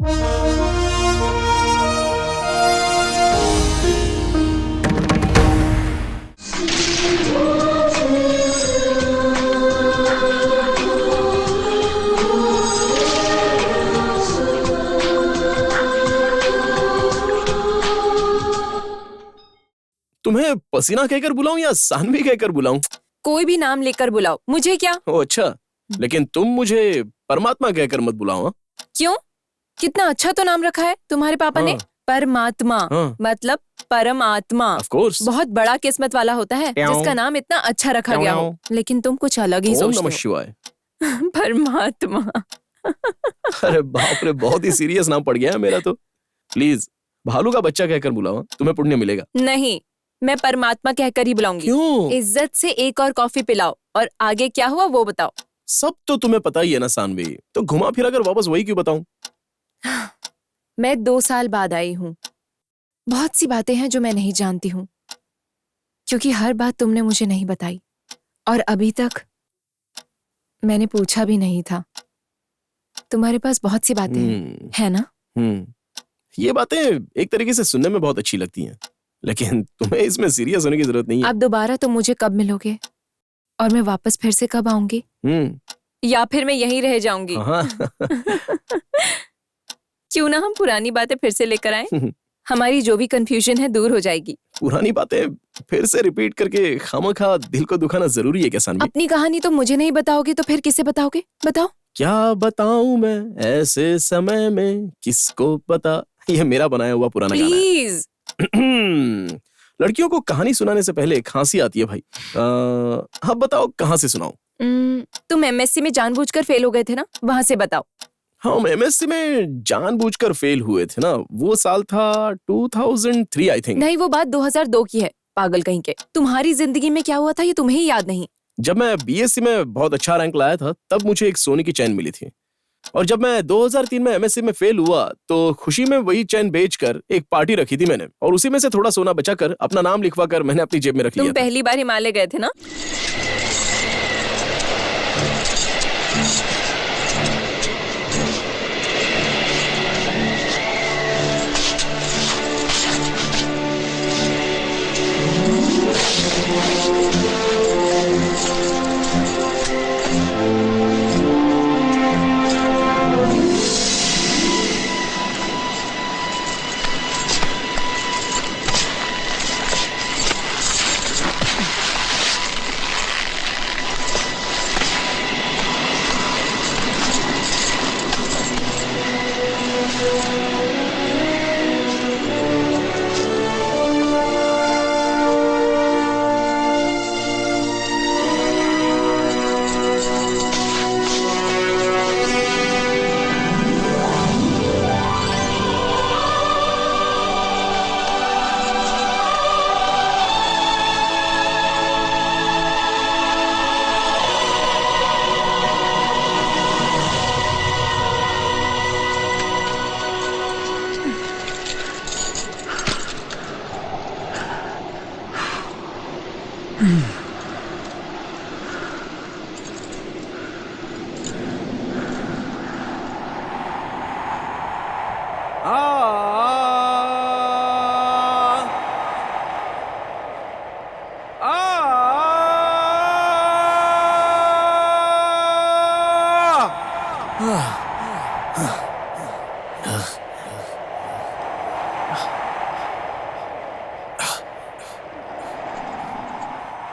तुम्हें पसीना कहकर बुलाऊं या सानवी कहकर बुलाऊं? कोई भी नाम लेकर बुलाओ, मुझे क्या। ओह अच्छा, लेकिन तुम मुझे परमात्मा कहकर मत बुलाओ। हाँ? क्यों? कितना अच्छा तो नाम रखा है तुम्हारे पापा ने, परमात्मा। मतलब परम आत्मा। Of course. बहुत बड़ा किस्मत वाला होता है जिसका नाम इतना अच्छा रखा गया हो, लेकिन तुम कुछ अलग ही ओम सोचते नमः हो। शिवाय। परमात्मा। अरे बाप रे, बहुत ही सीरियस नाम पड़ गया है मेरा तो। प्लीज भालू का बच्चा कहकर बुलाओ, तुम्हें पुण्य मिलेगा। नहीं, मैं परमात्मा कहकर ही बुलाऊंगी। क्यों? इज्जत से एक और कॉफी पिलाओ और आगे क्या हुआ वो बताओ। सब तो तुम्हें पता ही है ना सानवी, तो घुमा फिरा कर वापस वही क्यों बताऊं? मैं 2 साल बाद आई हूँ। बहुत सी बातें हैं जो मैं नहीं जानती हूँ, क्योंकि हर बात तुमने मुझे नहीं बताई और अभी तक मैंने पूछा भी नहीं था। तुम्हारे पास बहुत सी बातें हैं, है ना? ये बातें एक तरीके से सुनने में बहुत अच्छी लगती हैं, लेकिन तुम्हें इसमें सीरियस होने की जरूरत नहीं है। अब दोबारा तुम मुझे कब मिलोगे और मैं वापस फिर से कब आऊंगी? या फिर मैं यहीं रह जाऊंगी? हाँ। क्यों ना हम पुरानी बातें फिर से लेकर आएं? हमारी जो भी कंफ्यूजन है दूर हो जाएगी। पुरानी बातें फिर से रिपीट करके खामखा दिल को दुखाना जरूरी है क्या सानवी? अपनी कहानी तो मुझे नहीं बताओगे तो फिर किसे बताओगे? बताओ। क्या बताऊं मैं ऐसे समय में, किसको पता। ये मेरा बनाया हुआ पुराना गाना है। प्लीज। लड़कियों को कहानी सुनाने से पहले खांसी आती है भाई। अब बताओ कहाँ से सुनाऊं? तुम एमएससी में जानबूझकर फेल हो गए थे ना, वहां से बताओ। हम एमएससी में जानबूझकर फेल हुए थे ना, वो साल था 2003 आई थिंक। नहीं, वो बात 2002 की है, पागल कहीं के। तुम्हारी जिंदगी में क्या हुआ था ये तुम्हें ही याद नहीं। जब मैं बीएससी में बहुत अच्छा रैंक लाया था तब मुझे एक सोने की चैन मिली थी, और जब मैं 2003 में एमएससी में फेल हुआ तो खुशी में वही चैन बेचकर एक पार्टी रखी थी मैंने, और उसी में से थोड़ा सोना बचाकर अपना नाम लिखवा कर मैंने अपनी जेब में रख लिया तुम था। पहली बार हिमालय गए थे ना?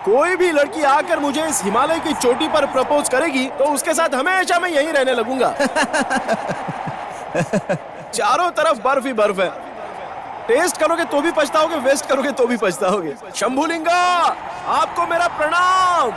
कोई भी लड़की आकर मुझे इस हिमालय की चोटी पर प्रपोज करेगी तो उसके साथ हमेशा मैं यहीं रहने लगूंगा। चारों तरफ बर्फ ही बर्फ है। टेस्ट करोगे तो भी पछताओगे, वेस्ट करोगे तो भी पछताओगे। शंभुलिंगा, आपको मेरा प्रणाम।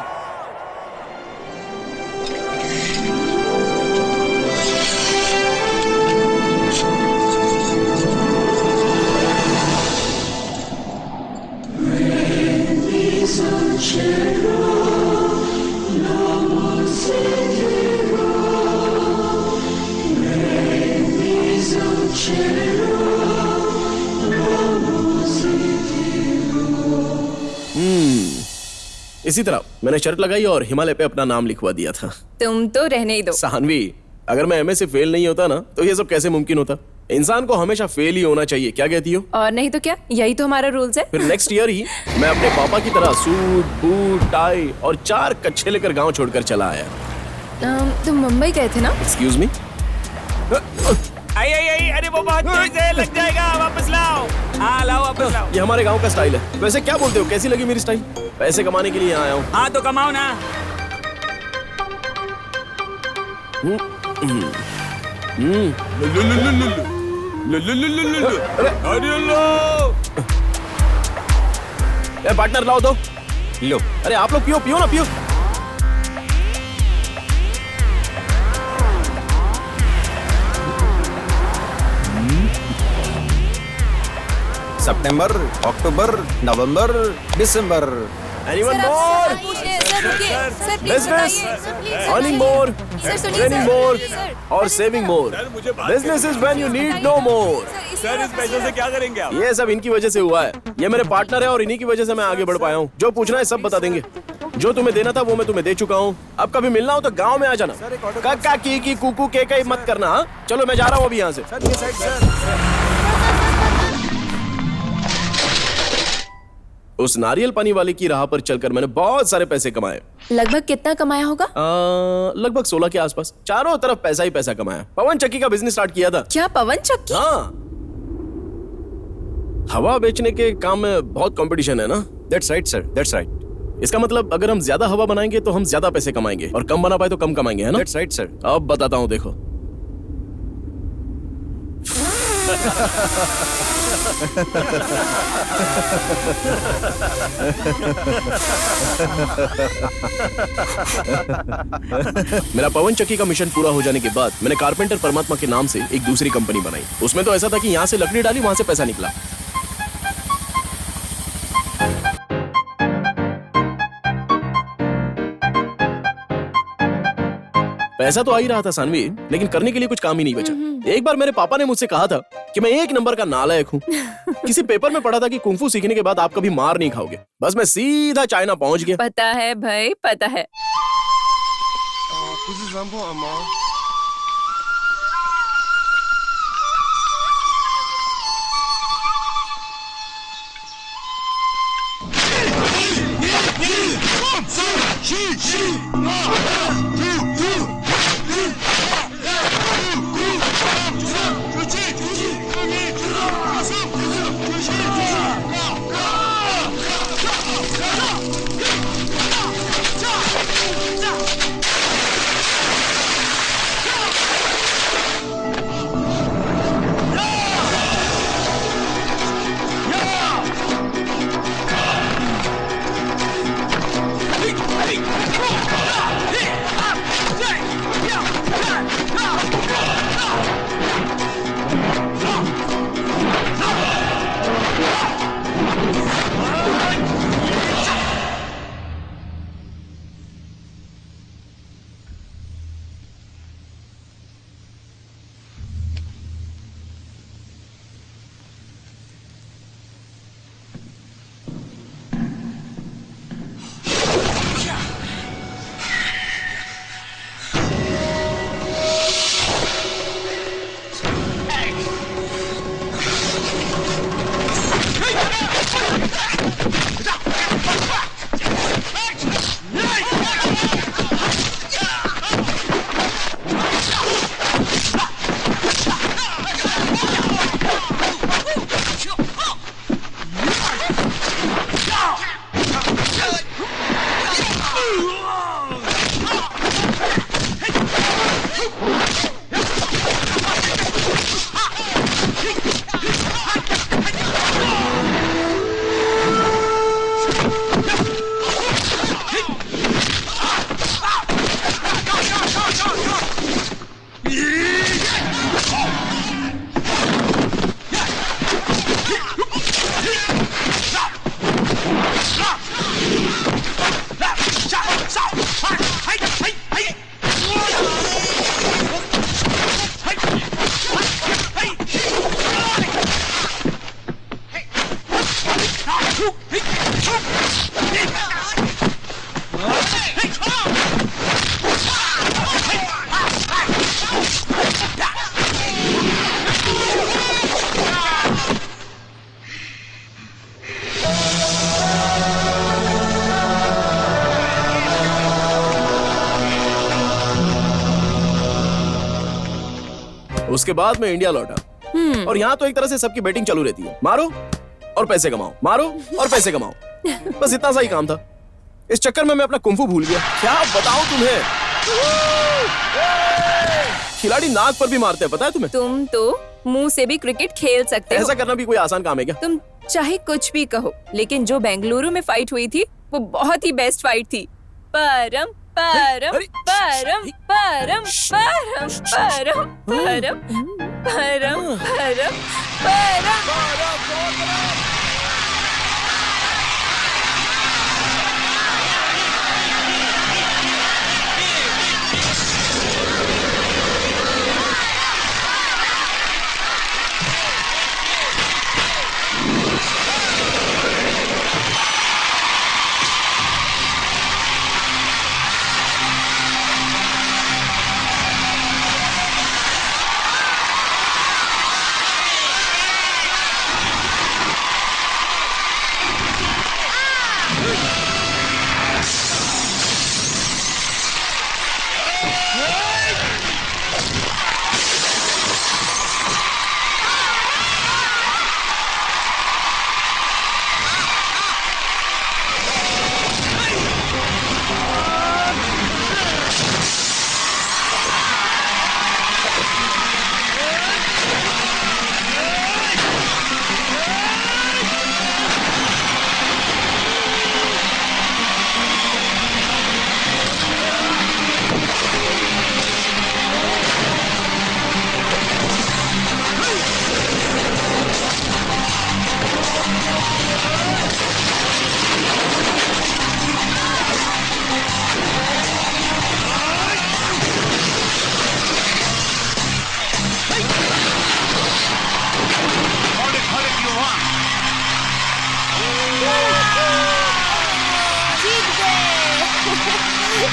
इसी तरह मैंने शर्त लगाई और हिमालय पे अपना नाम लिखवा दिया था। तुम तो रहने ही दो। सानवी, अगर मैं एमए से फेल नहीं होता ना तो ये सब कैसे मुमकिन होता। इंसान को हमेशा फेल ही होना चाहिए, क्या कहती हो? और नहीं तो क्या, यही तो हमारा रूल्स है। फिर नेक्स्ट ईयर ही मैं अपने पापा की तरह सूट बूट टाई और 4 कच्छे लेकर गांव छोड़कर चला आया। तुम मुंबई गए थे ना? Excuse me. आई आई आई, अरे वो बहुत तेज है, लग जाएगा, वापस लाओ। हाँ लाओ, वापस लाओ। ये हमारे गांव का स्टाइल है। वैसे क्या बोलते हो, कैसी लगी मेरी स्टाइल? पैसे कमाने के लिए यहाँ आया हूँ। हाँ तो कमाओ ना। अरे लो पार्टनर लाओ दो। लो। अरे आप लोग पियो पियो ना, पियो। सितंबर, अक्टूबर, नवंबर, दिसंबर। Anyone more? Business, earning more, training more, और saving more. Business is when you need no more. Sir इस पैसों से क्या करेंगे आप? ये सब इनकी वजह से हुआ है। ये मेरे पार्टनर है और इन्हीं की वजह से मैं आगे बढ़ पाया हूँ। जो पूछना है सब बता देंगे। जो तुम्हें देना था वो मैं तुम्हें दे चुका हूँ। अब कभी मिलना हो तो गांव में आ जाना। काका की कुकू के मत करना। हाँ चलो मैं जा रहा हूँ अभी यहाँ से। उस नारियल पानी वाले की राह पर चलकर मैंने बहुत सारे पैसे कमाए। लगभग कितना कमाया होगा? लगभग 16 के आसपास। चारों तरफ पैसा ही पैसा कमाया। पवन चक्की का बिजनेस स्टार्ट किया था। क्या पवन चक्की? हाँ, हवा बेचने के काम में बहुत कंपटीशन है ना। That's right, sir. That's right. इसका मतलब अगर हम ज्यादा हवा बनाएंगे तो हम ज्यादा पैसे कमाएंगे और कम बना पाए तो कम कमाएंगे, है ना? That's right, sir. अब बताता हूँ, देखो। मेरा पवन चक्की का मिशन पूरा हो जाने के बाद मैंने कारपेंटर परमात्मा के नाम से एक दूसरी कंपनी बनाई। उसमें तो ऐसा था कि यहाँ से लकड़ी डाली, वहां से पैसा निकला। पैसा तो आ ही रहा था सानवी, लेकिन करने के लिए कुछ काम ही नहीं बचा। एक बार मेरे पापा ने मुझसे कहा था कि मैं 1 नंबर का नालायक हूँ। किसी पेपर में पढ़ा था कि कुंफू सीखने के बाद आप कभी मार नहीं खाओगे। बस मैं सीधा चाइना पहुंच गया। पता है भाई, पता है। उसके बाद मैं इंडिया लौटा और यहाँ तो एक तरह से सबकी बैटिंग चालू रहती है, मारो और पैसे कमाओ, मारो और पैसे कमाओ, बस इतना सा ही काम था। इस चक्कर में मैं अपना कुंफू भूल गया। क्या बताऊं तुम्हें, खिलाड़ी नाक पर भी मारते हैं, पता है तुम्हें? तुम तो मुंह से भी क्रिकेट खेल सकते हो। ऐसा करना भी कोई आसान काम है क्या? तुम चाहे कुछ भी कहो, लेकिन जो बेंगलुरु में फाइट हुई थी वो बहुत ही बेस्ट फाइट थी। परम परम अरे, परम परम परम परम परम परम परम परम।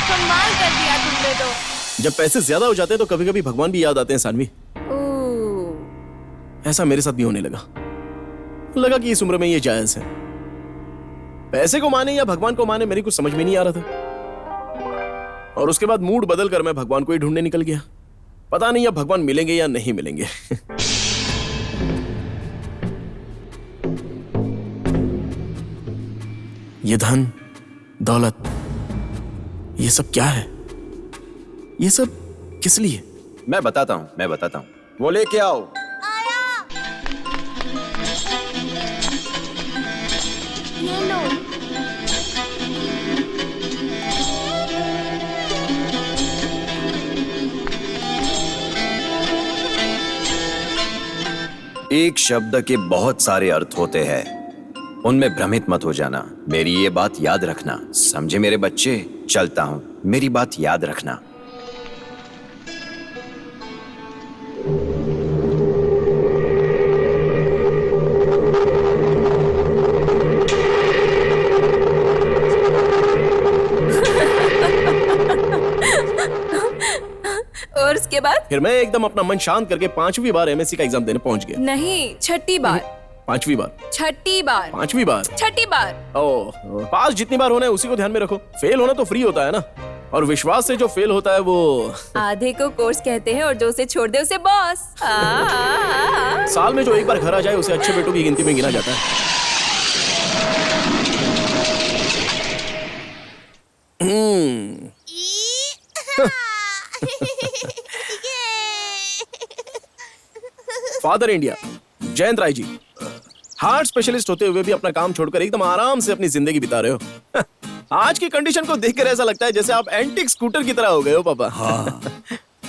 कमाल कर दिया तुमने तो। जब पैसे ज्यादा हो जाते हैं तो कभी कभी भगवान भी याद आते हैं सानवी। ओह, ऐसा मेरे साथ भी होने लगा कि इस उम्र में ये जायज है। पैसे को माने या भगवान को माने मेरी कुछ समझ में नहीं आ रहा था, और उसके बाद मूड बदल कर मैं भगवान को ही ढूंढने निकल गया। पता नहीं अब भगवान मिलेंगे या नहीं मिलेंगे। ये धन दौलत ये सब क्या है? ये सब किस लिए? मैं बताता हूँ। वो लेके आओ। ये लो। एक शब्द के बहुत सारे अर्थ होते हैं, उनमें भ्रमित मत हो जाना। मेरी ये बात याद रखना, समझे मेरे बच्चे? चलता हूं, मेरी बात याद रखना। और उसके बाद? फिर मैं एकदम अपना मन शांत करके 5वीं बार एमएससी का एग्जाम देने पहुंच गया। नहीं, छठी बार। 5वीं बार? छठी बार। 5वीं बार? छठी बार। ओह, पास जितनी बार होना है उसी को ध्यान में रखो। फेल होना तो फ्री होता है ना, और विश्वास से जो फेल होता है वो आधे को कोर्स कहते हैं और जो उसे छोड़ दे उसे बॉस। साल में जो एक बार घर आ जाए उसे अच्छे बेटों की गिनती में गिना जाता है। Father India Jayant Rai ji, heart specialist होते हुए भी अपना काम छोड़कर एकदम आराम से अपनी जिंदगी बिता रहे हो। आज की कंडीशन को देखकर ऐसा लगता है जैसे आप एंटिक स्कूटर की तरह हो गए हो पापा। हाँ।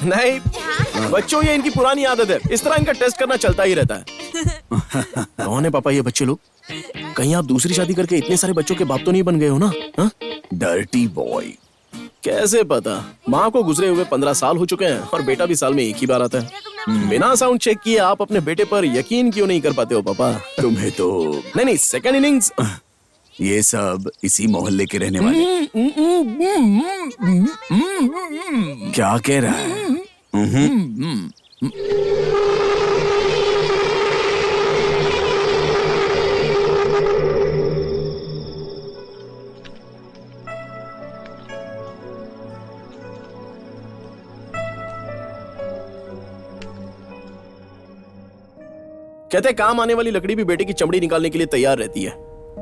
नहीं बच्चों, ये इनकी पुरानी आदत है, इस तरह इनका टेस्ट करना चलता ही रहता है। कौन है पापा ये बच्चे लोग? कहीं आप दूसरी शादी करके इतने सारे बच्चों के बाप तो नहीं बन गए हो ना? Dirty boy. कैसे पता? माँ को गुजरे हुए 15 साल हो चुके हैं और बेटा भी साल में एक ही बार आता है। बिना साउंड चेक किए आप अपने बेटे पर यकीन क्यों नहीं कर पाते हो पापा? तुम्हें तो नहीं, सेकंड इनिंग्स। ये सब इसी मोहल्ले के रहने वाले। क्या कह रहा है? कहते काम आने वाली लकड़ी भी बेटे की चमड़ी निकालने के लिए तैयार रहती है।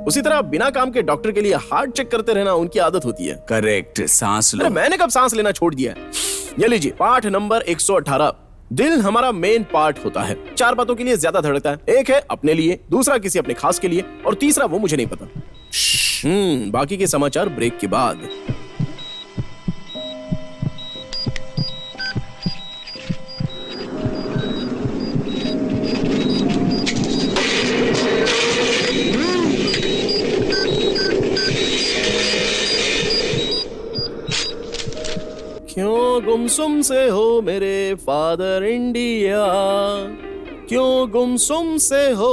उसी तरह बिना काम के डॉक्टर के लिए हार्ट चेक करते रहना उनकी आदत होती है। करेक्ट, सांस अरे लो। मैंने कब सांस लेना छोड़ दिया है? ये लीजिए पाठ नंबर 118। दिल हमारा मेन पार्ट होता है। 4 बातों के लिए ज्यादा धड़कता है। एक है अपने लिए, दूसरा किसी अपने खास के लिए, और तीसरा वो मुझे नहीं पता। बाकी के समाचार ब्रेक के बाद। क्यों गुमसुम से हो मेरे फादर इंडिया, क्यों गुमसुम से हो।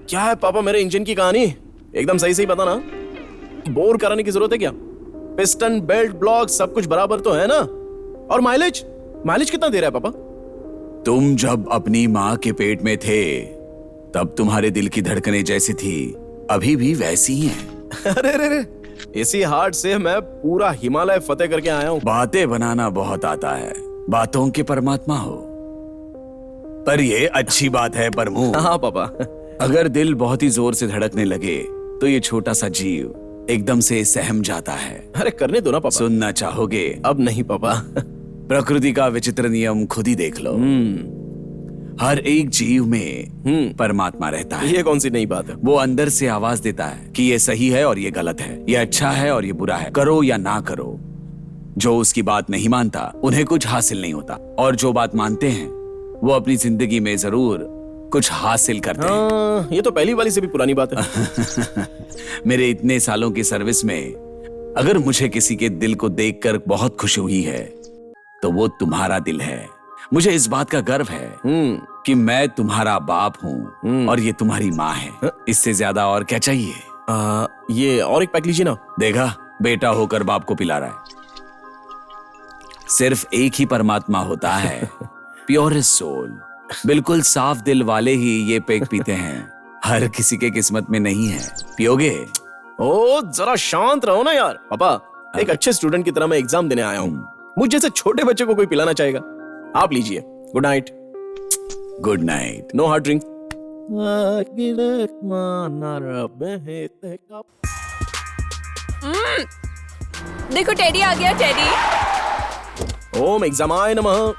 क्या है पापा मेरे इंजन की कहानी? एकदम सही सही बता ना, बोर कराने की जरूरत है क्या? पिस्टन, बेल्ट, ब्लॉक सब कुछ बराबर तो है ना? और माइलेज माइलेज कितना दे रहा है पापा? तुम जब अपनी माँ के पेट में थे तब तुम्हारे दिल की धड़कनें जैसी थी, अभी भी वैसी ही हैं। अरे रे रे, इसी हार्ट से मैं पूरा हिमालय फतेह करके आया हूँ। बातें बनाना बहुत आता है, बातों के परमात्मा हो। पर ये अच्छी बात है प्रमु। हाँ पापा। अगर दिल बहुत ही जोर से धड़कने लगे तो ये छोटा सा जीव एकदम से सहम जाता है। अरे करने दो ना पापा। सुनना चाहोगे? अब नहीं पापा। प्रकृति का विचित्र नियम खुद ही देख लो। हर एक जीव में परमात्मा रहता है। ये कौन सी नई बात है? वो अंदर से आवाज देता है कि ये सही है और ये गलत है, ये अच्छा है और ये बुरा है, करो या ना करो। जो उसकी बात नहीं मानता उन्हें कुछ हासिल नहीं होता, और जो बात मानते हैं वो अपनी जिंदगी में जरूर कुछ हासिल करते हैं। ये तो पहली वाली से भी पुरानी बात है। मेरे इतने सालों की सर्विस में अगर मुझे किसी के दिल को देखकर बहुत खुशी हुई है तो वो तुम्हारा दिल है। मुझे इस बात का गर्व है कि मैं तुम्हारा बाप हूँ और ये तुम्हारी माँ है। इससे ज्यादा और क्या चाहिए? ये और एक पैक लीजिए ना। देखा, बेटा होकर बाप को पिला रहा है। सिर्फ एक ही परमात्मा होता है, प्योरेस्ट सोल। बिल्कुल साफ दिल वाले ही ये पैक पीते हैं, हर किसी के किस्मत में नहीं है। पियोगे? ओ जरा शांत रहो ना यार। पापा एक अच्छे स्टूडेंट की तरह मैं एग्जाम देने आया हूँ। मुझ जैसे छोटे बच्चे को कोई पिलाना चाहेगा? आप लीजिए। Good night. Good night. No hard drink. देखो टेडी आ गया। टेडी, ओम एग्जामाय नमः।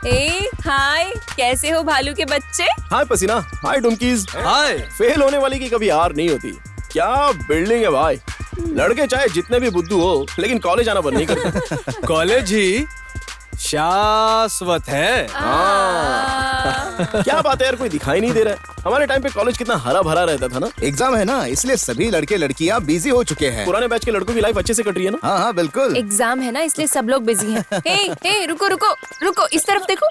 ए हाय, कैसे हो भालू के बच्चे? हाय पसीना। हाय डुमकीज। हाय। फेल होने वाली की कभी हार नहीं होती। क्या बिल्डिंग है भाई। लड़के चाहे जितने भी बुद्धू हो लेकिन कॉलेज आना बंद नहीं करते। कॉलेज ही शाश्वत है। क्या बात है यार, कोई दिखाई नहीं दे रहा है। हमारे टाइम पे कॉलेज कितना हरा भरा रहता था ना। एग्जाम है ना, इसलिए सभी लड़के लड़कियां बिजी हो चुके हैं। पुराने बैच के लड़कों की लाइफ अच्छे से कट रही है ना। हाँ हाँ बिल्कुल। एग्जाम है ना, इसलिए सब लोग बिजी हैं। हे रुको रुको रुको, इस तरफ देखो।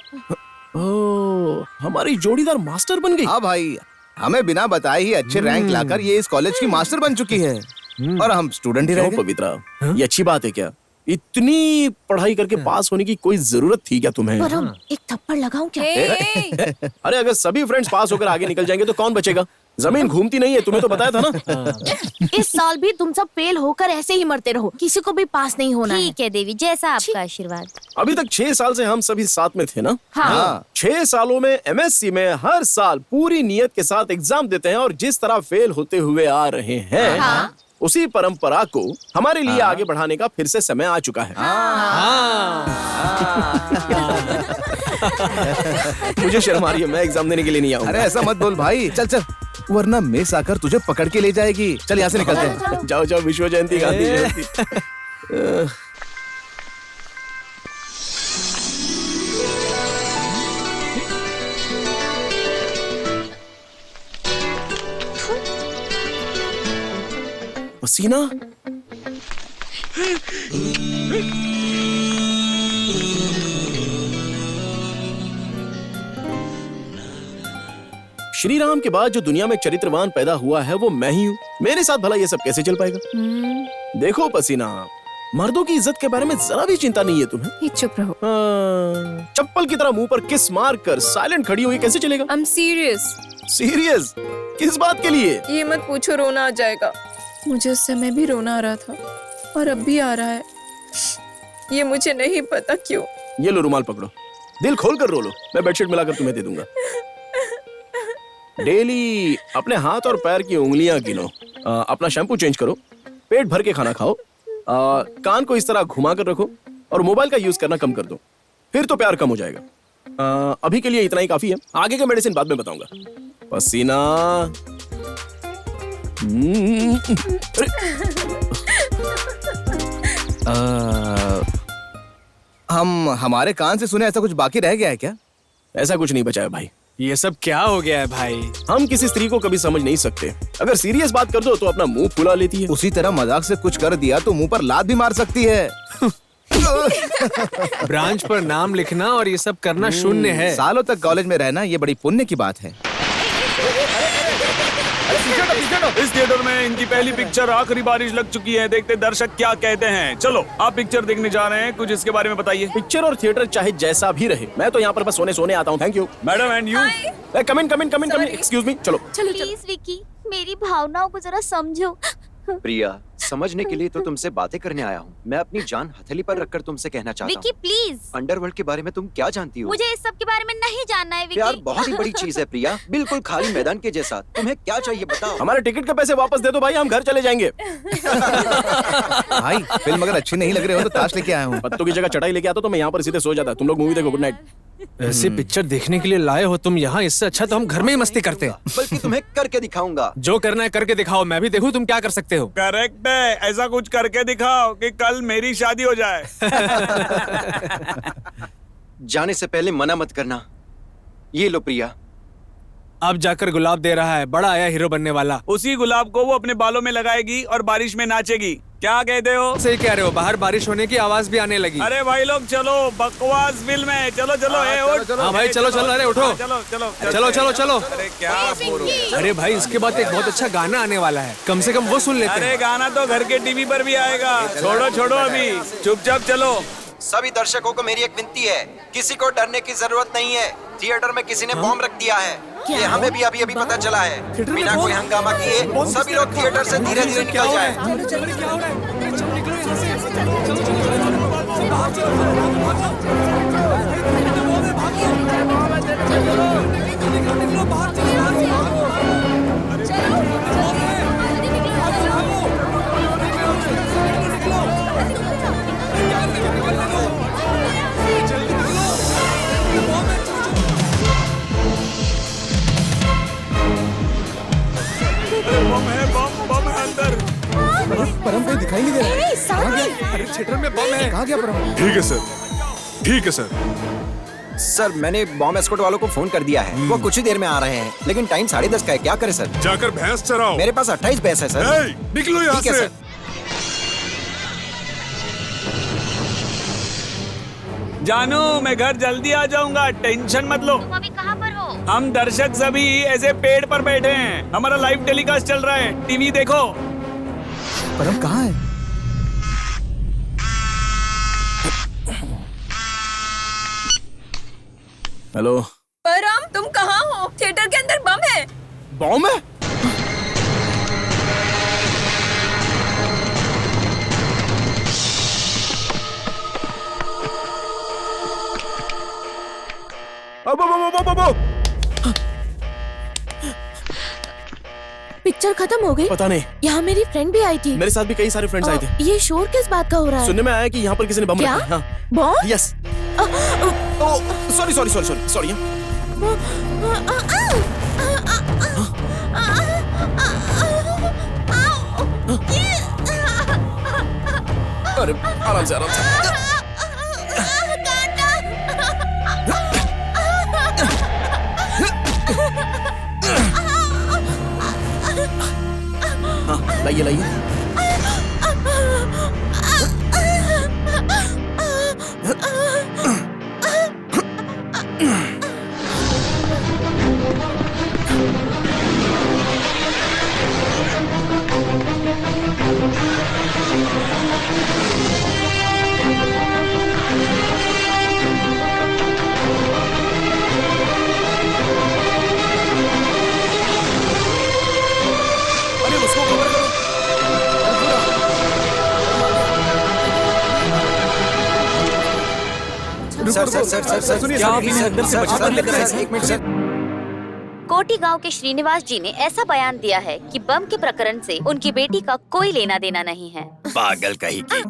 ओह, हमारी जोड़ीदार मास्टर बन गई। हाँ भाई, हमें बिना बताए ही अच्छे रैंक लाकर ये इस कॉलेज की मास्टर बन चुकी है, और हम स्टूडेंट ही रह क्यों गए। पवित्रा, ये अच्छी बात है क्या? इतनी पढ़ाई करके पास होने की कोई जरूरत थी क्या तुम्हें? पर हम एक थप्पड़ लगाऊं क्या? अरे अगर सभी फ्रेंड्स पास होकर आगे निकल जाएंगे तो कौन बचेगा? जमीन घूमती नहीं है, तुम्हें तो बताया था ना। इस साल भी तुम सब फेल होकर ऐसे ही मरते रहो, किसी को भी पास नहीं होना है। ठीक है देवी, जैसा आपका आशीर्वाद। अभी तक 6 साल से हम सभी साथ में थे ना। हाँ। 6 सालों में एमएससी में हर साल पूरी नियत के साथ एग्जाम देते हैं, और जिस तरह फेल होते हुए आ रहे हैं उसी परंपरा को हमारे लिए आगे बढ़ाने का फिर से समय आ चुका है। मुझे शर्म आ रही है, मैं एग्जाम देने के लिए नहीं आऊंगा। अरे ऐसा मत बोल भाई, चल चल, वरना मिस आकर तुझे पकड़ के ले जाएगी। चल यहाँ से निकलते हैं। जाओ जाओ, विश्व जयंती, गांधी जयंती। पसीना। श्री राम के बाद जो दुनिया में चरित्रवान पैदा हुआ है वो मैं ही हूँ। मेरे साथ भला ये सब कैसे चल पाएगा? देखो पसीना, मर्दों की इज्जत के बारे में जरा भी चिंता नहीं है तुम्हें। ये चुप रहो। चप्पल की तरह मुंह पर किस मार कर साइलेंट खड़ी हुई कैसे चलेगा? I'm serious। सीरियस? किस बात के लिए? ये मत पूछो, रोना आ जाएगा। मुझे उस समय भी रोना आ रहा था और अब भी आ रहा है। ये मुझे नहीं पता क्यों। ये लो रुमाल पकड़ो। दिल खोल कर रो लो, मैं बेडशीट मिलाकर तुम्हें दे दूंगा। डेली अपने हाथ और पैर की उंगलियां गिनो, अपना शैम्पू चेंज करो, पेट भर के खाना खाओ, कान को इस तरह घुमा कर रखो और मोबाइल का यूज करना कम कर दो, फिर तो प्यार कम हो जाएगा। अभी के लिए इतना ही काफी है, आगे का मेडिसिन बाद में बताऊंगा। पसीना। अरे। हमारे कान से सुने ऐसा कुछ बाकी रह गया है क्या? ऐसा कुछ नहीं बचा है भाई। ये सब क्या हो गया है भाई? हम किसी स्त्री को कभी समझ नहीं सकते, अगर सीरियस बात कर दो तो अपना मुंह फुला लेती है। उसी तरह मजाक से कुछ कर दिया तो मुंह पर लात भी मार सकती है। ब्रांच पर नाम लिखना और ये सब करना शून्य है। सालों तक कॉलेज में रहना ये बड़ी पुण्य की बात है। इस थिएटर में इनकी पहली पिक्चर आखिरी बारिश लग चुकी है, देखते दर्शक क्या कहते हैं। चलो आप पिक्चर देखने जा रहे हैं, कुछ इसके बारे में बताइए। पिक्चर और थिएटर चाहे जैसा भी रहे, मैं तो यहाँ पर बस सोने आता हूँ। Thank you madam. And you? Come in, excuse me. चलो प्लीज विकी, मेरी भावनाओं को जरा समझो। प्रिया, समझने के लिए तो तुमसे बातें करने आया हूँ। मैं अपनी जान हथेली पर रखकर तुमसे कहना चाहता विकी हूँ, प्लीज, अंडरवर्ल्ड के बारे में तुम क्या जानती हो? मुझे इस सब के बारे में नहीं जानना है प्यार विकी। बहुत ही बड़ी चीज है प्रिया, बिल्कुल खाली मैदान के जैसा। तुम्हें क्या चाहिए बताओ? हमारे टिकट के पैसे वापस दे दो भाई, हम घर चले जाएंगे। भाई फिल्म अगर अच्छी नहीं लग रही हो तो ताश लेके आया हूँ। पत्तों की जगह चटाई लेके आता तो मैं यहाँ पर सीधे सो जाता। तुम लोग मूवी देखो, गुड नाइट। ऐसी पिक्चर देखने के लिए लाए हो तुम यहाँ, इससे अच्छा तो हम घर में ही मस्ती करते। बल्कि तुम्हें करके दिखाऊंगा। जो करना है करके दिखाओ, मैं भी देखूं तुम क्या कर सकते हो। करेक्ट है, ऐसा कुछ करके दिखाओ कि कल मेरी शादी हो जाए। जाने से पहले मना मत करना। ये लो प्रिया। अब जाकर गुलाब दे रहा है, बड़ा आया हीरो बनने वाला। उसी गुलाब को वो अपने बालों में लगाएगी और बारिश में नाचेगी। क्या कहते हो? सही कह रहे हो, बाहर बारिश होने की आवाज भी आने लगी। अरे भाई लोग चलो, बकवास फिल्म है। चलो चलो, हाँ भाई चलो चलो, अरे उठो, चलो चलो चलो चलो चलो। अरे क्या बोल रहे हो? अरे भाई इसके बाद एक बहुत अच्छा गाना आने वाला है, कम से कम वो सुन लेते अरे हैं। गाना तो घर के टीवी पर भी आएगा। छोड़ो छोड़ो, अभी चुपचाप चलो। सभी दर्शकों को मेरी एक विनती है, किसी को डरने की जरूरत नहीं है। थिएटर में किसी ने बॉम्ब रख दिया है, ये हमें भी अभी पता चला है। बिना कोई हंगामा किए सभी लोग थिएटर से धीरे धीरे निकल जाएं। बम है अंदर। परम कोई दिखाई नहीं दे रहा है। अरे थिएटर में बम है। कहाँ गया परम? ठीक है सर, ठीक है सर। सर मैंने बॉम्ब एस्कॉर्ट वालों को फोन कर दिया है, वो कुछ ही देर में आ रहे हैं, लेकिन टाइम 10:30 का है। क्या करे सर? जाकर भैंस चराओ। मेरे पास 28 भैंस है सर। ए, निकलो यहाँ ठीक है से। सर। जानू, मैं घर जल्दी आ जाऊंगा, टेंशन मत लो। तुम अभी कहाँ पर हो? हम दर्शक सभी ऐसे पेड़ पर बैठे हैं, हमारा लाइव टेलीकास्ट चल रहा है, टीवी देखो। परम कहाँ है? हेलो। परम तुम कहाँ हो? थिएटर के अंदर बम है। बॉम्ब है? पिक्चर खत्म हो गई? पता नहीं, यहाँ मेरी फ्रेंड भी आई थी। मेरे साथ भी कई सारे फ्रेंड्स आए थे। ये शोर किस बात का हो रहा है? सुनने में आया कि यहाँ पर किसी ने बम क्या? रखा है। हाँ। बॉम्ब? यस। सॉरी। अरे आराम से। हाँ, लाइए। अरे उसको कवर करो। सर सुनिए क्या सर, आप इन्हें अंदर से बचा कर लेकर आए थे? एक मिनट सर। कोटी गांव के श्रीनिवास जी ने ऐसा बयान दिया है कि बम के प्रकरण से उनकी बेटी का कोई लेना देना नहीं है। पागल कहीं की।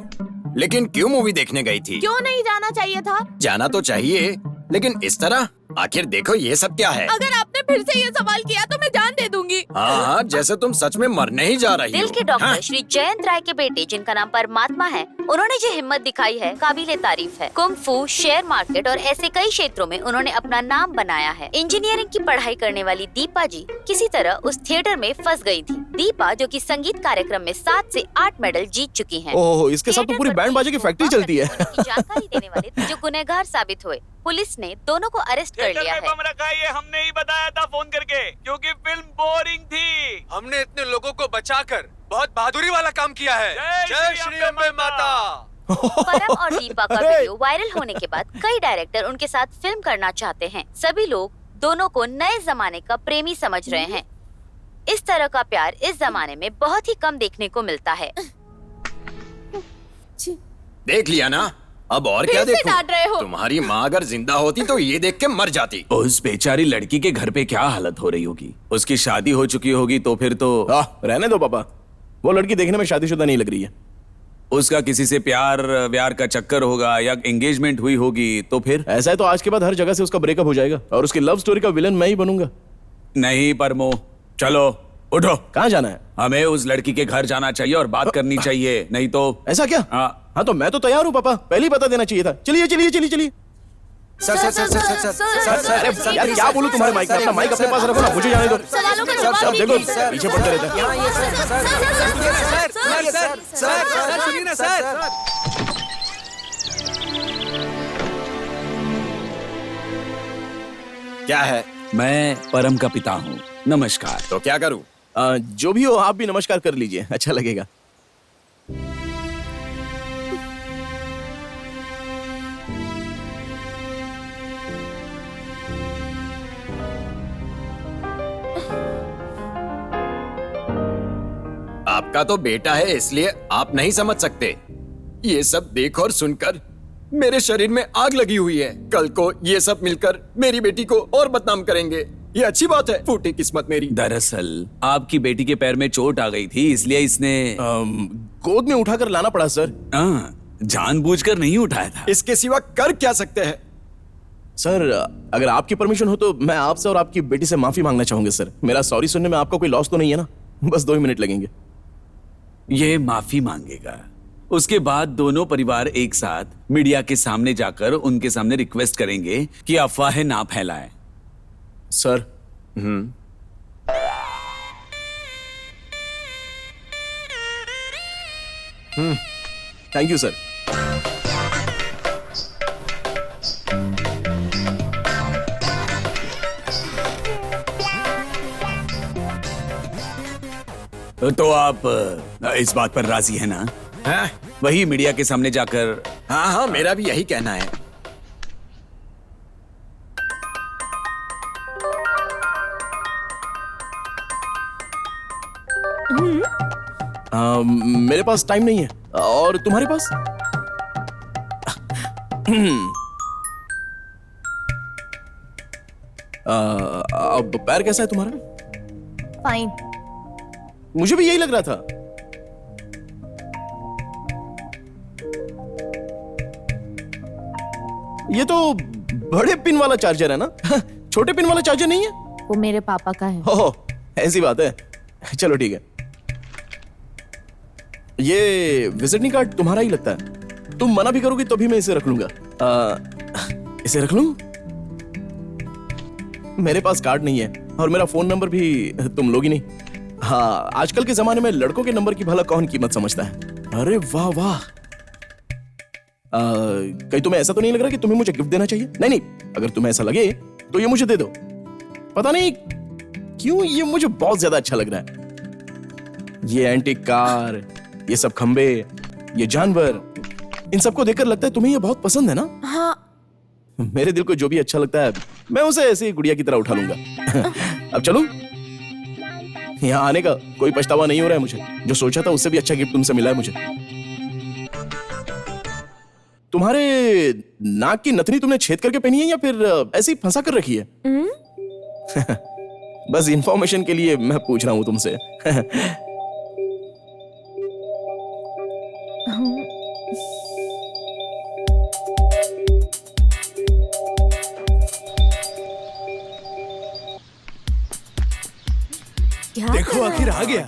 लेकिन क्यों मूवी देखने गई थी? क्यों नहीं जाना चाहिए था? जाना तो चाहिए, लेकिन इस तरह आखिर देखो ये सब क्या है? अगर आपने फिर से ये सवाल किया तो मैं जान दे दूंगी। हाँ, जैसे तुम सच में मरने ही जा रही हो। दिल के डॉक्टर हाँ? श्री जयंत राय के बेटे, जिनका नाम परमात्मा है, उन्होंने जो हिम्मत दिखाई है काबिले तारीफ है। कुंग फू, शेयर मार्केट और ऐसे कई क्षेत्रों में उन्होंने अपना नाम बनाया है। इंजीनियरिंग की पढ़ाई करने वाली दीपा जी किसी तरह उस थिएटर में फंस गई थी। दीपा, जो कि संगीत कार्यक्रम में 7 से 8 मेडल जीत चुकी हैं। ओह, इसके साथ तो पूरी बैंड बाजे की फैक्ट्री चलती है। उनकी जानकारी देने वाले जो गुनहगार साबित हुए, पुलिस ने दोनों को अरेस्ट कर लिया है। बम रखा है, ये हमने ही बताया था फोन करके, क्योंकि फिल्म बोरिंग थी। हमने इतने लोगों को बचाकर बहुत बहादुरी वाला काम किया है। जय श्री अम्बे माता। परम और दीपा का वीडियो वायरल होने के बाद कई डायरेक्टर उनके साथ फिल्म करना चाहते हैं। सभी लोग दोनों को नए जमाने का प्रेमी समझ रहे हैं। इस तरह का प्यार इस जमाने में बहुत ही कम देखने को मिलता है। देख लिया ना, अब और क्या फिर से देखूं? डांट रहे हो। तुम्हारी माँ अगर जिंदा होती तो ये देख के मर जाती। उस बेचारी लड़की के घर पे क्या हालत हो रही होगी? उसकी शादी हो चुकी होगी तो फिर तो रहने दो पापा, वो लड़की देखने में शादीशुदा नहीं लग रही है। उसका किसी से प्यार व्यार का चक्कर होगा या एंगेजमेंट हुई होगी तो फिर? ऐसा है तो आज के बाद हर जगह से उसका ब्रेकअप हो जाएगा और उसकी लव स्टोरी का विलन मैं ही बनूंगा। नहीं परमो, चलो उठो। कहाँ जाना है? हमें उस लड़की के घर जाना चाहिए और बात करनी चाहिए, नहीं तो। ऐसा क्या? हाँ तो मैं तो तैयार हूँ पापा, पहले ही बता देना चाहिए था। चलिए चलिए चलिए चलिए। Sir sir sir sir sir sir sir अरे यार क्या बोलूं तुम्हारे माइक में? अपना माइक अपने पास रखो ना, मुझे जाने दो। सवालों का सब जवाब सब देखो दीजिए। पीछे पड़ते रहते हैं। सर सुनिए ना सर। क्या है? मैं परम का पिता हूँ। नमस्कार। तो क्या करूं? जो भी हो आप भी नमस्कार कर लीजिए, अच्छा लगेगा। आपका तो बेटा है इसलिए आप नहीं समझ सकते। ये सब देख और सुनकर मेरे शरीर में आग लगी हुई है। कल को ये सब मिलकर मेरी बेटी को और बदनाम करेंगे। ये अच्छी बात है? फूटी किस्मत मेरी। दरअसल आपकी बेटी के पैर में चोट आ गई थी, इसलिए इसने गोद में उठाकर लाना पड़ा सर। जानबूझकर नहीं उठाया था। इसके सिवा कर क्या सकते हैं? सर अगर आपकी परमिशन हो तो मैं आपसे और आपकी बेटी से माफी मांगना चाहूंगा सर। मेरा सॉरी सुनने में आपका कोई लॉस तो नहीं है ना? बस 2 ही मिनट लगेंगे। ये माफी मांगेगा, उसके बाद दोनों परिवार एक साथ मीडिया के सामने जाकर उनके सामने रिक्वेस्ट करेंगे कि अफवाहें ना फैलाएं। Sir thank you sir. तो आप इस बात पर राजी है ना? हाँ वही मीडिया के सामने जाकर। हाँ हाँ, मेरा भी यही कहना है। मेरे पास टाइम नहीं है, और तुम्हारे पास? अब पैर कैसा है तुम्हारा? फाइन। मुझे भी यही लग रहा था। ये तो बड़े पिन वाला चार्जर है ना? छोटे पिन वाला चार्जर नहीं है? वो मेरे पापा का है। ओह ऐसी बात है, चलो ठीक है। ये विजिटिंग कार्ड तुम्हारा ही लगता है। तुम मना भी करोगी तो भी मैं इसे रख लूंगा। इसे रख लूं? मेरे पास कार्ड नहीं है और मेरा फोन नंबर भी तुम लोग ही नहीं। हाँ, आजकल के जमाने में लड़कों के नंबर की भला कौन कीमत समझता है। अरे वाह वाह। कहीं तुम्हें ऐसा तो नहीं लग रहा कि तुम्हें मुझे गिफ्ट देना चाहिए? नहीं नहीं, अगर तुम्हें ऐसा लगे तो ये मुझे दे दो। पता नहीं क्यों ये मुझे बहुत ज्यादा अच्छा लग रहा है। ये एंटीक कार, ये सब खंबे, ये जानवर, इन सबको देखकर लगता है तुम्हें ये बहुत पसंद है ना? हाँ। मेरे दिल को जो भी अच्छा लगता है मैं उसे ऐसे ही गुड़िया की तरह उठा लूंगा। अब चलूं? यहाँ आने का कोई पछतावा नहीं हो रहा है मुझे। जो सोचा था उससे भी अच्छा गिफ्ट तुमसे मिला है मुझे। तुम्हारे नाक की नथनी तुमने छेद करके पहनी है या फिर ऐसे ही फंसा कर रखी है? बस इंफॉर्मेशन के लिए मैं पूछ रहा हूँ तुमसे। देखो आखिर आ गया।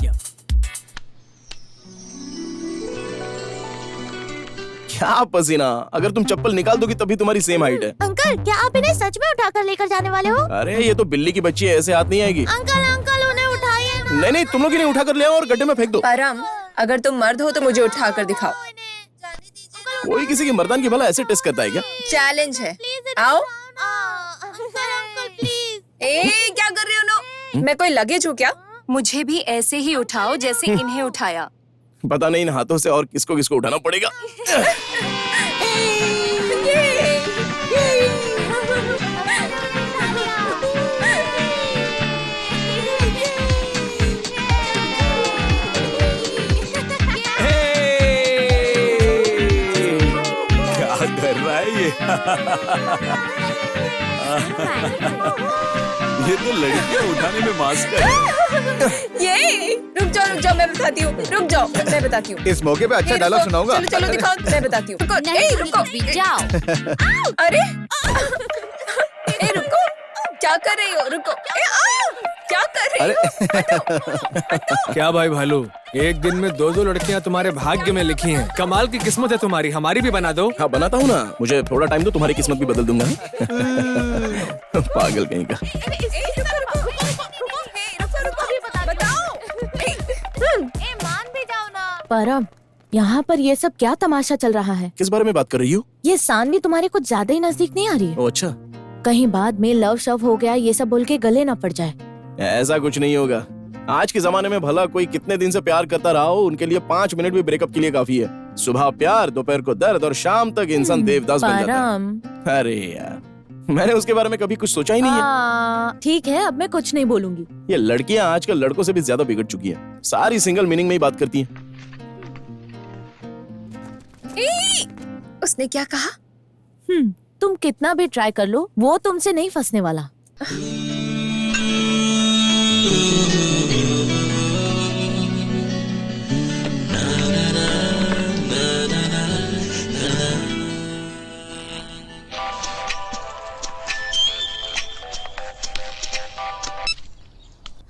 क्या पसीना, अगर तुम चप्पल निकाल दोगी तभी तुम्हारी सेम हाइट है। अंकल, क्या आप इन्हें सच में उठाकर लेकर जाने वाले हो? अरे ये तो बिल्ली की बच्ची है, ऐसे हाथ नहीं आएगी। अंकल अंकल, उन्हें उठाइए ना। नहीं नहीं, तुम लोग इन्हें उठा कर ले आओ और गड्ढे में फेंक दो। परम, अगर तुम मर्द हो तो मुझे उठा कर दिखाओ। कोई किसी की मर्दान की भला ऐसे टेस्ट करता है क्या? चैलेंज है, आओ। Uncle please. क्या कर रहे हो नो? मैं कोई लगेज हूँ क्या? मुझे भी ऐसे ही उठाओ जैसे इन्हें उठाया। पता नहीं इन हाथों से और किसको किसको उठाना पड़ेगा। क्या कर रहा है ये? ये तो लड़कियां उठाने में मास्टर है। ये रुक जाओ, मैं बताती हूँ। रुक जाओ, मैं बताती हूँ। इस मौके पे अच्छा डायलॉग सुनाऊंगा। चलो चलो दिखाओ, मैं बताती हूँ। रुको, जाओ। अरे रुको, क्या कर रही हो? रुको, क्या कर रही हो? क्या भाई भालू, एक दिन में 2-2 लड़कियां तुम्हारे भाग्य में लिखी हैं। कमाल की किस्मत है तुम्हारी, हमारी भी बना दो। हाँ बनाता हूँ ना, मुझे थोड़ा टाइम दो, तुम्हारी किस्मत भी बदल दूंगा। पागल कहीं का। परम, यहाँ पर ये सब क्या तमाशा चल रहा है? किस बारे में बात कर रही हो? ये सानवी तुम्हारे कुछ ज्यादा ही नजदीक नहीं आ रही है? ओ अच्छा, कहीं बाद में लव शव हो गया ये सब बोल के गले ना पड़ जाए। ऐसा कुछ नहीं होगा। आज के जमाने में भला कोई कितने दिन से प्यार करता रहा हो, उनके लिए 5 मिनट भी ब्रेकअप के लिए काफी है। सुबह प्यार, दोपहर को दर्द और शाम तक इंसान देवदास बन जाता है। परम, अरे यार, मैंने उसके बारे में कभी कुछ सोचा ही नहीं है। ठीक है, अब मैं कुछ नहीं बोलूंगी। ये लड़कियां आजकल लड़कों से भी ज्यादा बिगड़ चुकी हैं। सारी सिंगल मीनिंग में ही बात करती हैं। उसने क्या कहा? तुम कितना भी ट्राई कर लो, वो तुमसे नहीं फंसने वाला।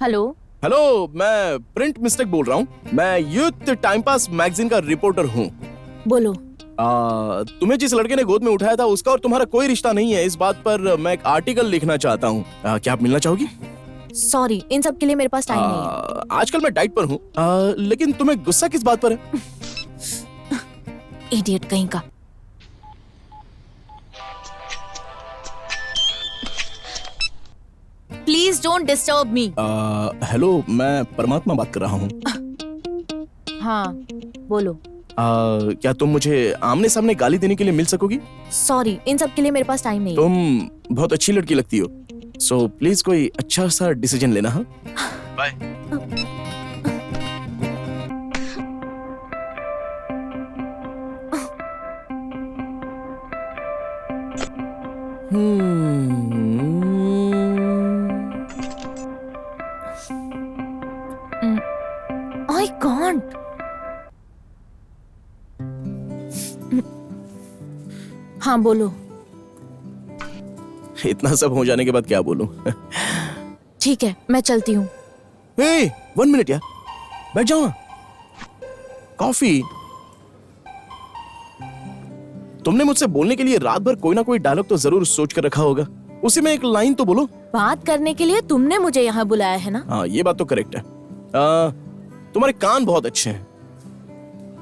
हेलो हेलो, मैं प्रिंट मिस्टेक बोल रहा हूँ। मैं यूथ टाइम पास मैगजीन का रिपोर्टर हूँ। बोलो। तुम्हें जिस लड़के ने गोद में उठाया था उसका और तुम्हारा कोई रिश्ता नहीं है। इस बात पर मैं एक आर्टिकल लिखना चाहता हूँ। क्या आप मिलना चाहोगी? सॉरी, इन सब के लिए मेरे पास टाइम नहीं है। आजकल मैं डाइट पर हूँ। लेकिन तुम्हें गुस्सा किस बात पर है? इडियट कहीं का। Please don't disturb me. Hello, मैं परमात्मा बात कर रहा हूँ। हाँ बोलो। क्या तुम मुझे आमने सामने गाली देने के लिए मिल सकोगी? सॉरी, इन सब के लिए मेरे पास टाइम नहीं है। तुम बहुत अच्छी लड़की लगती हो, सो प्लीज कोई अच्छा सा डिसीजन लेना। हाँ बाय। I can't. हाँ बोलो। इतना सब हो जाने के बाद क्या बोलूं? ठीक है, मैं चलती हूँ। 1 मिनट यार, बैठ जाओ ना। कॉफी। तुमने मुझसे बोलने के लिए रात भर कोई ना कोई डायलॉग तो जरूर सोच कर रखा होगा। उसी में एक लाइन तो बोलो। बात करने के लिए तुमने मुझे यहाँ बुलाया है ना? हाँ ये बात तो करेक्ट है। तुम्हारे कान बहुत अच्छे हैं,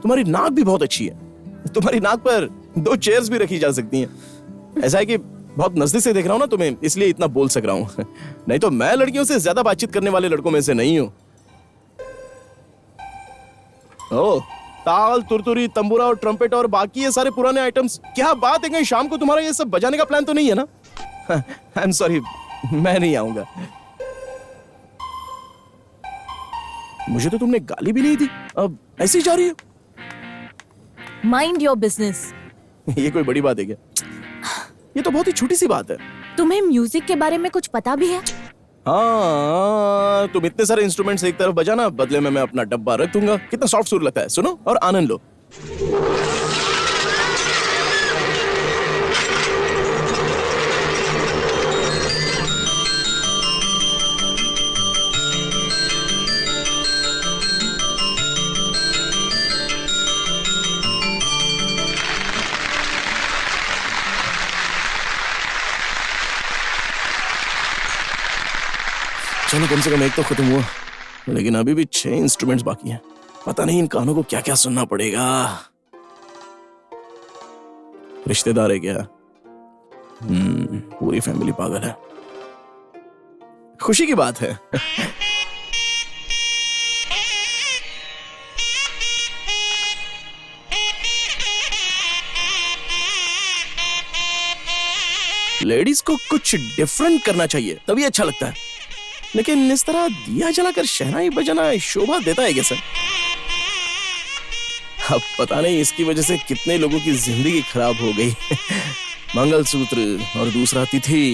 तुम्हारी नाक भी बहुत अच्छी है। तुम्हारी नाक पर 2 चेयर्स भी रखी जा सकती हैं। ऐसा है कि बहुत नजदीक से देख रहा हूँ ना तुम्हें, इसलिए इतना बोल सक रहा हूँ। नहीं तो मैं लड़कियों से ज्यादा बातचीत करने वाले लड़कों में से नहीं हूँ। ओह, ताल, तुरतुरी, तंबूरा और ट्रम्पेट और बाकी ये सारे पुराने आइटम्स। क्या बात है, कहीं शाम को तुम्हारा ये सब बजाने का प्लान तो नहीं है ना? आई एम सॉरी, मैं नहीं आऊंगा। मुझे तो तुमने गाली भी नहीं दी, अब ऐसे ही जा रही है। Mind your business. ये कोई बड़ी बात है क्या? ये तो बहुत ही छोटी सी बात है। तुम्हें म्यूजिक के बारे में कुछ पता भी है? हाँ, तुम इतने सारे इंस्ट्रूमेंट्स एक तरफ बजाना, बदले में मैं अपना डब्बा रख दूंगा। कितना सॉफ्ट सुर लगता है, सुनो और आनंद लो। चलो कम से कम एक तो खत्म हुआ, लेकिन अभी भी 6 इंस्ट्रूमेंट्स बाकी हैं। पता नहीं इन कानों को क्या क्या सुनना पड़ेगा। रिश्तेदार है क्या? पूरी फैमिली पागल है। खुशी की बात है। लेडीज को कुछ डिफरेंट करना चाहिए, तभी अच्छा लगता है। लेकिन इस तरह दिया जलाकर शहनाई बजाना शोभा देता है कैसे? अब पता नहीं इसकी वजह से कितने लोगों की जिंदगी खराब हो गई। मंगलसूत्र और दूसरा तिथि।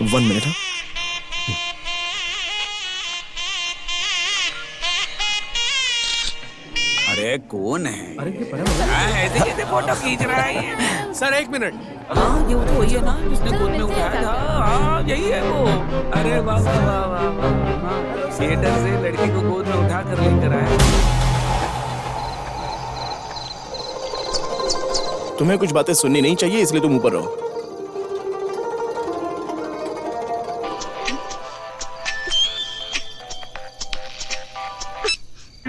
1 मिनट। अरे कौन है? अरे ऐसे फोटो खींच रहा है ये? Sir 1 minute. हाँ ये वो तो वही है ना जिसने गोद में उठाया था। हाँ यही है वो। अरे वाह वाह वाह वाह वाह। थिएटर से लड़की को गोद में उठा कर लेकर आया। तुम्हें कुछ बातें सुननी नहीं चाहिए, इसलिए तुम ऊपर रहो।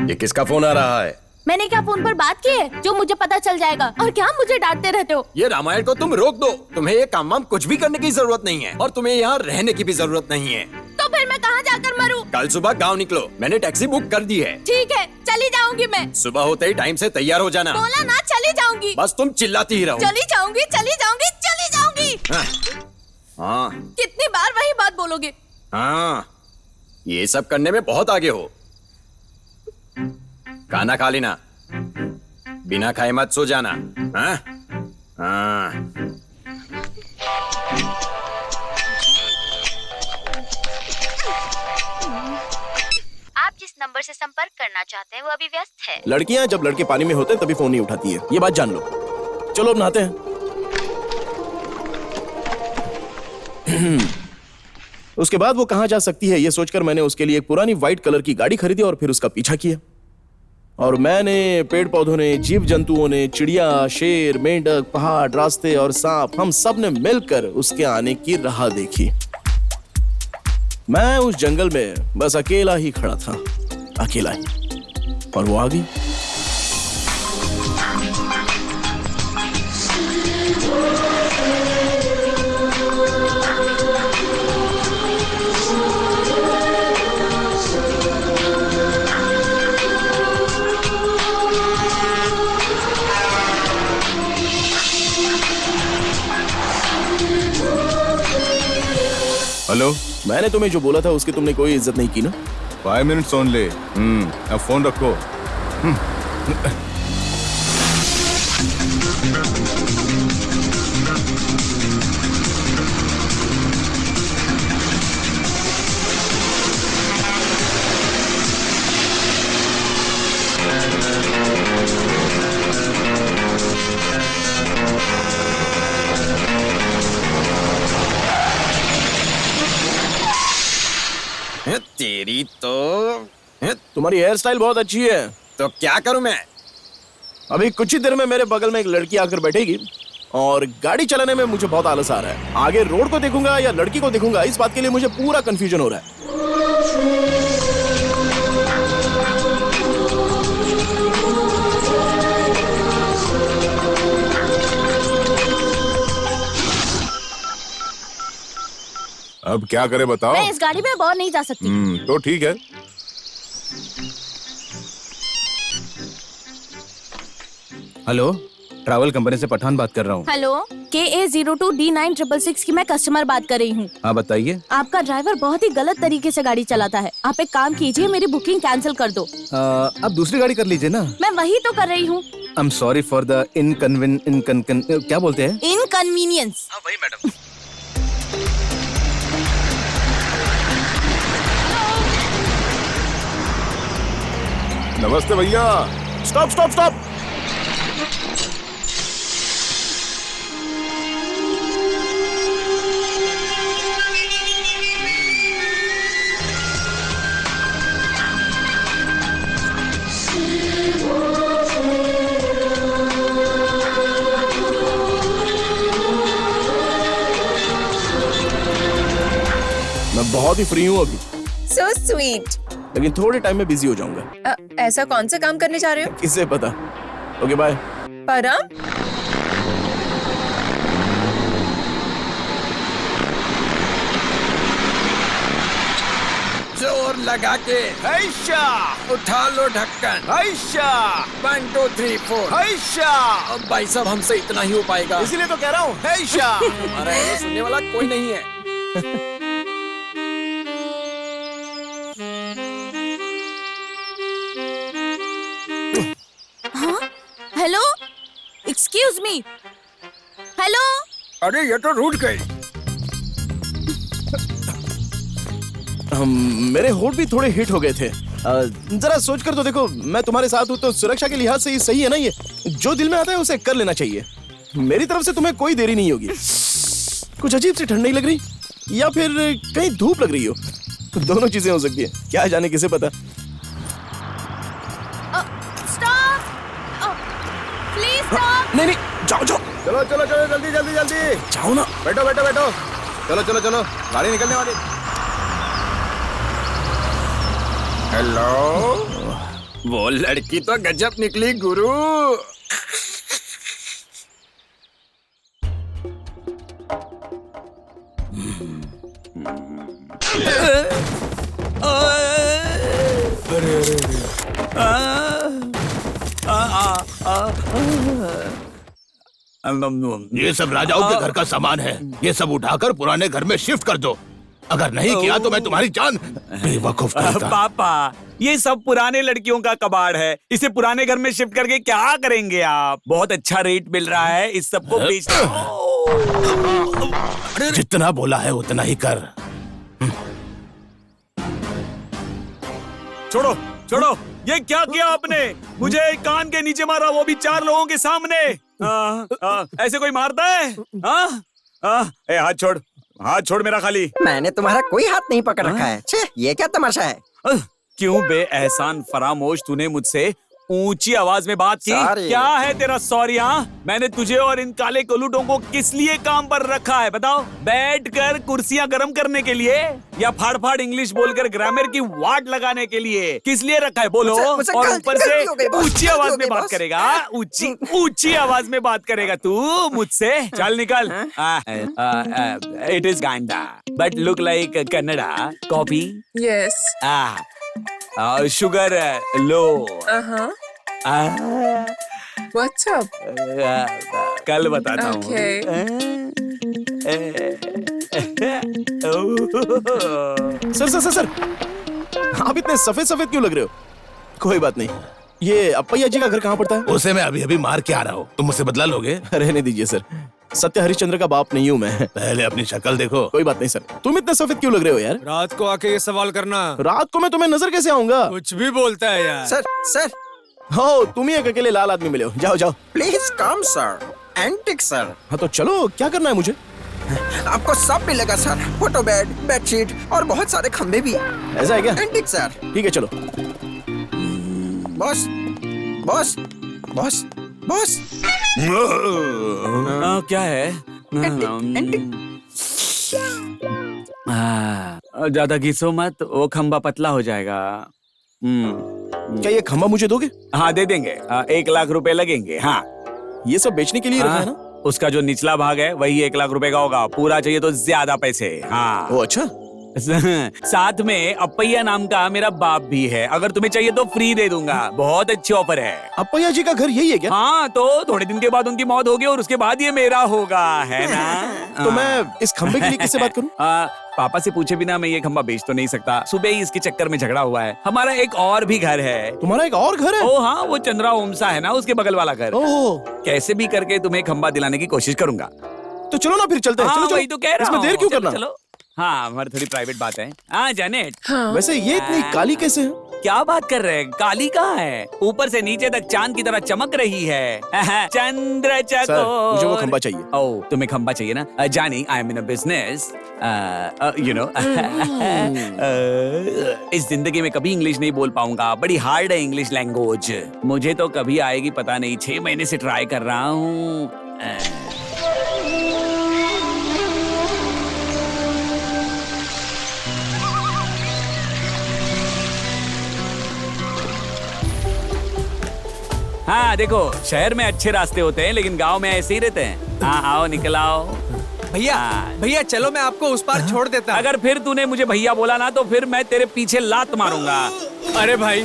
ये किसका फोन आ रहा है? मैंने क्या फोन पर बात की है जो मुझे पता चल जाएगा? और क्या मुझे डांटते रहते हो? ये रामायण को तुम रोक दो। तुम्हें ये काम वाम कुछ भी करने की जरूरत नहीं है और तुम्हें यहाँ रहने की भी जरूरत नहीं है। तो फिर मैं कहाँ जाकर मरूं? कल सुबह गांव निकलो, मैंने टैक्सी बुक कर दी है। ठीक है, चली जाऊंगी मैं। सुबह होते ही टाइम से तैयार हो जाना। बोला ना, चली जाऊंगी। बस तुम चिल्लाती ही रहो। चली जाऊंगी, चली जाऊंगी, चली जाऊंगी। हाँ कितनी बार वही बात बोलोगे? हाँ, ये सब करने में बहुत आगे हो। खाना खा लेना, बिना खाए मत सो जाना। हाँ? हाँ। आप जिस नंबर से संपर्क करना चाहते हैं वो अभी व्यस्त है। लड़कियां जब लड़के पानी में होते हैं तभी फोन नहीं उठाती है, ये बात जान लो। चलो अब नहाते हैं। उसके बाद वो कहां जा सकती है ये सोचकर मैंने उसके लिए एक पुरानी व्हाइट कलर की गाड़ी खरीदी और फिर उसका पीछा किया। और मैंने, पेड़ पौधों ने, जीव जंतुओं ने, चिड़िया, शेर, मेंढक, पहाड़, रास्ते और सांप, हम सब ने मिलकर उसके आने की राह देखी। मैं उस जंगल में बस अकेला ही खड़ा था, अकेला ही, और वो आ गई। हेलो, मैंने तुम्हें जो बोला था उसकी तुमने कोई इज्जत नहीं की ना? 5 मिनट्स ओनली। अब फोन रखो। तेरी तो तुम्हारी हेयर स्टाइल बहुत अच्छी है। तो क्या करूं मैं? अभी कुछ ही देर में मेरे बगल में एक लड़की आकर बैठेगी और गाड़ी चलाने में मुझे बहुत आलस आ रहा है। आगे रोड को देखूंगा या लड़की को देखूंगा, इस बात के लिए मुझे पूरा कंफ्यूजन हो रहा है। अब क्या करे बताओ? मैं इस गाड़ी में अब और नहीं जा सकती। तो ठीक है। हेलो, ट्रैवल कंपनी से पठान बात कर रहा हूँ। हेलो, KA02D9666 की मैं कस्टमर बात कर रही हूँ। हाँ बताइए। आपका ड्राइवर बहुत ही गलत तरीके से गाड़ी चलाता है। आप एक काम कीजिए, मेरी बुकिंग कैंसिल कर दो। आप दूसरी गाड़ी कर लीजिए ना। मैं वही तो कर रही हूँ। I am sorry for the क्या बोलते हैं? इनकन्वीनियंस। हाँ वही मैडम। नमस्ते भैया। Stop stop stop. मैं बहुत ही फ्री हूँ अभी, सो स्वीट। लेकिन थोड़े टाइम में बिजी हो जाऊंगा। ऐसा कौन सा काम करने जा रहे हो? किसे पता। Okay bye. परम, जोर लगा के हैशा उठा लो ढक्कन। हैशा 1 2 3 4। हैशा। अब भाई साहब हमसे इतना ही हो पाएगा। इसीलिए तो कह रहा हूँ हैशा। हमारा ये सुनने वाला कोई नहीं है। Hello, excuse me. हेलो, अरे ये तो रूठ गई। मेरे होठ भी थोड़े हिट हो गए थे। जरा सोच कर तो देखो, मैं तुम्हारे साथ हूँ तो सुरक्षा के लिहाज से ये सही है ना? ये जो दिल में आता है उसे कर लेना चाहिए। मेरी तरफ से तुम्हें कोई देरी नहीं होगी। कुछ अजीब सी ठंड नहीं लग रही, या फिर कहीं धूप लग रही हो। दोनों चीजें हो सकती है, क्या जाने किसे पता। Stop, please stop. नहीं नहीं, जाओ जाओ चलो चलो चलो, जल्दी जल्दी जल्दी जाओ ना। बैठो बैठो बैठो। चलो चलो चलो, गाड़ी निकलने वाली। हेलो, वो लड़की तो गजब निकली गुरु। ये सब राजाओं के घर का सामान है, ये सब उठाकर पुराने घर में शिफ्ट कर दो। अगर नहीं किया तो मैं तुम्हारी जान बेवकूफ करूंगा। पापा, ये सब पुराने लड़कियों का कबाड़ है। इसे पुराने घर में शिफ्ट करके क्या करेंगे आप? बहुत अच्छा रेट मिल रहा है, इस सबको बेच। जितना बोला है उतना ही कर। छोड़ो छोड़ो, ये क्या किया आपने? मुझे कान के नीचे मारा, वो भी 4 लोगों के सामने। ऐसे कोई मारता है? ए, हाथ छोड़, हाथ छोड़ मेरा खाली। मैंने तुम्हारा कोई हाथ नहीं पकड़ रखा है। छे, ये क्या तमाशा है? क्यों बे एहसान फरामोश, तूने मुझसे ऊंची आवाज में बात की? Sorry। क्या है तेरा सॉरी? मैंने तुझे और इन काले कोलूटों को किस लिए काम पर रखा है बताओ? बैठकर कुर्सियां गर्म करने के लिए, या फाड़ फाड़ इंग्लिश बोलकर ग्रामर की वाट लगाने के लिए? किस लिए रखा है बोलो? मुझे और गलती ऊपर से हो गई बॉस, ऊंची गलती आवाज हो में गई बात बॉस। करेगा? ऊंची आवाज में बात करेगा तू मुझसे? चल निकल। इट इज गांडा but look like Kannada copy. Yes. Sugar low. What's up? कल बताता हूँ। सर सर सर सर, आप इतने सफेद सफेद क्यों लग रहे हो? कोई बात नहीं। ये अप्पैया जी का घर कहाँ पड़ता है? उसे मैं अभी अभी मार के आ रहा हूँ, तुम मुझसे बदला लोगे? रहने दीजिए सर, सत्य हरिश्चंद्र का बाप नहीं हूँ मैं। पहले अपनी शक्ल देखो। कोई बात नहीं सर, तुम इतने सफेद क्यों लग रहे हो यार? रात को आके ये सवाल करना। रात को मैं तुम्हें नजर कैसे आऊंगा? कुछ भी बोलता है यार। सर सर हो, तुम ही एक अकेले लाल आदमी मिले हो। जाओ जाओ। Please come sir. Antique sir. हाँ तो चलो, क्या करना है मुझे? आपको सब मिलेगा सर, फोटो बेड, बेडशीट और बहुत सारे खंबे भी। ऐसा है क्या? Antique sir. ठीक है चलो। Boss boss boss boss. क्या है? ज्यादा घिसो मत, वो खंबा पतला हो जाएगा। क्या ये खंबा मुझे दोगे? हाँ दे देंगे। 1 लाख रुपए लगेंगे। हाँ, ये सब बेचने के लिए रखा है ना? उसका जो निचला भाग है वही 1 लाख रुपए का होगा। पूरा चाहिए तो ज्यादा पैसे। हाँ। ओ अच्छा, साथ में अपैया नाम का मेरा बाप भी है, अगर तुम्हें चाहिए तो फ्री दे दूंगा। बहुत अच्छी ऑफर है। अपैया जी का घर यही है क्या? हाँ, तो थोड़े दिन के बाद उनकी मौत होगी और उसके बाद ये मेरा होगा, है ना? तो मैं इस खंबे के लिए किससे बात करूं? पापा से पूछे बिना मैं ये खंबा बेच तो नहीं सकता। सुबह ही इसके चक्कर में झगड़ा हुआ है। हमारा एक और भी घर है। तुम्हारा एक और घर है? ओ हाँ, वो चंद्रा ओमसा है ना, उसके बगल वाला घर। ओह, कैसे भी करके तुम्हें खंबा दिलाने की कोशिश करूंगा। तो चलो ना फिर चलते हैं। हाँ, चलो, वही तो कह रहा इसमें हूँ। देर क्यों चलो, करना? चलो। हाँ, हमारी थोड़ी प्राइवेट बात है। हाँ जैनेट, वैसे ये इतनी काली कैसे है? क्या बात कर रहे हैं? काली कहाँ है? ऊपर से नीचे तक चांद की तरह चमक रही है। चंद्र सर, मुझे वो खंबा चाहिए। ओ, तुम्हें खंबा चाहिए ना? जानी, I am in a business, you know. इस जिंदगी में कभी इंग्लिश नहीं बोल पाऊंगा, बड़ी हार्ड है इंग्लिश लैंग्वेज। मुझे तो कभी आएगी पता नहीं, 6 महीने से ट्राई कर रहा हूँ। हाँ देखो, शहर में अच्छे रास्ते होते हैं लेकिन गांव में ऐसे ही रहते हैं। हाँ आओ, निकल आओ। भैया भैया चलो, मैं आपको उस पार छोड़ देता हूँ। अगर फिर तूने मुझे भैया बोला ना तो फिर मैं तेरे पीछे लात मारूंगा। अरे भाई,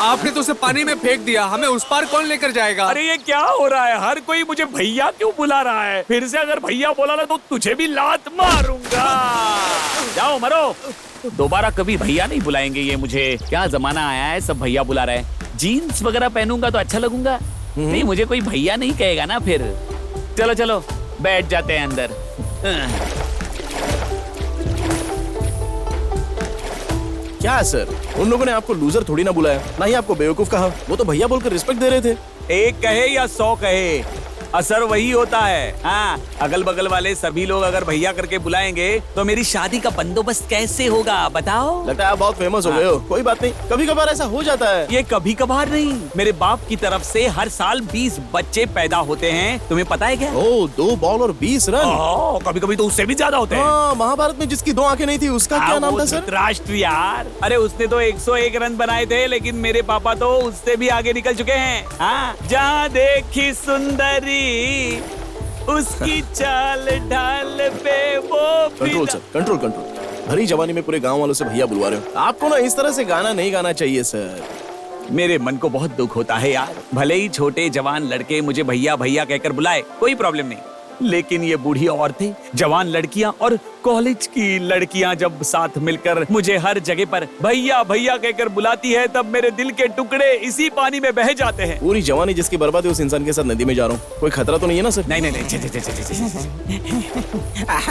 आपने तो उसे पानी में फेंक दिया, हमें उस पार कौन लेकर जाएगा? अरे ये क्या हो रहा है? हर कोई मुझे भैया क्यों बुला रहा है? फिर से अगर भैया बोला ना तो तुझे भी लात मारूंगा। जाओ मरो। दोबारा कभी भैया नहीं बुलाएंगे ये मुझे। क्या जमाना आया है, सब भैया बुला रहे हैं। जीन्स वगैरह पहनूंगा तो अच्छा लगूंगा। नहीं, मुझे कोई भैया नहीं कहेगा ना फिर। चलो चलो, बैठ जाते हैं अंदर। क्या सर, उन लोगों ने आपको लूजर थोड़ी ना बुलाया, ना ही आपको बेवकूफ कहा। वो तो भैया बोलकर रिस्पेक्ट दे रहे थे। एक कहे या 100 कहे, असर वही होता है। हाँ, अगल बगल वाले सभी लोग अगर भैया करके बुलाएंगे तो मेरी शादी का बंदोबस्त कैसे होगा बताओ? लगता है आप बहुत फेमस हो गए हो। कोई बात नहीं, कभी कभार ऐसा हो जाता है। ये कभी कभार नहीं, मेरे बाप की तरफ से हर साल 20 बच्चे पैदा होते हैं। तुम्हें पता है क्या? ओ, 2 बॉल और 20 रन। कभी कभी तो उससे भी ज्यादा होते हैं। हाँ, महाभारत में जिसकी 2 आंखें नहीं थी उसका क्या नाम था सर? राष्ट्र यार। अरे उसने तो 101 रन बनाए थे, लेकिन मेरे पापा तो उससे भी आगे निकल चुके हैं। हाँ, जहाँ देखी सुंदरी उसकी चाल ढाल पे वो कंट्रोल सर, कंट्रोल कंट्रोल। भरी जवानी में पूरे गांव वालों से भैया बुलवा रहे हो। आपको ना इस तरह से गाना नहीं गाना चाहिए सर। मेरे मन को बहुत दुख होता है यार। भले ही छोटे जवान लड़के मुझे भैया भैया कहकर बुलाए, कोई प्रॉब्लम नहीं, लेकिन ये बूढ़ी औरतें, जवान लड़कियां और कॉलेज की लड़कियां जब साथ मिलकर मुझे हर जगह पर भैया भैया कहकर बुलाती है, तब मेरे दिल के टुकड़े इसी पानी में बह जाते हैं। पूरी जवानी जिसकी बर्बाद है उस इंसान के साथ नदी में जा रहा हूँ। कोई खतरा तो नहीं है ना सर? नहीं नहीं नहीं,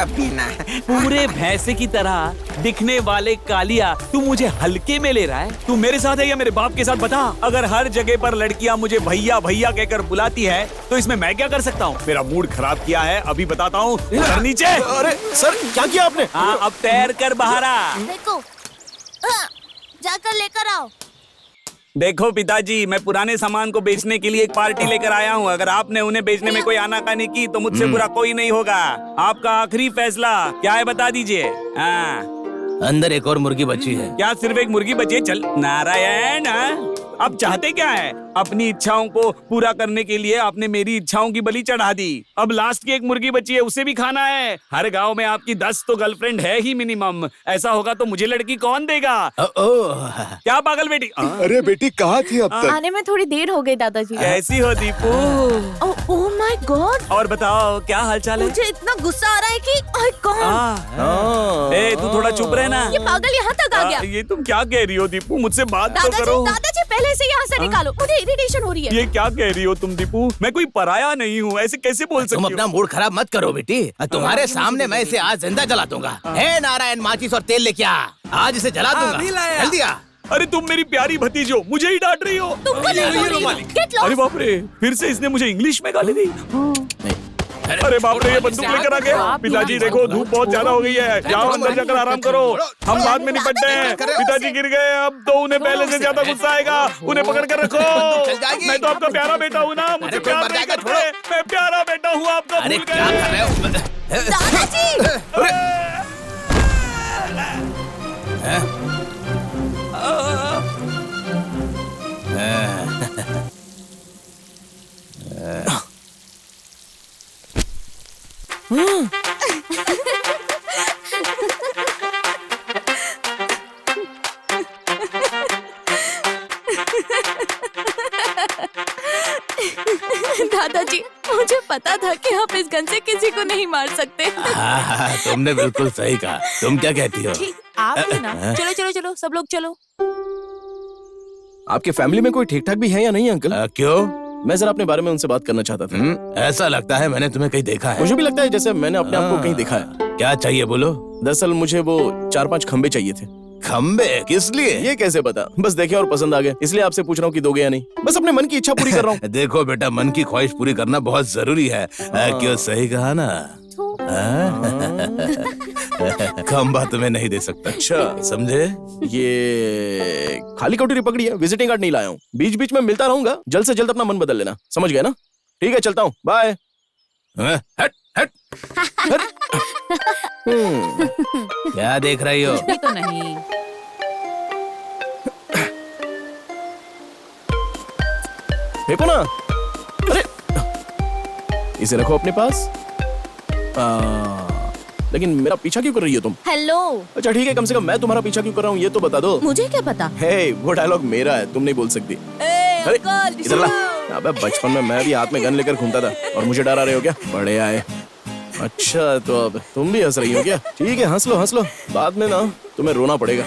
बिना पूरे भैंसे की तरह दिखने वाले कालिया तू मुझे हल्के में ले रहा है? तू मेरे साथ है या मेरे बाप के साथ बता? अगर हर जगह पर लड़कियां मुझे भैया भैया कहकर बुलाती है तो इसमें मैं क्या कर सकता हूँ? मेरा मूड खराब किया है, अभी बताता हूँ। नीचे। अरे सर, क्या किया आपने? हाँ, अब तैर कर बाहर आ। देखो, जाकर लेकर आओ। देखो पिताजी, मैं पुराने सामान को बेचने के लिए एक पार्टी लेकर आया हूँ। अगर आपने उन्हें बेचने में कोई आनाकानी की तो मुझसे बुरा कोई नहीं होगा। आपका आखिरी फैसला क्या है बता दीजिए। हाँ, अंदर एक और मुर्गी बची है। क्या सिर्फ एक मुर्गी बची है? चल नारायण, अब चाहते क्या है? अपनी इच्छाओं को पूरा करने के लिए आपने मेरी इच्छाओं की बलि चढ़ा दी। अब लास्ट की एक मुर्गी बची है, उसे भी खाना है। हर गांव में आपकी 10 तो गर्लफ्रेंड है ही मिनिमम। ऐसा होगा तो मुझे लड़की कौन देगा? क्या पागल बेटी? अरे बेटी कहाँ थी अब तक? आने में थोड़ी देर हो गई दादाजी। कैसी हो दीपू? ओह माय गॉड, और बताओ क्या हालचाल है? मुझे इतना गुस्सा आ रहा है कि आई कॉन्ट। ए, तू थोड़ा चुप रहे ना। ये पागल यहाँ तक आ गया। ये तुम क्या कह रही हो दीपू? मुझसे बात तो करो। दादाजी पहले से यहाँ से निकालो, मुझे इरिटेशन हो रही है। ये क्या कह रही हो तुम दीपू? मैं कोई पराया नहीं हूँ, ऐसे कैसे बोल सकती तुम हो? अपना मूड खराब मत करो बेटी। तुम्हारे सामने मैं इसे आज जिंदा जला दूंगा। हे नारायण, माचिस और तेल लेके आ, आज इसे जला दूंगा। जल्दी आ। अरे तुम मेरी प्यारी भतीजी हो, मुझे ही डांट रही हो। तुमको नहीं बोल रही हूँ। Get lost। अरे बाप रे, फिर से इसने मुझे इंग्लिश में गाली दी। अरे बाप रे, ये बंदूक लेकर आ गया। पिताजी देखो, धूप बहुत ज्यादा हो गई है, जाओ अंदर जाकर आराम करो, हम बाद में निपटते हैं। पिताजी गिर गए, अब तो उन्हें पहले से ज्यादा गुस्सा आएगा। उन्हें पकड़ कर रखो। मैं तो आपका प्यारा बेटा हूँ ना, मुझे प्यार नहीं करते। मैं प्यारा बेटा हूँ आपका, अरे भूल क्या कर रहे हो? दादाजी, दादाजी, मुझे पता था कि आप इस गन से किसी को नहीं मार सकते। हाँ, तुमने बिल्कुल सही कहा। तुम क्या कहती हो? ठीक, आप भी ना। चलो चलो चलो, सब लोग चलो। आपके फैमिली में कोई ठीक ठाक भी है या नहीं अंकल? क्यों? मैं जरा अपने बारे में उनसे बात करना चाहता था। ऐसा लगता है मैंने तुम्हें कहीं देखा है। मुझे भी लगता है जैसे मैंने अपने आप को कहीं देखा है। क्या चाहिए बोलो? दरअसल मुझे वो 4-5 खंबे चाहिए थे। खंबे? किस लिए? ये कैसे पता? बस देखे और पसंद आ गए, इसलिए आपसे पूछ रहा हूँ कि दोगे या नहीं। बस अपने मन की इच्छा पूरी कर रहा हूँ। देखो बेटा, मन की ख्वाहिश पूरी करना बहुत जरूरी है। क्यों, सही कहा ना? खंबा तुम्हें नहीं दे सकता। अच्छा, समझे? ये खाली कटोरी पकड़ी है, विजिटिंग कार्ड नहीं लाया हूँ। बीच बीच में मिलता रहूंगा, जल्द से जल्द अपना मन बदल लेना, समझ गए ना? ठीक है, चलता हूँ, बाय। हट हट। क्या देख रही हो? भी तो नहीं। फेंको ना। अरे, इसे रखो अपने पास। लेकिन मेरा पीछा क्यों कर रही हो तुम? हेलो। अच्छा ठीक है, कम से कम मैं तुम्हारा पीछा क्यों कर रहा हूँ ये तो बता दो। मुझे क्या पता? हे, वो डायलॉग मेरा है, तुम नहीं बोल सकती। अरे इधर ला। अबे बचपन में मैं भी हाथ में गन लेकर घूमता था और मुझे डरा रहे हो क्या? बड़े आए। अच्छा, तो अब तुम भी हंस रही हो क्या? ठीक है, हंस लो, बाद में ना तुम्हें रोना पड़ेगा।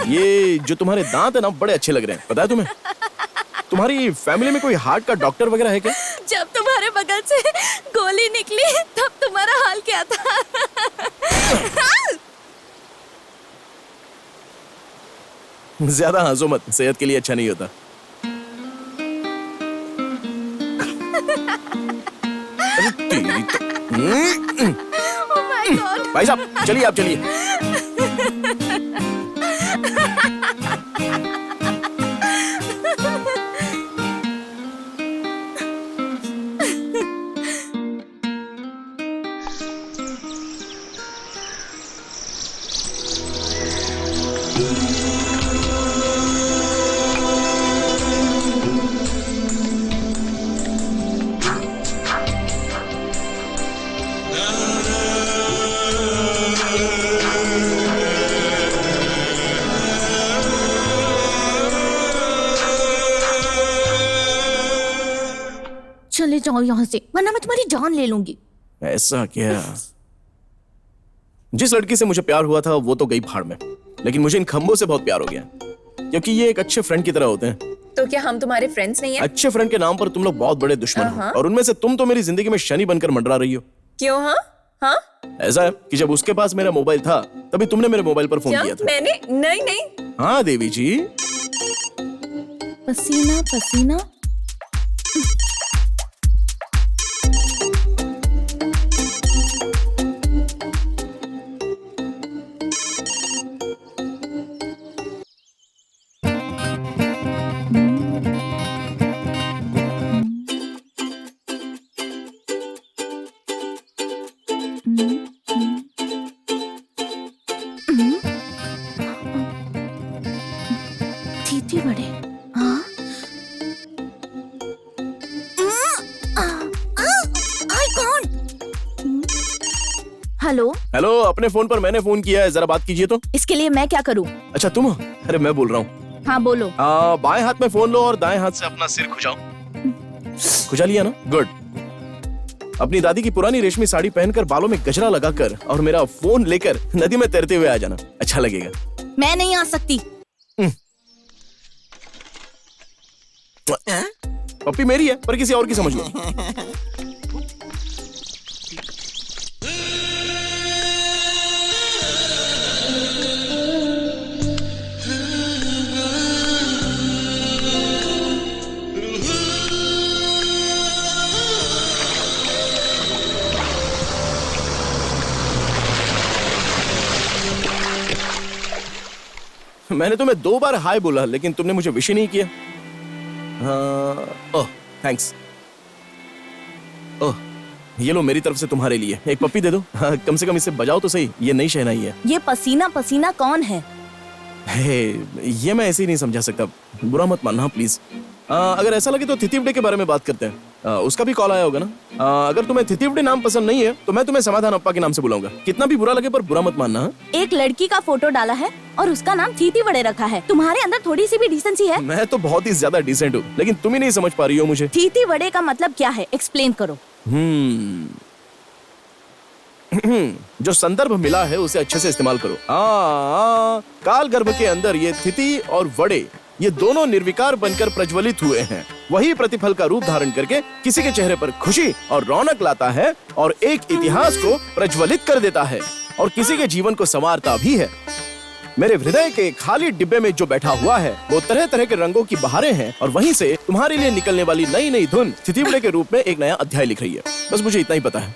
ये जो तुम्हारे दांत है ना, बड़े अच्छे लग रहे हैं, पता है तुम्हें? तुम्हारी फैमिली में कोई हार्ट का डॉक्टर वगैरह है क्या? जब तुम्हारे बगल से गोली निकली तब तुम्हारा हाल क्या था? ज्यादा हंसो मत, सेहत के लिए अच्छा नहीं होता। अरे तेरी तो। Oh my God! भाई साहब, चलिए आप चलिए। चले जाओ यहाँ से, वरना मैं तुम्हारी जान ले लूंगी। ऐसा क्या? जिस लड़की से मुझे प्यार हुआ था वो तो गई भाड़ में, लेकिन मुझे इन खंबों से बहुत प्यार हो गया, क्योंकि ये एक अच्छे फ्रेंड की तरह होते हैं। तो क्या हम तुम्हारे फ्रेंड्स नहीं हैं? अच्छे फ्रेंड के नाम पर तुम लोग बहुत बड़े दुश्मन हो, और उनमें से तुम तो मेरी जिंदगी में शनि बनकर मंडरा रही हो। क्यों? हाँ हाँ, ऐसा है कि जब उसके पास मेरा मोबाइल था तभी तुमने मेरे मोबाइल पर फोन क्या? किया था। मैंने? नहीं। हाँ देवी जी। पसीना पसीना। थी बड़े। हाँ? हेलो हेलो, अपने फोन पर मैंने फोन किया है, जरा बात कीजिए तो। इसके लिए मैं क्या करूं? अच्छा तुम? अरे मैं बोल रहा हूँ। हाँ बोलो। बाएं हाथ में फोन लो और दाएं हाथ से अपना सिर खुजाओ। खुजा लिया ना? गुड। अपनी दादी की पुरानी रेशमी साड़ी पहनकर, बालों में गजरा लगाकर और मेरा फोन लेकर नदी में तैरते हुए आ जाना, अच्छा लगेगा। मैं नहीं आ सकती। पप्पी मेरी है, पर किसी और की समझ लो। मैंने तुम्हें 2 बार हाय बोला, लेकिन तुमने मुझे विश ही नहीं किया। ओह थैंक्स। ओह, ये लो मेरी तरफ से तुम्हारे लिए एक पप्पी दे दो। हाँ, कम से कम इसे बजाओ तो सही, ये नई शहनाई है। ये पसीना पसीना कौन है? हे, ये मैं ऐसे ही नहीं समझा सकता, बुरा मत मानना प्लीज। अगर ऐसा लगे तो थितिवडे के बारे में बात करते हैं। उसका भी कॉल आया होगा ना। अगर तुम्हें थितिवडे नाम पसंद नहीं है तो मैं तुम्हें समाधान अप्पा के नाम से बुलाऊंगा। कितना भी बुरा लगे पर बुरा मत मानना। हाँ? एक लड़की का फोटो डाला है और उसका नाम थीती वड़े रखा है। तुम्हारे अंदर थोड़ी सी भी डिसेंसी है? मैं तो बहुत ही ज्यादा डिसेंट हूँ, लेकिन तुम ही नहीं समझ पा रही हो मुझे। थीती वड़े का मतलब क्या है, एक्सप्लेन करो। जो संदर्भ मिला है उसे अच्छे से इस्तेमाल करो। काल गर्भ के अंदर ये थिति और वड़े, ये दोनों निर्विकार बनकर प्रज्वलित हुए हैं। वही प्रतिफल का रूप धारण करके किसी के चेहरे पर खुशी और रौनक लाता है और एक इतिहास को प्रज्वलित कर देता है और किसी के जीवन को संवारता भी है। मेरे हृदय के खाली डिब्बे में जो बैठा हुआ है वो तरह तरह के रंगों की बहारें हैं और वहीं से तुम्हारे लिए निकलने वाली नई नई धुन थितिवड़े के रूप में एक नया अध्याय लिख रही है। बस मुझे इतना ही पता है।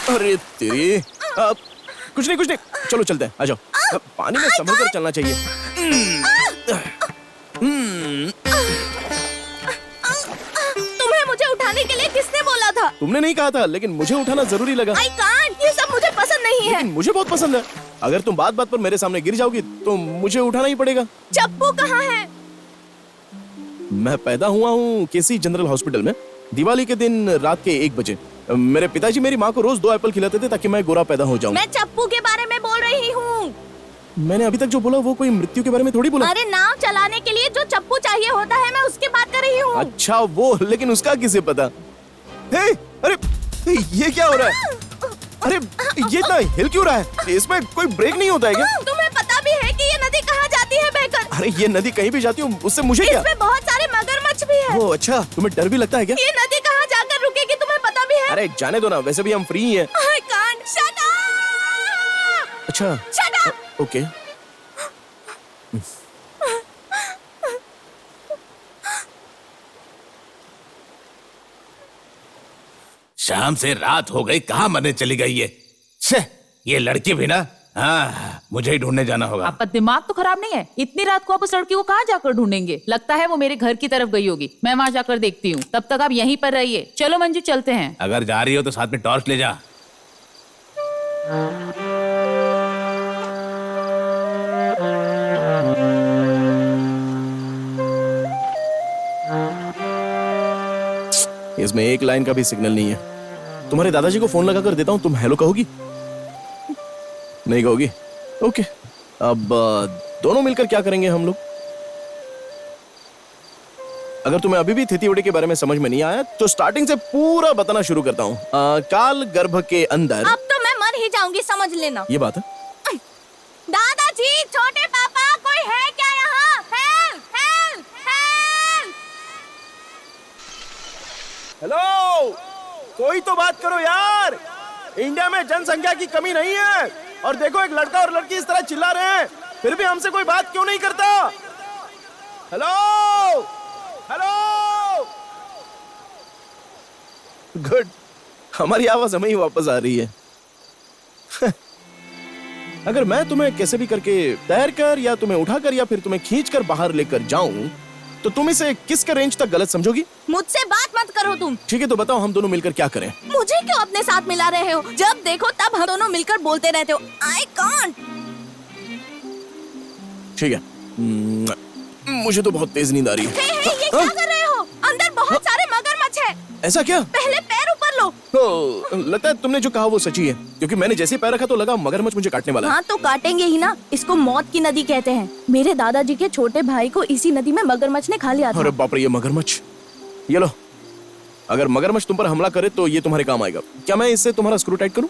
अरे तेरी कुछ नहीं, चलो चलते हैं, आ जाओ। पानी में संभल कर चलना चाहिए। तुम्हें मुझे उठाने के लिए किसने बोला था? तुमने नहीं कहा था, लेकिन मुझे उठाना जरूरी लगा। I can't, ये सब मुझे पसंद नहीं है। लेकिन मुझे बहुत पसंद है। अगर तुम बात बात पर मेरे सामने गिर जाओगी तो मुझे उठाना ही पड़ेगा। चप्पू कहाँ है? मैं पैदा हुआ हूँ केसी जनरल हॉस्पिटल में दिवाली के दिन रात के 1 बजे। मेरे पिताजी मेरी माँ को रोज 2 एप्पल खिलाते थे ताकि मैं गोरा पैदा हो जाऊं। मैं चप्पू के बारे में बोल रही हूँ। मैंने अभी तक जो बोला वो कोई मृत्यु के बारे में थोड़ी बोला। अरे नाव चलाने के लिए जो चप्पू चाहिए होता है, मैं उसकी बात कर रही हूँ। अच्छा वो, लेकिन उसका किसे पता? हे, अरे ये क्या हो रहा है? अरे ये इतना हिल क्यों रहा है? इसमें कोई ब्रेक नहीं होता है क्या? तुम्हें पता भी है कि ये नदी कहाँ जाती है बहकर? अरे ये नदी कहीं भी जाती हूँ, उससे मुझे क्या? इसमें बहुत सारे मगरमच्छ भी है। ओ अच्छा, तुम्हें डर भी लगता है क्या? ये नदी कहाँ जाकर रुकेगी तुम्हें पता भी है? अरे जाने दो ना, वैसे भी हम फ्री ही हैं। I can't, shut up! अच्छा Shut up! ओके। शाम से रात हो गई, कहाँ मरने चली गई ये? छे, ये लड़की भी ना, हाँ मुझे ही ढूंढने जाना होगा। आपका दिमाग तो खराब नहीं है? इतनी रात को आप उस लड़की को कहाँ जाकर ढूंढेंगे? लगता है वो मेरे घर की तरफ गई होगी। मैं वहाँ जाकर देखती हूँ, तब तक आप यहीं पर रहिए। चलो मंजू चलते हैं। अगर जा रही हो तो साथ में टॉर्च ले जा। इसमें एक लाइन का भी सिग्नल नहीं है। तुम्हारे दादाजी को फोन लगा कर देता हूँ, तुम हेलो कहोगी? नहीं कहोगी? ओके। अब दोनों मिलकर क्या करेंगे हम लोग? अगर तुम्हें अभी भी थितिवड़े के बारे में समझ में नहीं आया तो स्टार्टिंग से पूरा बताना शुरू करता हूँ। काल गर्भ के अंदर। अब तो मैं मर ही जाऊंगी, समझ लेना। ये बात है। दादाजी, छोटे पापा, कोई है क्या यहाँ? Help, help, help! हेलो, कोई तो बात करो यार। इंडिया में जनसंख्या की कमी नहीं है और देखो एक लड़का और लड़की इस तरह चिल्ला रहे हैं, फिर भी हमसे कोई बात क्यों नहीं करता? Hello, hello. गुड, हमारी आवाज हमें ही वापस आ रही है। अगर मैं तुम्हें कैसे भी करके तैर कर या तुम्हें उठाकर या फिर तुम्हें खींच कर बाहर लेकर जाऊं तो तुम इसे किसके रेंज तक गलत समझोगी? मुझसे बात मत करो तुम। ठीक है तो बताओ हम दोनों मिलकर क्या करें? मुझे क्यों अपने साथ मिला रहे हो? जब देखो तब हम दोनों मिलकर बोलते रहते हो। I can't। ठीक है, मुझे तो बहुत तेज नींद आ रही है। ये क्या कर रहे हो? अंदर बहुत सारे मगरमच्छ हैं। ऐसा क्या? पहले पैर ऊपर लो। तो लगता है तुमने जो कहा वो सच्ची है, क्योंकि मैंने जैसे पैर रखा तो लगा मगरमच्छ मुझे काटने वाला है। हाँ तो काटेंगे ही ना, इसको मौत की नदी कहते हैं। मेरे दादाजी के छोटे भाई को इसी नदी में मगरमच्छ ने खा लिया था। अरे बाप रे, ये मगरमच्छ। ये लो, अगर मगरमच्छ तुम पर हमला करे तो ये तुम्हारे काम आएगा। क्या मैं इससे तुम्हारा स्क्रू टाइट करूं?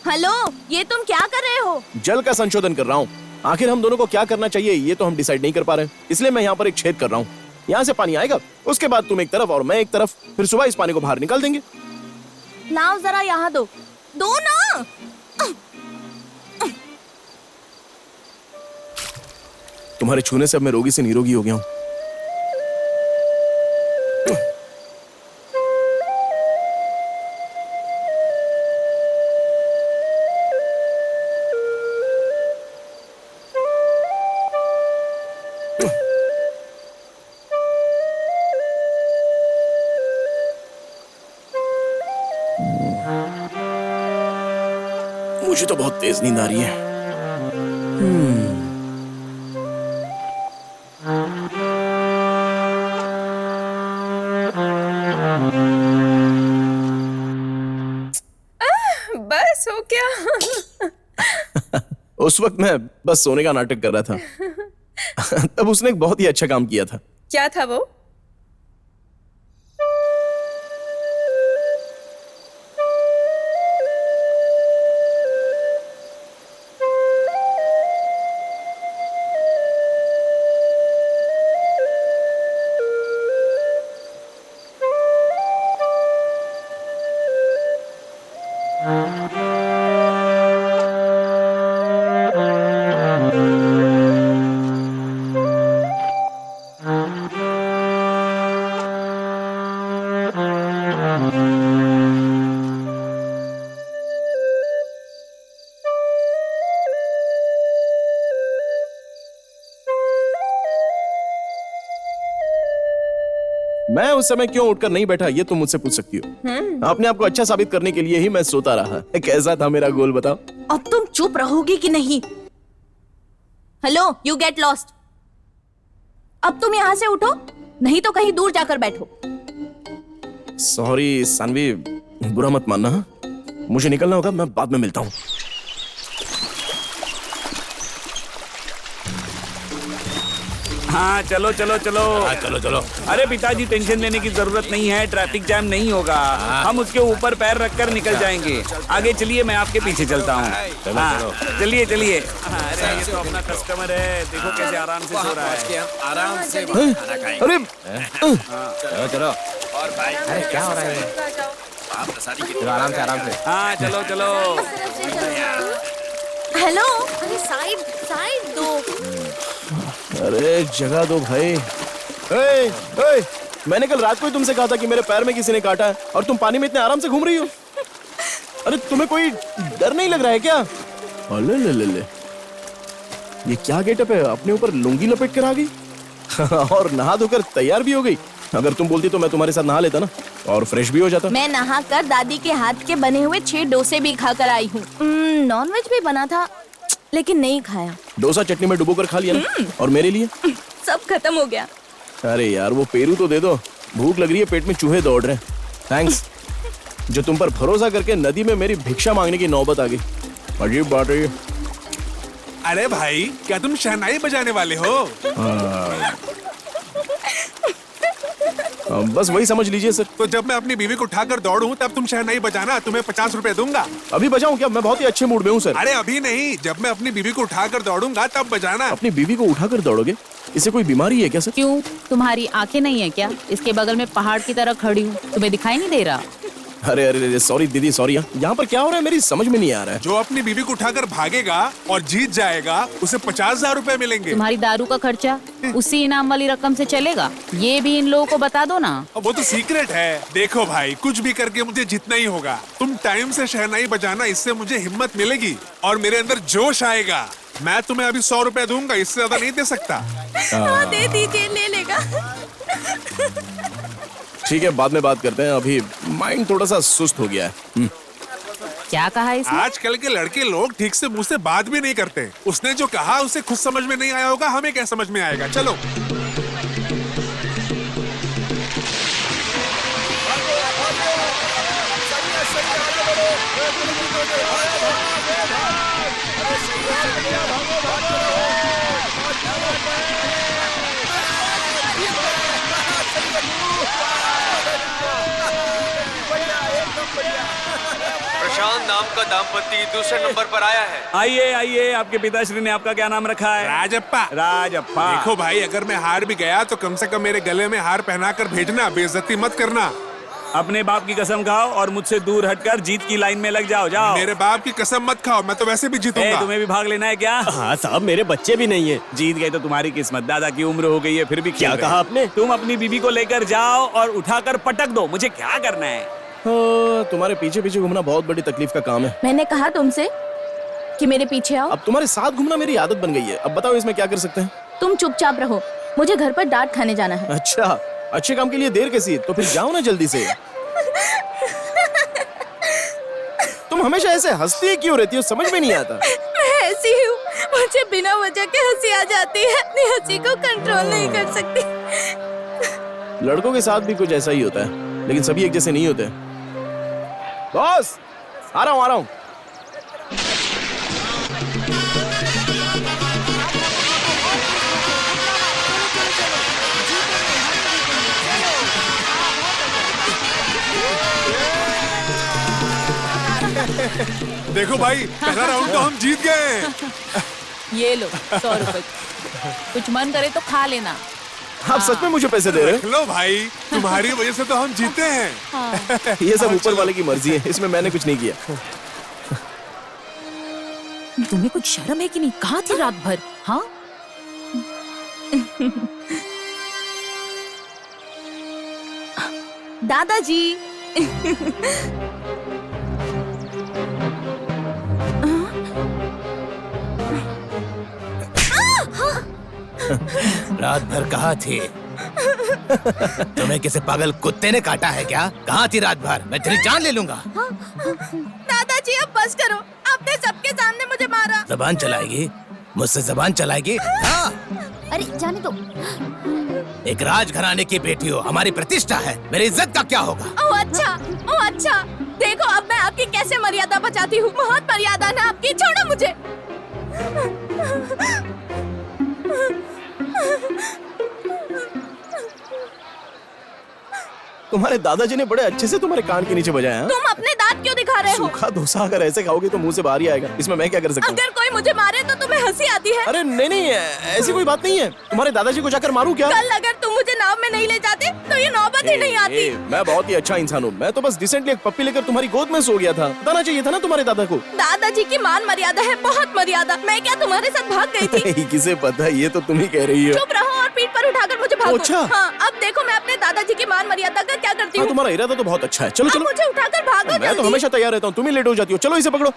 हेलो, ये तुम क्या कर रहे हो? जल का संशोधन कर रहा हूँ। आखिर हम दोनों को क्या करना चाहिए ये तो हम डिसाइड नहीं कर पा रहे, इसलिए मैं यहाँ पर एक छेद कर रहा हूँ। यहाँ से पानी आएगा, उसके बाद तुम एक तरफ और मैं एक तरफ, फिर सुबह इस पानी को बाहर निकाल देंगे। नाव जरा यहाँ दो। दो ना। तुम्हारे छूने से अब मैं रोगी से निरोगी हो गया हूँ। मुझे तो बहुत तेज नींद आ रही है। बस हो क्या? उस वक्त मैं बस सोने का नाटक कर रहा था। तब उसने एक बहुत ही अच्छा काम किया था। क्या था वो? मैं उस समय क्यों उठकर नहीं बैठा ये तुम मुझसे पूछ सकती हो। अपने आप को अच्छा साबित करने के लिए ही मैं सोता रहा। कैसा था मेरा गोल बताओ? अब तुम चुप रहोगी कि नहीं? Hello, you get lost. अब तुम यहाँ से उठो, नहीं तो कहीं दूर जाकर बैठो। सॉरी सानवी, बुरा मत मानना। हाँ? मुझे निकलना होगा, मैं बाद में मिलता हूँ। हाँ चलो चलो चलो। हाँ, चलो चलो। अरे पिताजी टेंशन लेने की जरूरत नहीं है, ट्रैफिक जैम नहीं होगा। हम उसके ऊपर पैर रखकर निकल जाएंगे। आगे चलिए, मैं आपके पीछे चलता हूँ। हाँ, चलिए चलिए। अरे ये तो अपना कस्टमर है, देखो कैसे आराम से सो रहा है। आराम से अरे चलो चलो। और भाई, अरे क्या हो रहा है? चलो आराम से। हाँ चलो चलो। हेलो, अरे साइड दो। अरे जगह दो भाई। मैंने कल रात को ही तुमसे कहा था कि मेरे पैर में किसी ने काटा है और तुम पानी में इतने आराम से घूम रही हो। अरे तुम्हें कोई डर नहीं लग रहा है क्या? अले ले ले ले, ये क्या गेटअप है? अपने ऊपर लुंगी लपेट कर आ गई और नहा धोकर तैयार भी हो गई। अगर तुम बोलती तो मैं तुम्हारे साथ नहा लेता ना और फ्रेश भी हो जाता। मैं नहाकर दादी के हाथ के बने हुए 6 डोसे भी खाकर आई हूँ। नॉनवेज भी बना था लेकिन नहीं खाया। डोसा चटनी में डुबो कर खा लिया ना? और मेरे लिए सब खत्म हो गया। अरे यार वो पेरू तो दे दो, भूख लग रही है, पेट में चूहे दौड़ रहे हैं। थैंक्स, जो तुम पर भरोसा करके नदी में मेरी भिक्षा मांगने की नौबत आ गई। अजीब बात है ये। अरे भाई, क्या तुम शहनाई बजाने वाले हो? बस वही समझ लीजिए सर। तो जब मैं अपनी बीवी को उठाकर दौड़ूं तब तुम शहनाई बजाना, तुम्हें 50 रुपए दूंगा। अभी बजाऊं क्या? मैं बहुत ही अच्छे मूड में हूँ सर। अरे अभी नहीं, जब मैं अपनी बीवी को उठाकर दौड़ूंगा तब बजाना। अपनी बीवी को उठाकर दौड़ोगे? इसे कोई बीमारी है क्या सर? क्यों, तुम्हारी आंखें नहीं है क्या? इसके बगल में पहाड़ की तरह खड़ी हूँ, तुम्हें दिखाई नहीं दे रहा? अरे अरे सॉरी दीदी, सॉरी। यहाँ पर क्या हो रहा है मेरी समझ में नहीं आ रहा है। जो अपनी बीवी को उठाकर भागेगा और जीत जाएगा उसे 50,000 रुपए मिलेंगे। तुम्हारी दारू का खर्चा उसी इनाम वाली रकम से चलेगा, ये भी इन लोगों को बता दो ना। वो तो सीक्रेट है। देखो भाई, कुछ भी करके मुझे जीतना ही होगा। तुम टाइम से शहनाई बजाना, इससे मुझे हिम्मत मिलेगी और मेरे अंदर जोश आएगा। मैं तुम्हें अभी 100 रुपए दूंगा, इससे ज्यादा नहीं दे सकता। दे दीजिए, ले लेगा। ठीक है, बाद में बात करते हैं, अभी माइंड थोड़ा सा सुस्त हो गया है। क्या कहा इसने? आजकल के लड़के लोग ठीक से मुझसे बात भी नहीं करते। उसने जो कहा उसे खुद समझ में नहीं आया होगा, हमें क्या समझ में आएगा। चलो। प्रशांत नाम का दाम्पत्य दूसरे नंबर पर आया है। आइए आइए, आपके पिताश्री ने आपका क्या नाम रखा है? राजप्पा। राजप्पा। देखो भाई, अगर मैं हार भी गया तो कम से कम मेरे गले में हार पहनाकर भेजना, बेइज्जती मत करना। अपने बाप की कसम खाओ और मुझसे दूर हटकर जीत की लाइन में लग जाओ। जाओ। मेरे बाप की कसम मत खाओ, मैं तो वैसे भी जीतूंगा। तुम्हें भी भाग लेना है क्या? हाँ साहब, मेरे बच्चे भी नहीं है। जीत गए तो तुम्हारी किस्मत, दादा की उम्र हो गई है फिर भी खेल क्या रहे। कहा आपने? तुम अपनी बीवी को लेकर जाओ और उठाकर पटक दो, मुझे क्या करना है? तुम्हारे पीछे पीछे घूमना बहुत बड़ी तकलीफ का काम है। मैंने कहा तुमसे कि मेरे पीछे आओ। अब तुम्हारे साथ घूमना मेरी आदत बन गई है। अब बताओ इसमें क्या कर सकते हैं? तुम चुपचाप रहो, मुझे घर पर डांट खाने जाना है। अच्छा, अच्छे काम के लिए देर कैसी? तो फिर जाओ ना जल्दी से। तुम तुम हमेशा ऐसे हंसती क्यों रहती हो, समझ में नहीं आता। मैं ऐसी हूँ, मुझे बिना वजह के हंसी आ जाती है, अपनी हंसी को कंट्रोल नहीं कर सकती। लड़कों के साथ भी कुछ ऐसा ही होता है, लेकिन सभी एक जैसे नहीं होते। बॉस, आ रहा हूँ। देखो भाई, पहला राउंड तो हम जीत गए। ये लो 100 रुपए, कुछ मन करे तो खा लेना। आप सच में मुझे पैसे दे रहे रख लो भाई, तुम्हारी वजह से तो हम जीते हैं। हाँ। ये सब ऊपर वाले की मर्जी है, इसमें मैंने कुछ नहीं किया। तुम्हें कुछ शर्म है कि नहीं? कहाँ थी रात भर? हाँ, दादाजी। रात भर कहाँ थे? तुम्हें किसी पागल कुत्ते ने काटा है क्या? कहाँ थी रात भर? मैं तेरी जान ले लूंगा। दादाजी अब बस करो, आपने सबके सामने मुझे मारा। जबान चलाएगी? मुझसे जबान चलाएगी? हाँ। अरे जाने दो। एक राजघराने की बेटी हो, हमारी प्रतिष्ठा है, मेरी इज्जत का क्या होगा? ओह अच्छा, देखो अब मैं आपकी कैसे मर्यादा बचाती हूँ। बहुत मर्यादा ना आपकी, छोड़ो मुझे। तुम्हारे दादाजी ने बड़े अच्छे से तुम्हारे कान के नीचे बजाया। तुम अपने दांत क्यों दिखा रहे हो? सूखा डोसा अगर ऐसे खाओगे तो मुंह से बाहर ही आएगा, इसमें मैं क्या कर सकता हूँ? अगर कोई मुझे मारे तो तुम्हें हंसी आती है? अरे नहीं, ऐसी कोई बात नहीं है। तुम्हारे दादाजी को जाकर मारूं क्या? कल अगर तुम मुझे नाव में नहीं ले जाते तो ये नौबत ही नहीं आती। मैं बहुत ही अच्छा इंसान हूँ, मैं तो बस रिसेंटली एक पप्पी लेकर तुम्हारी गोद में सो गया था। बताना चाहिए था ना तुम्हारे दादा को। दादाजी की मान मर्यादा है, बहुत मर्यादा। मैं क्या तुम्हारे साथ भाग गई थी? किसे पता, ये तो तुम ही कह रही हो। चुप रहो और पीठ पर उठाकर मुझे भागो। अच्छा। हाँ, अब देखो मैं अपने दादाजी की मान मर्यादा का क्या करती हूँ। तुम्हारा इरादा तो बहुत अच्छा है। चलो चलो, मुझे उठाकर भागो। मैं तो हमेशा तैयार रहता हूँ, तुम ही लेट हो जाती हो। चलो इसे पकड़ो।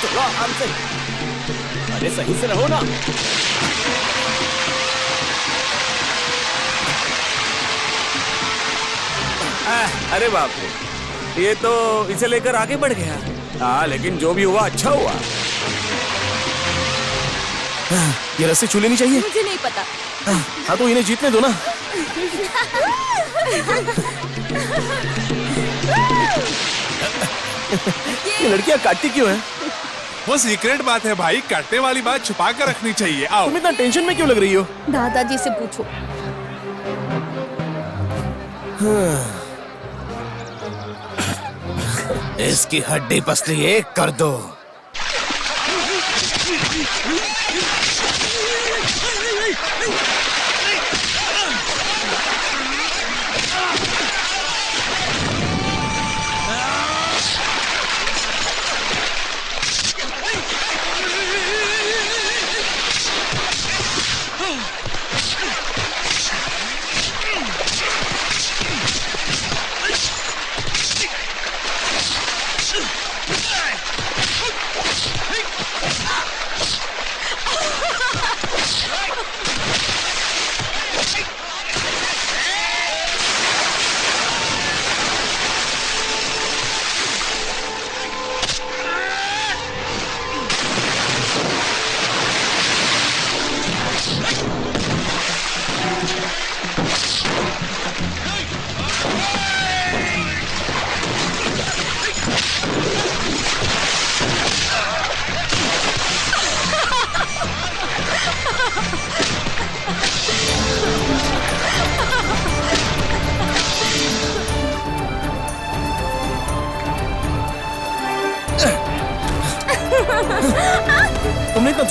चलो आराम से, अरे सही से रहो ना। अरे बाप रे, ये तो इसे लेकर आगे बढ़ गया। हाँ, लेकिन जो भी हुआ अच्छा हुआ। ये रस्सी छू लेनी चाहिए। मुझे नहीं पता। हाँ तो इन्हें जीतने दो ना। ये लड़कियां काटती क्यों हैं? वो सीक्रेट बात है भाई, काटने वाली बात छुपा कर रखनी चाहिए। आओ। तुम इतना टेंशन में क्यों लग रही हो? दादाजी से पूछो। इसकी हड्डी पसली एक कर दो।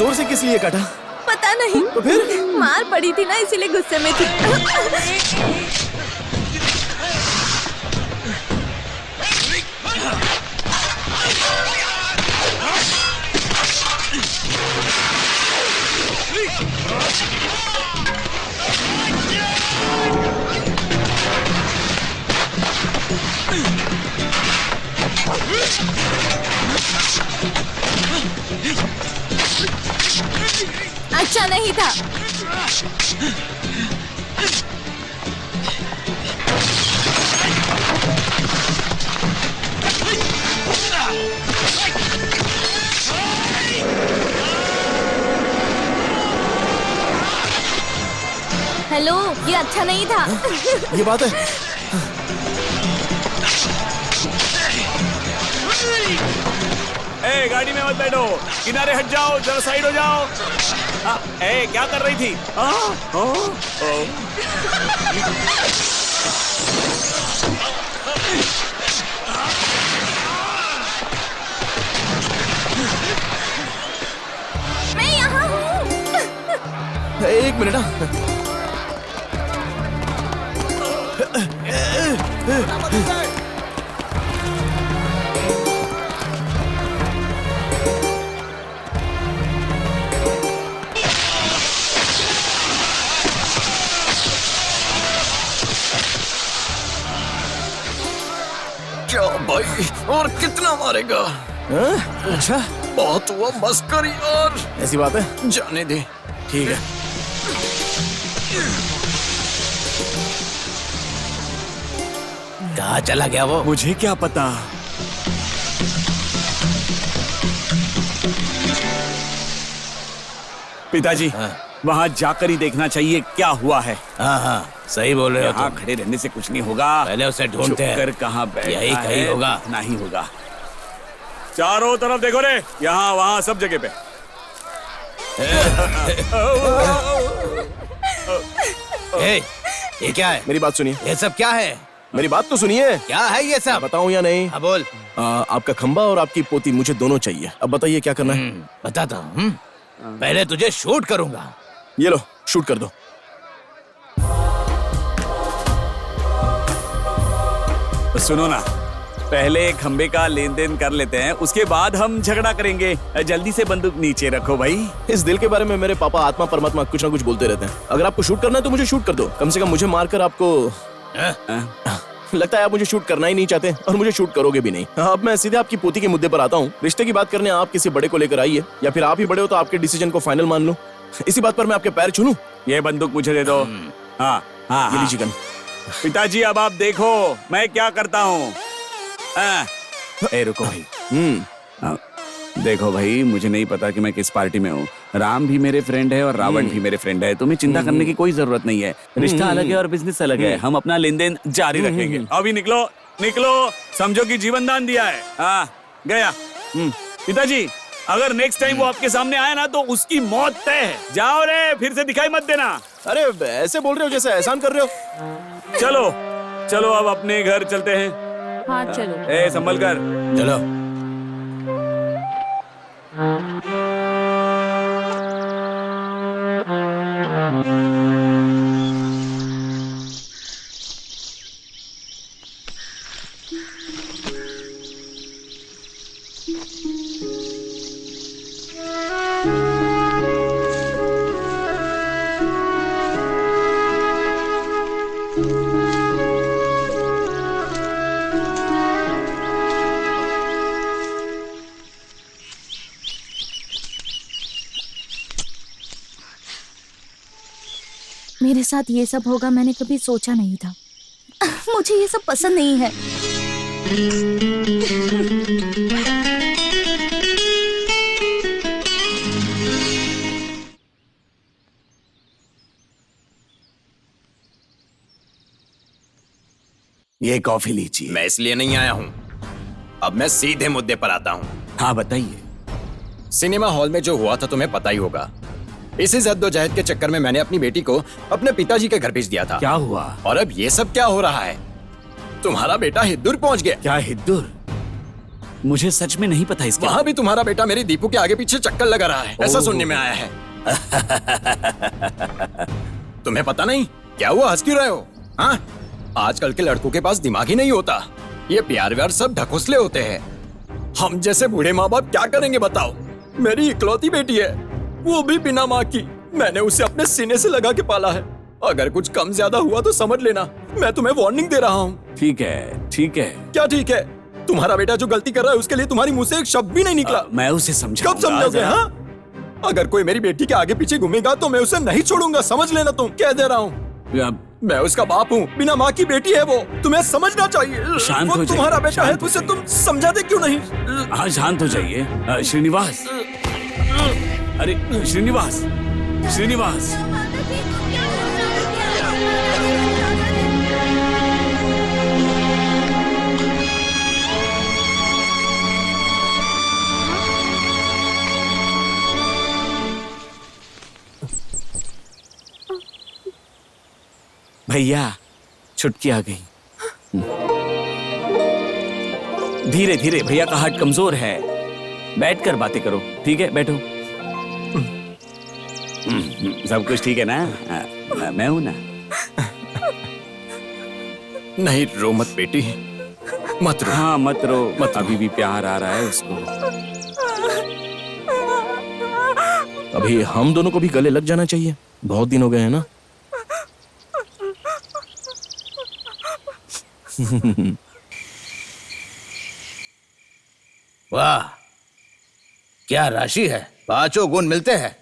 जोर से किस लिए काटा? पता नहीं। तो फिर? मार पड़ी थी ना, इसीलिए गुस्से में थी। अच्छा नहीं था। हेलो, ये अच्छा नहीं था। ये बात है। ए, गाड़ी में मत बैठो, किनारे हट जाओ, जरा साइड हो जाओ। ए, क्या कर रही थी? मैं यहाँ हूँ। एक मिनट हाँ। क्या भाई, और कितना मारेगा? अच्छा, बहुत हुआ, बस कर यार। ऐसी बात है, जाने दे। ठीक है। कहाँ चला गया वो? मुझे क्या पता। पिताजी, वहाँ जाकर ही देखना चाहिए क्या हुआ है। हाँ हाँ, सही बोल रहे हो यहाँ तुम। खड़े रहने से कुछ नहीं होगा। पहले उसे ढूंढते हैं। कर कहाँ बैठा यही कहीं है, होगा। देखना ही होगा। चारों तरफ देखो रे, यहाँ वहाँ सब जगह पे। ये क्या है? मेरी बात सुनिए। ये सब क्या है? मेरी बात तो सुनिए। क्या है ये सब? बताऊं या नहीं? हाँ बोल। आपका खंबा और आपकी पोती मुझे दोनों चाहिए। अब बताइए क्या करना है? बताता हूँ। पहले तुझे शूट करूंगा। ये लो, शूट कर दो। सुनो ना, पहले खंबे का लेन देन कर लेते हैं, उसके बाद हम झगड़ा करेंगे। जल्दी से बंदूक नीचे रखो भाई। इस दिल के बारे में मेरे पापा आत्मा परमात्मा कुछ ना कुछ बोलते रहते हैं। अगर आपको शूट करना है तो मुझे शूट कर दो। कम से कम मुझे मारकर आपको लगता है आप मुझे शूट करना ही नहीं चाहते और मुझे शूट करोगे भी नहीं। अब मैं सीधे आपकी पोती के मुद्दे पर आता हूँ। रिश्ते की बात करने आप किसी बड़े को लेकर आइए, या फिर आप ही बड़े हो तो आपके डिसीजन को फाइनल मान लो। इसी बात पर मैं आपके पैर छू लूं? ये बंदूक मुझे दे दो। हाँ हाँ, ये लीजिए गन। पिताजी अब आप देखो मैं क्या करता हूँ। ए रुको भाई। देखो भाई, मुझे नहीं पता कि मैं किस पार्टी में हूँ। राम भी मेरे फ्रेंड है और रावण भी मेरे फ्रेंड है। तुम्हें चिंता करने की कोई जरूरत नहीं है। रिश्ता अलग है और बिजनेस अलग है। हम अपना लेन देन जारी रखेंगे। अभी निकलो निकलो, समझो कि जीवन दान दिया है। हाँ गया। पिताजी, अगर नेक्स्ट टाइम वो आपके सामने आया ना तो उसकी मौत तय है। जाओ रे, फिर से दिखाई मत देना। अरे ऐसे बोल रहे हो जैसे एहसान कर रहे हो। चलो चलो, अब अपने घर चलते हैं। हाँ चलो। ए संभल कर चलो। मेरे साथ ये सब होगा मैंने कभी सोचा नहीं था। मुझे ये सब पसंद नहीं है। ये कॉफी लीजिए। मैं इसलिए नहीं आया हूँ। अब मैं सीधे मुद्दे पर आता हूँ। हाँ बताइए। सिनेमा हॉल में जो हुआ था तुम्हें पता ही होगा। इसी जद्दोजहद के चक्कर में मैंने अपनी बेटी को अपने पिताजी के घर भेज दिया था। क्या हुआ? और अब ये सब क्या हो रहा है? तुम्हारा बेटा हिद्दुर पहुंच गया। क्या हिद्दुर? मुझे सच में नहीं पता इसके। वहाँ भी तुम्हारा बेटा मेरी दीपू के आगे पीछे चक्कर लगा रहा है, ऐसा सुनने में आया है। तुम्हें पता नहीं क्या हुआ, हंस क्यों रहे हो? हाँ, आजकल के लड़कों के पास दिमाग ही नहीं होता, ये प्यार व्यार सब ढकोसले होते हैं। हम जैसे बूढ़े माँ बाप क्या करेंगे बताओ? मेरी इकलौती बेटी है, वो भी बिना माँ की। मैंने उसे अपने सीने से लगा के पाला है। अगर कुछ कम ज्यादा हुआ तो समझ लेना, मैं तुम्हें वार्निंग दे रहा हूँ। ठीक है, ठीक है। क्या ठीक है? तुम्हारा बेटा जो गलती कर रहा है उसके लिए तुम्हारी मुंह से एक शब्द भी नहीं निकला। मैं उसे समझाऊंगा। कब समझोगे? हाँ, अगर कोई मेरी बेटी के आगे पीछे घूमेगा तो मैं उसे नहीं छोड़ूंगा, समझ लेना। तुम कह दे रहा हूँ, मैं उसका बाप हूँ, बिना माँ की बेटी है वो, तुम्हें समझना चाहिए। शांत वो हो जाइए, तुम्हारा बेटा है, शांत हो उसे तुम समझाते क्यों नहीं? हाँ, शांत हो जाइए। श्रीनिवास, अरे श्रीनिवास, श्रीनिवास। भैया, छुटकी आ गई। धीरे धीरे, भैया का हार्ट कमजोर है। बैठकर बातें करो, ठीक है? बैठो। सब कुछ ठीक है ना? मैं हूं ना? नहीं, रो मत बेटी, मत रो। हाँ, मत रो, मत। अभी भी प्यार आ रहा है उसको। अभी हम दोनों को भी गले लग जाना चाहिए, बहुत दिन हो गए हैं ना। वाह, क्या राशि है, पांचों गुण मिलते हैं।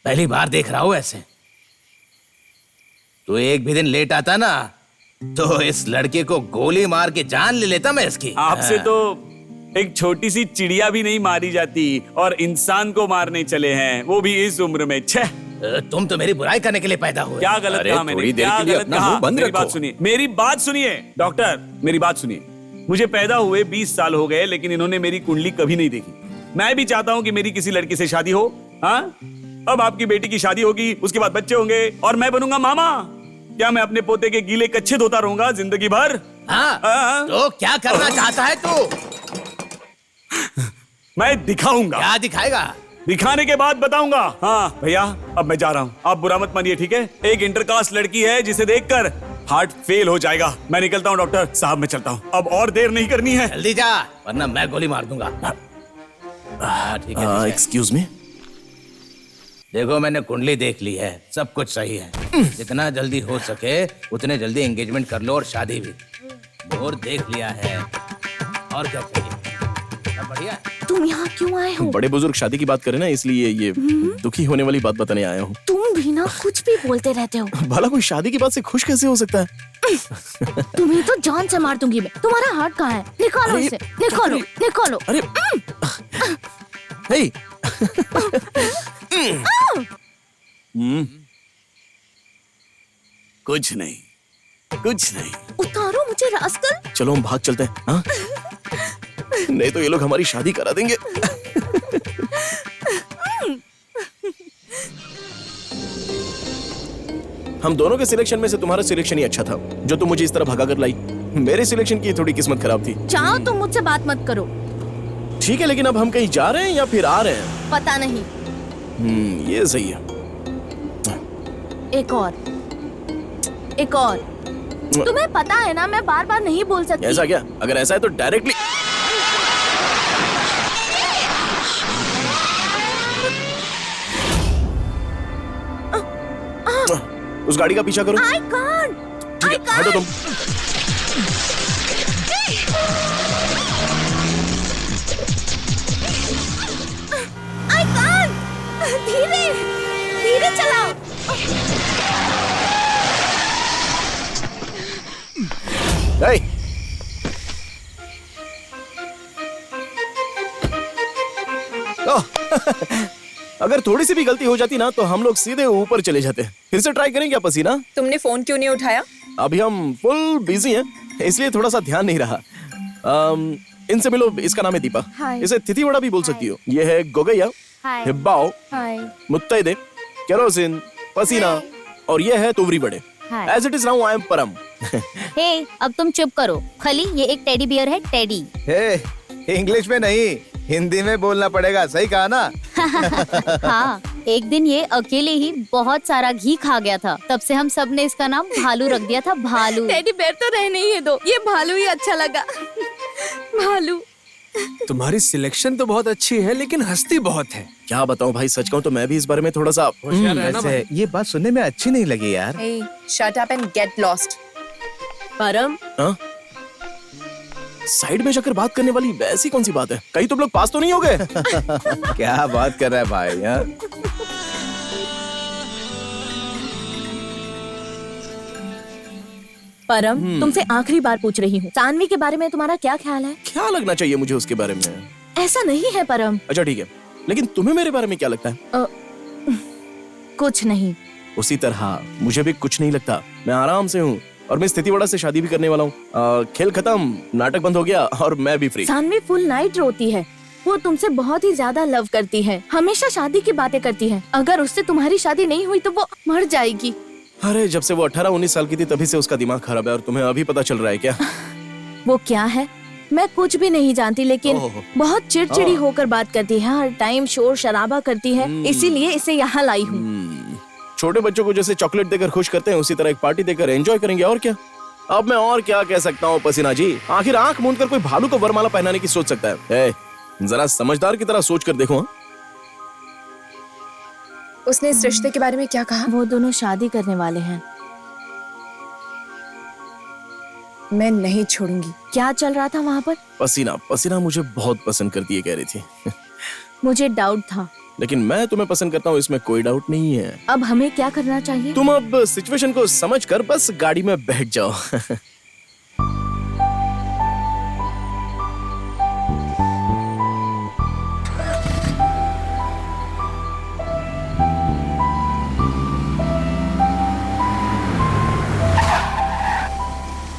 पहली बार देख रहा हूं ऐसे। तू एक भी दिन लेट आता ना तो इस लड़के को गोली मार के जान ले लेता मैं इसकी। आपसे तो एक छोटी सी चिड़िया भी नहीं मारी जाती और इंसान को मारने चले हैं, वो भी इस उम्र में। छह, तुम तो मेरी बुराई करने के लिए पैदा हुए। क्या गलत कहा मैंने? क्या गलत कहा? मेरी बात सुनिए, मेरी बात सुनिए डॉक्टर, मेरी बात सुनिए। मुझे पैदा हुए 20 साल हो गए, लेकिन इन्होंने मेरी कुंडली कभी नहीं देखी। मैं भी चाहता हूँ कि मेरी किसी लड़की से शादी हो। हाँ, अब आपकी बेटी की शादी होगी, उसके बाद बच्चे होंगे और मैं बनूंगा मामा। क्या मैं अपने पोते के गीले कच्छे धोता रहूंगा जिंदगी भर? हाँ, तो क्या करना चाहता है तू? मैं दिखाऊंगा। क्या दिखाएगा? दिखाने के बाद बताऊंगा। हाँ भैया, अब मैं जा रहा हूँ, आप बुरा मत मानिए, ठीक है? एक इंटरकास्ट लड़की है जिसे देखकर हार्ट फेल हो जाएगा। मैं निकलता हूँ डॉक्टर साहब, मैं चलता हूँ, अब और देर नहीं करनी है। जल्दी जा, वरना मैं गोली मार दूंगा। ठीक है। Excuse me. देखो, मैंने कुंडली देख ली है, सब कुछ सही है। जितना जल्दी हो सके उतने जल्दी एंगेजमेंट कर लो और शादी भी। और देख लिया है, और क्या चाहिए? सब बढ़िया। तुम यहाँ क्यों आए हो? बड़े बुजुर्ग शादी की बात करें ना, इसलिए ये दुखी होने वाली बात बताने आया हूँ। तुम भी ना कुछ भी बोलते रहते हो। भला कोई शादी की बात से खुश कैसे हो सकता है? तुम्हें तो जान से मार दूंगी मैं। तुम्हारा हार्ट कहाँ है? निकालो इसे, निकालो, निकालो। अरे, हे, कुछ नहीं, कुछ नहीं। उतारो मुझे रास्कल। चलो हम भाग चलते हैं। हाँ? नहीं तो ये लोग हमारी शादी करा देंगे। हम दोनों के सिलेक्शन में से तुम्हारा सिलेक्शन ही अच्छा था, जो तुम मुझे इस तरह भगा कर लाई। मेरे सिलेक्शन की थोड़ी किस्मत खराब थी। जाओ, तुम मुझसे बात मत करो। ठीक है, लेकिन अब हम कहीं जा रहे हैं या फिर आ रहे हैं? पता नहीं। ये सही है। एक और, एक और। तुम्हें पता है ना, मैं बार बार नहीं बोल सकती। ऐसा क्या? अगर ऐसा है तो डायरेक्टली उस गाड़ी का पीछा करो। I can't. ठीक है, हटो तुम। I can't. धीरे, धीरे चलाओ। Hey! अगर थोड़ी सी भी गलती हो जाती ना तो हम लोग सीधे ऊपर चले जाते। फिर से ट्राई करें क्या पसीना? तुमने फोन क्यों नहीं उठाया? अभी हम फुल बिजी हैं, इसलिए थोड़ा सा ध्यान नहीं रहा। इनसे मिलो, इसका नाम है दीपा। इसे तिथि वड़ा भी बोल सकती हो। ये है गोगैया, हिब्बाओ, मुत्तैदे, केरोसिन, पसीना और ये है तुवरी बड़े। As it is now, I am परम। हे, अब तुम चुप करो। खली, ये एक टेडी बियर है, टेडी। हे, इंग्लिश में नहीं, हिंदी में बोलना पड़ेगा, सही कहा ना? हाँ, एक दिन ये अकेले ही बहुत सारा घी खा गया था, तब से हम सब ने इसका नाम भालू रख दिया था, भालू। टेडी बेयर तो रहने ही दो, ये भालू ही अच्छा लगा। भालू। तुम्हारी सिलेक्शन तो बहुत अच्छी है, लेकिन हंसती बहुत है। क्या बताऊं भाई, सच कहूं तो मैं भी इस बारे में थोड़ा सा वैसे ये बात सुनने में अच्छी नहीं लगी यार। Hey, shut up and get lost. परम, हाँ? साइड में जाकर बात करने वाली वैसी कौन सी बात है? कहीं तुम लोग पास तो नहीं हो गए? क्या बात कर रहा है भाई यार? परम, तुमसे आखिरी बार पूछ रही हूँ, सानवी के बारे में तुम्हारा क्या ख्याल है? क्या लगना चाहिए मुझे उसके बारे में? ऐसा नहीं है परम। अच्छा ठीक है, लेकिन तुम्हें मेरे बारे में क्या लगता है? कुछ नहीं। उसी तरह मुझे भी कुछ नहीं लगता। मैं आराम से हूँ और मैं स्थिति वड़ा से शादी भी करने वाला हूँ। खेल खत्म, नाटक बंद हो गया और मैं भी फ्री। सानवी फुल नाइट रोती है, वो तुमसे बहुत ही ज्यादा लव करती है, हमेशा शादी की बातें करती है। अगर उससे तुम्हारी शादी नहीं हुई तो वो मर जाएगी। अरे जब से वो 18-19 साल की थी तभी से उसका दिमाग खराब है और तुम्हें अभी पता चल रहा है क्या? वो क्या है मैं कुछ भी नहीं जानती, लेकिन बहुत चिड़चिड़ी होकर बात करती है, हर टाइम शोर शराबा करती है, इसीलिए इसे यहाँ लाई हूँ। छोटे बच्चों को जैसे चॉकलेट देकर खुश करते हैं उसी तरह एक पार्टी देकर एंजॉय करेंगे, और क्या। अब मैं और क्या कह सकता हूँ पसीना जी, आखिर आंख मूंद कर कोई भालू को वरमाला पहनाने की सोच सकता है? जरा समझदार की तरह सोच कर देखो। उसने इस रिश्ते के बारे में क्या कहा? वो दोनों शादी करने वाले हैं। मैं नहीं छोड़ूंगी। क्या चल रहा था वहाँ पर? पसीना पसीना मुझे बहुत पसंद करती है कह रही थी। मुझे डाउट था, लेकिन मैं तुम्हें पसंद करता हूँ इसमें कोई डाउट नहीं है। अब हमें क्या करना चाहिए? तुम अब सिचुएशन को समझकर बस गाड़ी में बैठ जाओ।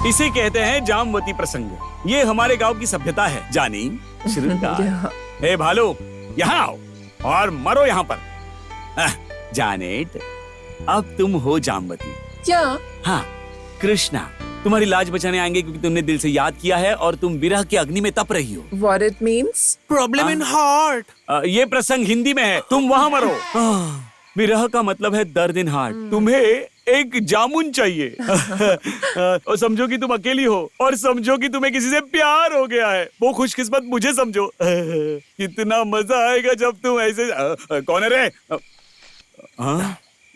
इसे कहते हैं जामवती प्रसंग। ये हमारे गांव की सभ्यता है, जानी श्रृंगार। हे भालू, यहाँ आओ और मरो यहाँ पर। जानेट, अब तुम हो जामवती। क्या? हाँ, कृष्णा तुम्हारी लाज बचाने आएंगे क्योंकि तुमने दिल से याद किया है और तुम विरह की अग्नि में तप रही हो। What it means? Problem in heart. ये प्रसंग हिंदी में है, तुम वहाँ मरो। विरह का मतलब है दर्द इन हार्ट। तुम्हें एक जामुन चाहिए। और समझो कि तुम अकेली हो और समझो कि तुम्हें किसी से प्यार हो गया है। वो खुशकिस्मत मुझे समझो। कितना मजा आएगा जब तुम ऐसे कौन है रे?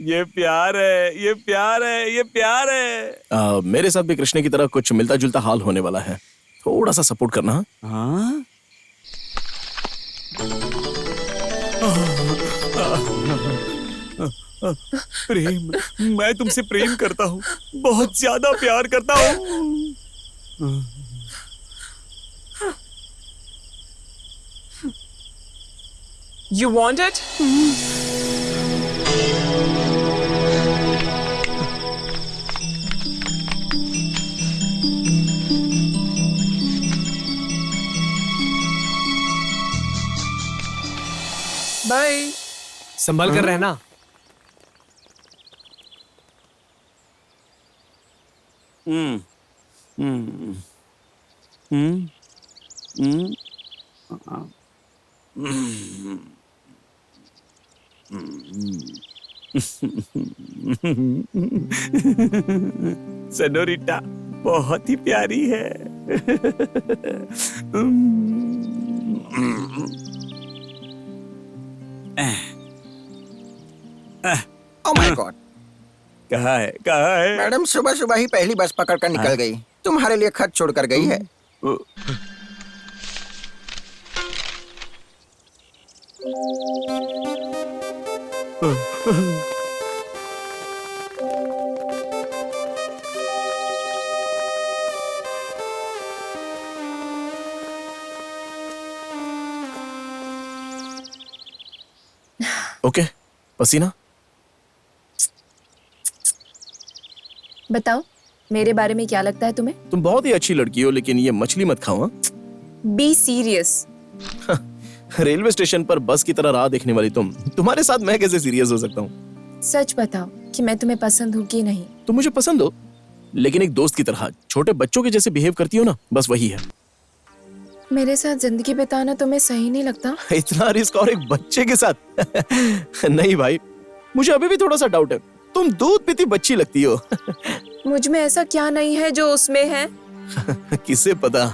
ये प्यार है, ये प्यार है, ये प्यार है। मेरे साथ भी कृष्ण की तरह कुछ मिलता जुलता हाल होने वाला है, थोड़ा सा सपोर्ट करना। हाँ? प्रेम, मैं तुमसे प्रेम करता हूँ, बहुत ज्यादा प्यार करता हूँ। You want it? बाय। संभल कर रहना। सेनोरिटा बहुत ही प्यारी है। ओह माय गॉड, कहाँ है, कहाँ है? मैडम सुबह सुबह ही पहली बस पकड़कर निकल गई, तुम्हारे लिए खत छोड़कर गई है। ओके पसीना, बताओ मेरे बारे में क्या लगता है तुम्हें? तुम बहुत ही अच्छी लड़की हो, लेकिन ये मछली मत खाओ। Be serious. रेलवे स्टेशन पर बस की तरह राह देखने वाली तुम्हारे साथ मैं कैसे सीरियस हो सकता हूँ? सच बताओ कि मैं तुम्हें पसंद हूँ कि नहीं? तुम मुझे पसंद हो, लेकिन एक दोस्त की तरह, छोटे बच्चों के जैसे बिहेव करती हो ना, बस वही है। मेरे साथ जिंदगी बिताना तुम्हें सही नहीं लगता? इतना रिस्क और एक बच्चे के साथ? नहीं भाई, मुझे अभी भी थोड़ा सा डाउट है। तुम दूध पीती बच्ची लगती हो। मुझ में ऐसा क्या नहीं है जो उसमें है? किसे पता?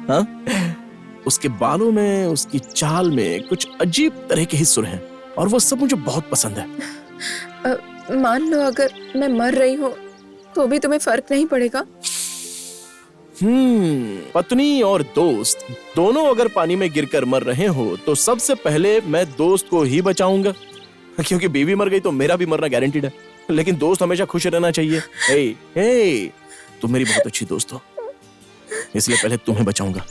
हाँ? उसके बालों में, उसकी चाल में कुछ अजीब तरह के ही सुर हैं और वो सब मुझे बहुत पसंद है। मान लो अगर मैं मर रही हूँ तो भी तुम्हें फर्क नहीं पड़ेगा? पत्नी और दोस्त दोनों अगर पानी में गिरकर मर रहे हो तो सबसे पहले मैं दोस्त को ही बचाऊंगा, क्योंकि बीवी मर गई तो मेरा भी मरना गारंटीड है। लेकिन दोस्त हमेशा खुश रहना चाहिए। हे, तुम मेरी बहुत अच्छी दोस्त हो, इसलिए पहले तुम्हें बचाऊंगा।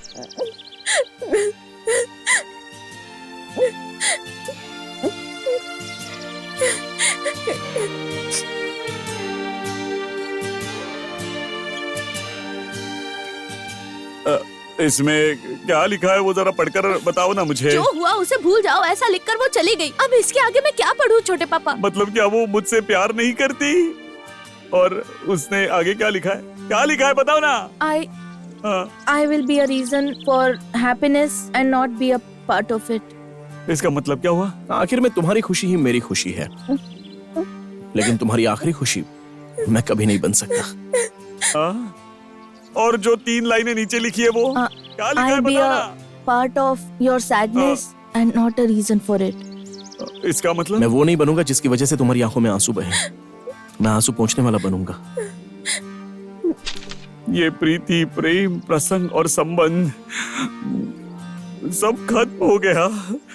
इसमें क्या लिखा है वो जरा पढ़कर बताओ ना मुझे। जो हुआ उसे भूल जाओ, ऐसा लिखकर वो चली गई। अब इसके आगे मैं क्या पढूं छोटे पापा? मतलब क्या वो मुझसे प्यार नहीं करती? और उसने आगे क्या लिखा है? क्या लिखा है बताओ ना। I will be a reason for happiness and not be a part of it. इसका मतलब क्या हुआ? आखिर में तुम्हारी खुशी ही मेरी खुशी है, लेकिन तुम्हारी आखिरी खुशी मैं कभी नहीं बन सकता। और जो 3 लाइनें नीचे लिखी है वो क्या लिखा है I'll be बताओ a ना। part of your sadness and not a reason for it. इसका मतलब? मैं वो नहीं बनूंगा जिसकी वजह से तुम्हारी आंखों में आंसू बहे। मैं आंसू पहुंचने वाला बनूंगा। ये प्रीति, प्रेम, प्रसंग और संबंध सब खत्म हो गया।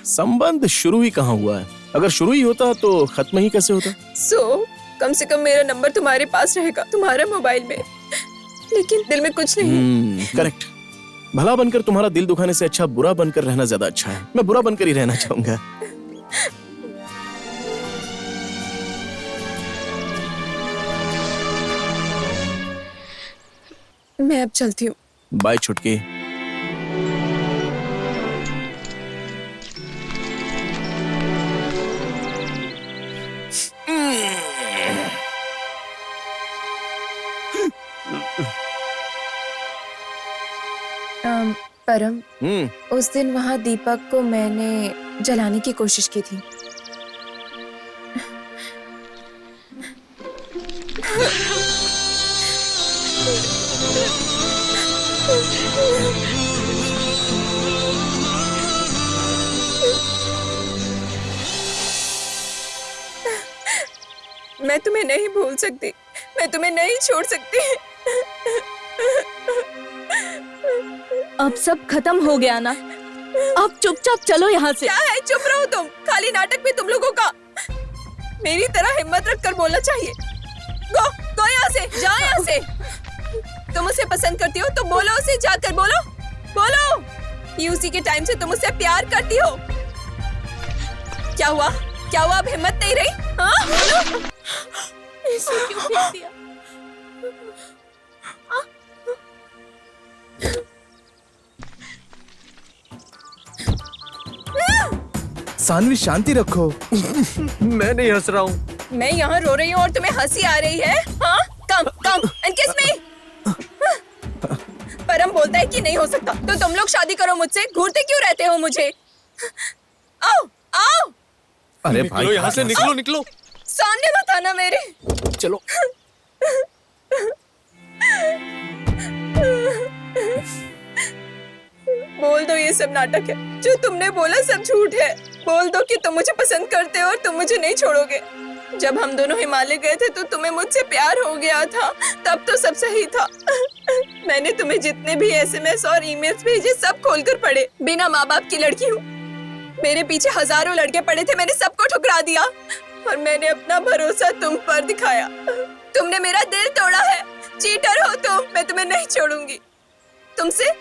संबंध शुरू ही कहाँ हुआ है? अगर शुरू ही होता तो खत्म ही कैसे होता? कम से कम मेरा नंबर तुम्हारे पास रहेगा, तुम्हारे मोबाइल में, लेकिन दिल में कुछ नहीं। करेक्ट। भला बनकर तुम्हारा दिल दुखाने से अच्छा बुरा बनकर रहना ज्यादा अच्छा है। मैं बुरा बनकर ही रहना चाहूंगा। मैं अब चलती हूँ। बाय छुटकी। परम, उस दिन वहाँ दीपक को मैंने जलाने की कोशिश की थी। मैं तुम्हें नहीं भूल सकती, मैं तुम्हें नहीं छोड़ सकती। अब सब खत्म हो गया ना, अब चुपचाप चलो यहाँ से। क्या है, चुप रहो तुम। खाली नाटक भी तुम लोगों का। मेरी तरह हिम्मत रख कर बोलना चाहिए। गो यहाँ से, जाओ यहाँ से। तुम उसे पसंद करती हो तो बोलो उसे, जाकर बोलो, बोलो। ये उसी के टाइम से तुम उससे प्यार करती हो। क्या हुआ, क्या हुआ? अब हिम्मत नहीं रही? हाँ बोलो। ऐसे क्यों फेंक दिया? सानवी शांति रखो। मैं नहीं हंस रहा हूँ। मैं यहाँ रो रही हूँ और तुम्हें हंसी आ रही है? हाँ, कम एंड किस में? परम बोलता है कि नहीं हो सकता, तो तुम लोग शादी करो मुझसे। घूरते क्यों रहते हो मुझे? आओ आओ। अरे भाई यहाँ से निकलो, निकलो। सामने मत आना मेरे। चलो। बोल दो ये सब नाटक है, जो तुमने बोला सब झूठ है। बोल दो कि तुम मुझे पसंद करते हो और तुम मुझे नहीं छोड़ोगे। जब हम दोनों हिमालय गए थे तो तुम्हें मुझसे प्यार हो गया था, तब तो सब सही था। मैंने तुम्हें जितने भी एसएमएस और ईमेल्स भेजे सब खोलकर पढ़े। बिना माँ बाप की लड़की हूँ, मेरे पीछे हजारों लड़के पड़े थे, मैंने सबको ठुकरा दिया और मैंने अपना भरोसा तुम पर दिखाया। तुमने मेरा दिल तोड़ा है, चीटर हो तुम। मैं तुम्हें नहीं छोड़ूंगी। तुमसे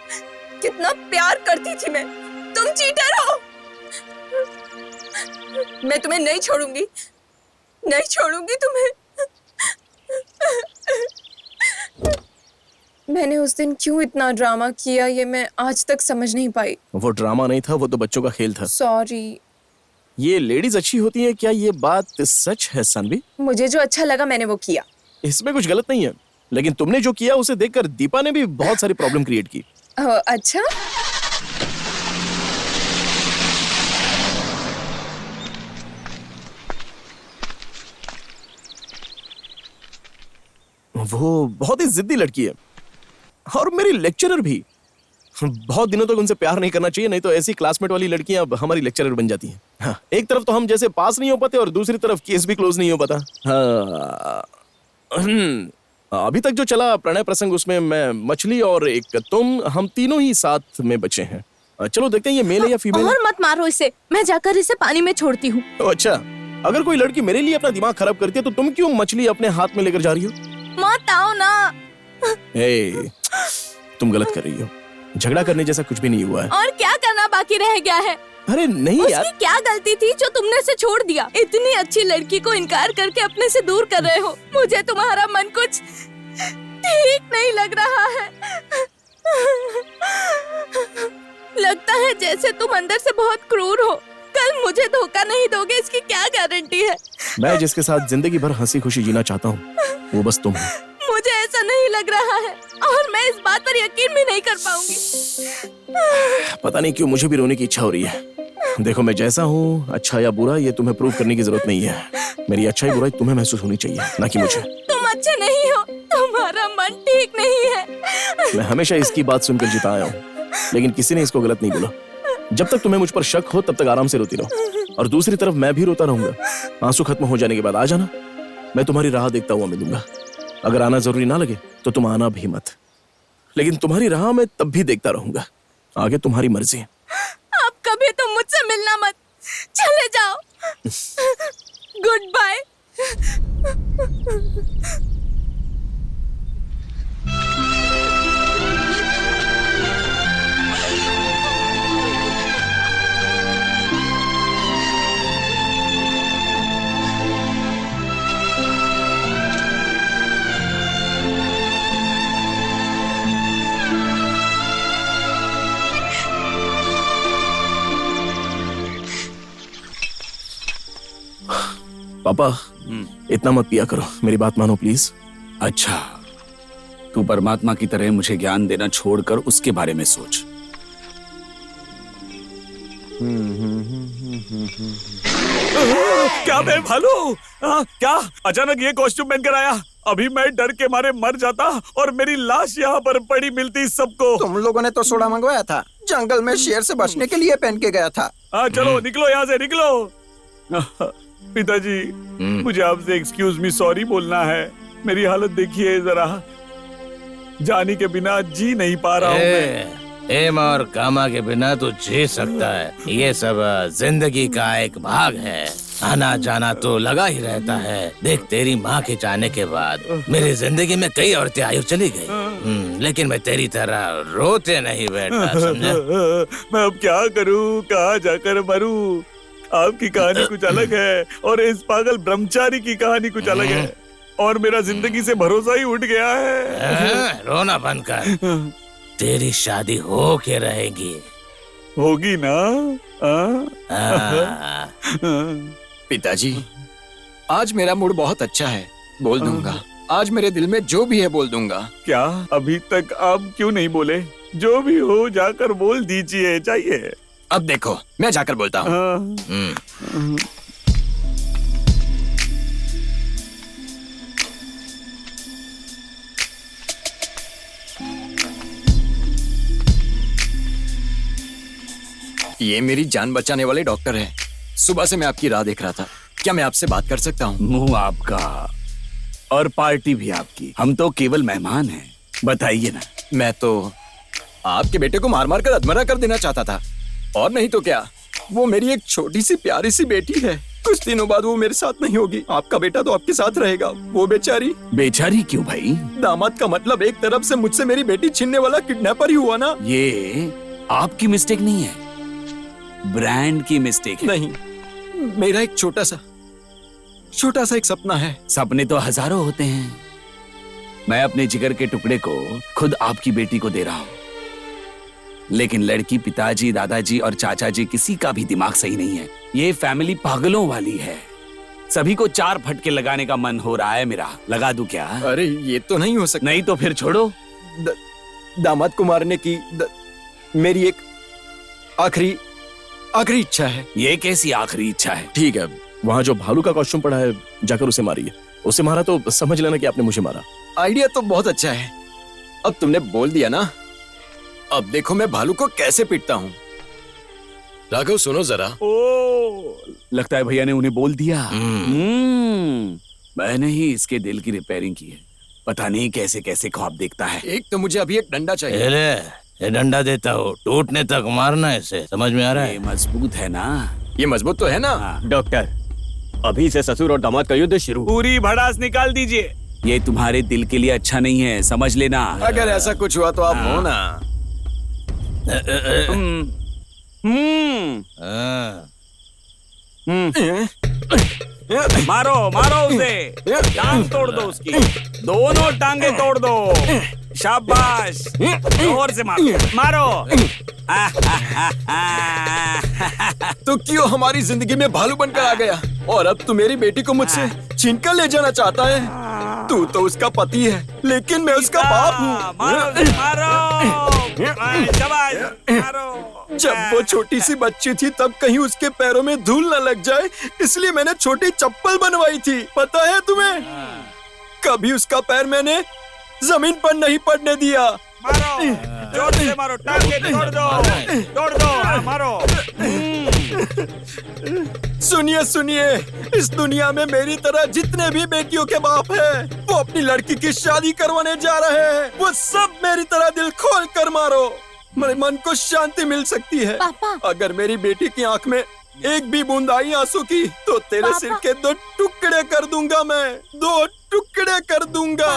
कितना प्यार करती थी मैं, तुम चीटर हो। मैं तुम्हें नहीं छोड़ूंगी, नहीं छोड़ूंगी तुम्हें। मैंने उस दिन क्यों इतना ड्रामा किया ये मैं आज तक समझ नहीं पाई। वो ड्रामा नहीं था, वो तो बच्चों का खेल था। सॉरी। ये लेडीज अच्छी होती हैं, क्या ये बात सच है सानवी? मुझे जो अच्छा लगा मैंने वो किया। इसमें कुछ गलत नहीं है, लेकिन तुमने जो किया उसे देखकर दीपा ने भी बहुत सारी प्रॉब्लम क्रिएट की। अच्छा? वो बहुत ही जिद्दी लड़की है और मेरी लेक्चरर भी। बहुत दिनों तक उनसे प्यार नहीं करना चाहिए, नहीं तो ऐसी क्लासमेट वाली लड़कियां अब हमारी लेक्चरर बन जाती हैं। हाँ, एक तरफ तो हम जैसे पास नहीं हो पाते और दूसरी तरफ केस भी क्लोज नहीं हो पाता। हाँ, अभी तक जो चला प्रणय प्रसंग, उसमें मैं, मछली और एक तुम, हम तीनों ही साथ में बचे हैं। चलो देखते हैं ये मेल है या फीमेल। और मत मारो इसे, मैं जाकर इसे पानी में छोड़ती हूँ। अच्छा, अगर कोई लड़की मेरे लिए अपना दिमाग खराब करती है तो तुम क्यों मछली अपने हाथ में लेकर जा रही हो? मत आओ ना। तुम गलत कर रही हो, झगड़ा करने जैसा कुछ भी नहीं हुआ है। और क्या करना बाकी रह गया है? अरे नहीं यार, उसकी क्या गलती थी जो तुमने उसे छोड़ दिया? इतनी अच्छी लड़की को इनकार करके अपने से दूर कर रहे हो। मुझे तुम्हारा मन कुछ ठीक नहीं लग रहा है। लगता है जैसे तुम अंदर से बहुत क्रूर हो। कल मुझे धोखा नहीं दोगे इसकी क्या गारंटी है? मैं जिसके साथ जिंदगी भर हंसी खुशी जीना चाहता हूँ वो बस तुम हो। मुझे ऐसा नहीं लग रहा है और मैं इस बात पर यकीन भी नहीं कर पाऊंगी। पता नहीं क्यों मुझे भी रोने की इच्छा हो रही है। देखो, मैं जैसा हूँ, अच्छा या बुरा, ये तुम्हें प्रूव करने की जरूरत नहीं है। मेरी अच्छाई बुराई तुम्हें महसूस होनी चाहिए, ना कि मुझे। तुम अच्छे नहीं हो, तुम्हारा मन ठीक नहीं है। मैं हमेशा इसकी बात सुनकर जिता आया हूँ, लेकिन किसी ने इसको गलत नहीं बोला। जब तक तुम्हें मुझ पर शक हो तब तक आराम से रोती रहो, और दूसरी तरफ मैं भी रोता रहूंगा। आंसू खत्म हो जाने के बाद आ जाना, मैं तुम्हारी राह देखता हुआ मिलूंगा। अगर आना जरूरी ना लगे तो तुम आना भी मत, लेकिन तुम्हारी राह मैं तब भी देखता रहूंगा। आगे तुम्हारी मर्जी। अब कभी तुम मुझसे मिलना मत, चले जाओ। Good bye. पापा, इतना मत पिया करो, मेरी बात मानो प्लीज। अच्छा, तू परमात्मा की तरह मुझे ज्ञान देना छोड़कर उसके बारे में सोच। क्या मैं भालू? क्या अचानक ये कॉस्ट्यूम पहनकर आया? अभी मैं डर के मारे मर जाता और मेरी लाश यहाँ पर पड़ी मिलती सबको। तुम लोगों ने तो सोडा मंगवाया था, जंगल में शेर से बचने के लिए पहन के गया था। चलो निकलो यहाँ से, निकलो। पिताजी, मुझे आपसे एक्सक्यूज मी सॉरी बोलना है। मेरी हालत देखिए जरा, जानी के बिना जी नहीं पा रहा हूँ मैं। हेम और कामा के बिना तो जी सकता है, ये सब जिंदगी का एक भाग है। आना जाना तो लगा ही रहता है। देख, तेरी माँ के जाने के बाद मेरी जिंदगी में कई औरतें आयु चली गई, लेकिन मैं तेरी तरह रोते नहीं बैठा, समझा? मैं अब क्या करूँ, कहाँ जाकर मरूं? आपकी कहानी कुछ अलग है और इस पागल ब्रह्मचारी की कहानी कुछ अलग है, और मेरा जिंदगी से भरोसा ही उठ गया है। रोना बंद कर, तेरी शादी हो के रहेगी। होगी ना? पिताजी, आज मेरा मूड बहुत अच्छा है, बोल दूंगा। आज मेरे दिल में जो भी है बोल दूंगा। क्या अभी तक आप क्यों नहीं बोले? जो भी हो जाकर बोल दीजिए, चाहिए। अब देखो, मैं जाकर बोलता हूँ। ये मेरी जान बचाने वाले डॉक्टर हैं। सुबह से मैं आपकी राह देख रहा था। क्या मैं आपसे बात कर सकता हूँ? मुंह आपका और पार्टी भी आपकी, हम तो केवल मेहमान हैं। बताइए ना। मैं तो आपके बेटे को मार मार कर अधमरा कर देना चाहता था, और नहीं तो क्या। वो मेरी एक छोटी सी प्यारी सी बेटी है। कुछ दिनों बाद वो मेरे साथ नहीं होगी। आपका बेटा तो आपके साथ रहेगा। वो बेचारी। बेचारी क्यों भाई? दामाद का मतलब एक तरफ से मुझसे मेरी बेटी छीनने वाला किडनैपर ही हुआ ना। ये आपकी मिस्टेक नहीं है, ब्रांड की मिस्टेक है। नहीं, मेरा एक छोटा सा एक सपना है। सपने तो हजारों होते हैं। मैं अपने जिगर के टुकड़े को खुद आपकी बेटी को दे रहा हूं, लेकिन लड़की पिताजी, दादाजी और चाचा जी किसी का भी दिमाग सही नहीं है। ये फैमिली पागलों वाली है। सभी को 4 फटके लगाने का मन हो रहा है मेरा। लगा दूं क्या? अरे ये तो नहीं हो सकता। नहीं तो फिर छोड़ो। दामाद को मारने की मेरी एक आखिरी इच्छा है। ये कैसी आखिरी इच्छा है? ठीक है, वहाँ जो भालू का कॉस्ट्यूम पड़ा है, जाकर उसे मारिए। उसे मारा तो समझ लेना कि आपने मुझे मारा। आइडिया तो बहुत अच्छा है। अब तुमने बोल दिया ना, अब देखो मैं भालू को कैसे पीटता हूँ। राघव सुनो जरा। ओ, लगता है भैया ने उन्हें बोल दिया। मैंने ही इसके दिल की रिपेयरिंग की है। पता नहीं कैसे कैसे ख्वाब देखता है। एक तो मुझे अभी एक डंडा चाहिए। ये डंडा देता हो, टूटने तक मारना इसे, समझ में आ रहा है? ये मजबूत है ना? ये मजबूत तो है ना? डॉक्टर, अभी से ससुर और दामाद का युद्ध शुरू। पूरी भड़ास निकाल दीजिए। ये तुम्हारे दिल के लिए अच्छा नहीं है, समझ लेना। अगर ऐसा कुछ हुआ तो आप हो ना। मारो मारो उसे, टांग तोड़ दो उसकी, दोनों टांगे तोड़ दो। शाबाश, जोर से मारो मारो। तो क्यों हमारी जिंदगी में भालू बनकर आ गया और अब तू मेरी बेटी को मुझसे छीनकर ले जाना चाहता है? तू तो उसका पति है, लेकिन मैं उसका बाप हूँ। मारो मारो, शाबाश, मारो। जब वो छोटी सी बच्ची थी तब कहीं उसके पैरों में धूल न लग जाए, इसलिए मैंने छोटी चप्पल बनवाई थी। पता है तुम्हें? कभी उसका पैर मैंने जमीन पर नहीं पड़ने दिया। मारो, जोर से मारो, टांगे तोड़ दो, हाँ, मारो। सुनिए सुनिए, इस दुनिया में मेरी तरह जितने भी बेटियों के बाप हैं, वो अपनी लड़की की शादी करवाने जा रहे हैं। वो सब मेरी तरह दिल खोल कर मारो, मेरे मन को शांति मिल सकती है। पापा। अगर मेरी बेटी की आंख में एक भी बूंद आई आंसू की तो तेरे सिर के 2 टुकड़े कर दूंगा मैं, 2 टुकड़े कर दूंगा।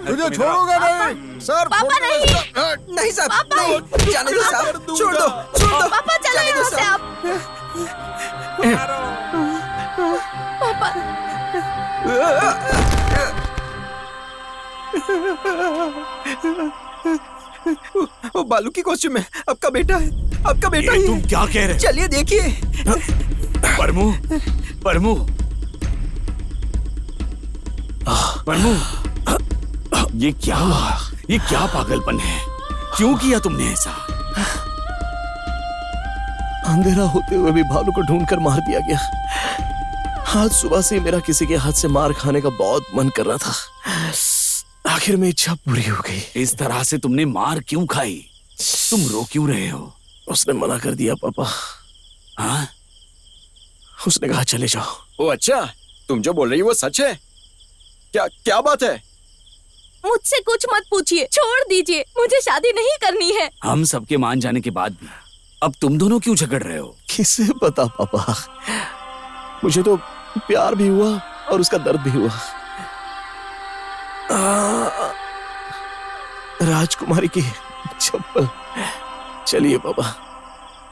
मुझे छोड़ोगे नहीं सर? पापा नहीं। नहीं सर, पापा। नहीं, जाने दो साहब, छोड़ दो, छोड़ दो। पापा चलो जाने दो यहाँ से साहब। आप। पापा। वो बालू की कॉस्ट्यूम में आपका बेटा है, आपका बेटा ही है। तुम क्या कह रहे हो? चलिए देखिए। परमू, परमू, परमू, ये क्या हुआ? ये क्या पागलपन है? क्यों किया तुमने ऐसा? अंधेरा होते हुए भी भालू को ढूंढकर मार दिया गया। आज सुबह से मेरा किसी के हाथ से मार खाने का बहुत मन कर रहा था। आखिर में इच्छा पूरी हो गई। इस तरह से तुमने मार क्यों खाई? तुम रो क्यों रहे हो? उसने मना कर दिया पापा। हाँ? उसने कहा चले जाओ। ओ अच्छा, तुम जो बोल रही हो वो सच है? क्या क्या बात है? मुझसे कुछ मत पूछिए, छोड़ दीजिए, मुझे शादी नहीं करनी है। हम सबके मान जाने के बाद भी अब तुम दोनों क्यों झगड़ रहे हो? किसे पता पापा, मुझे तो प्यार भी हुआ और उसका दर्द भी हुआ। राजकुमारी की चप्पल। चलिए पापा।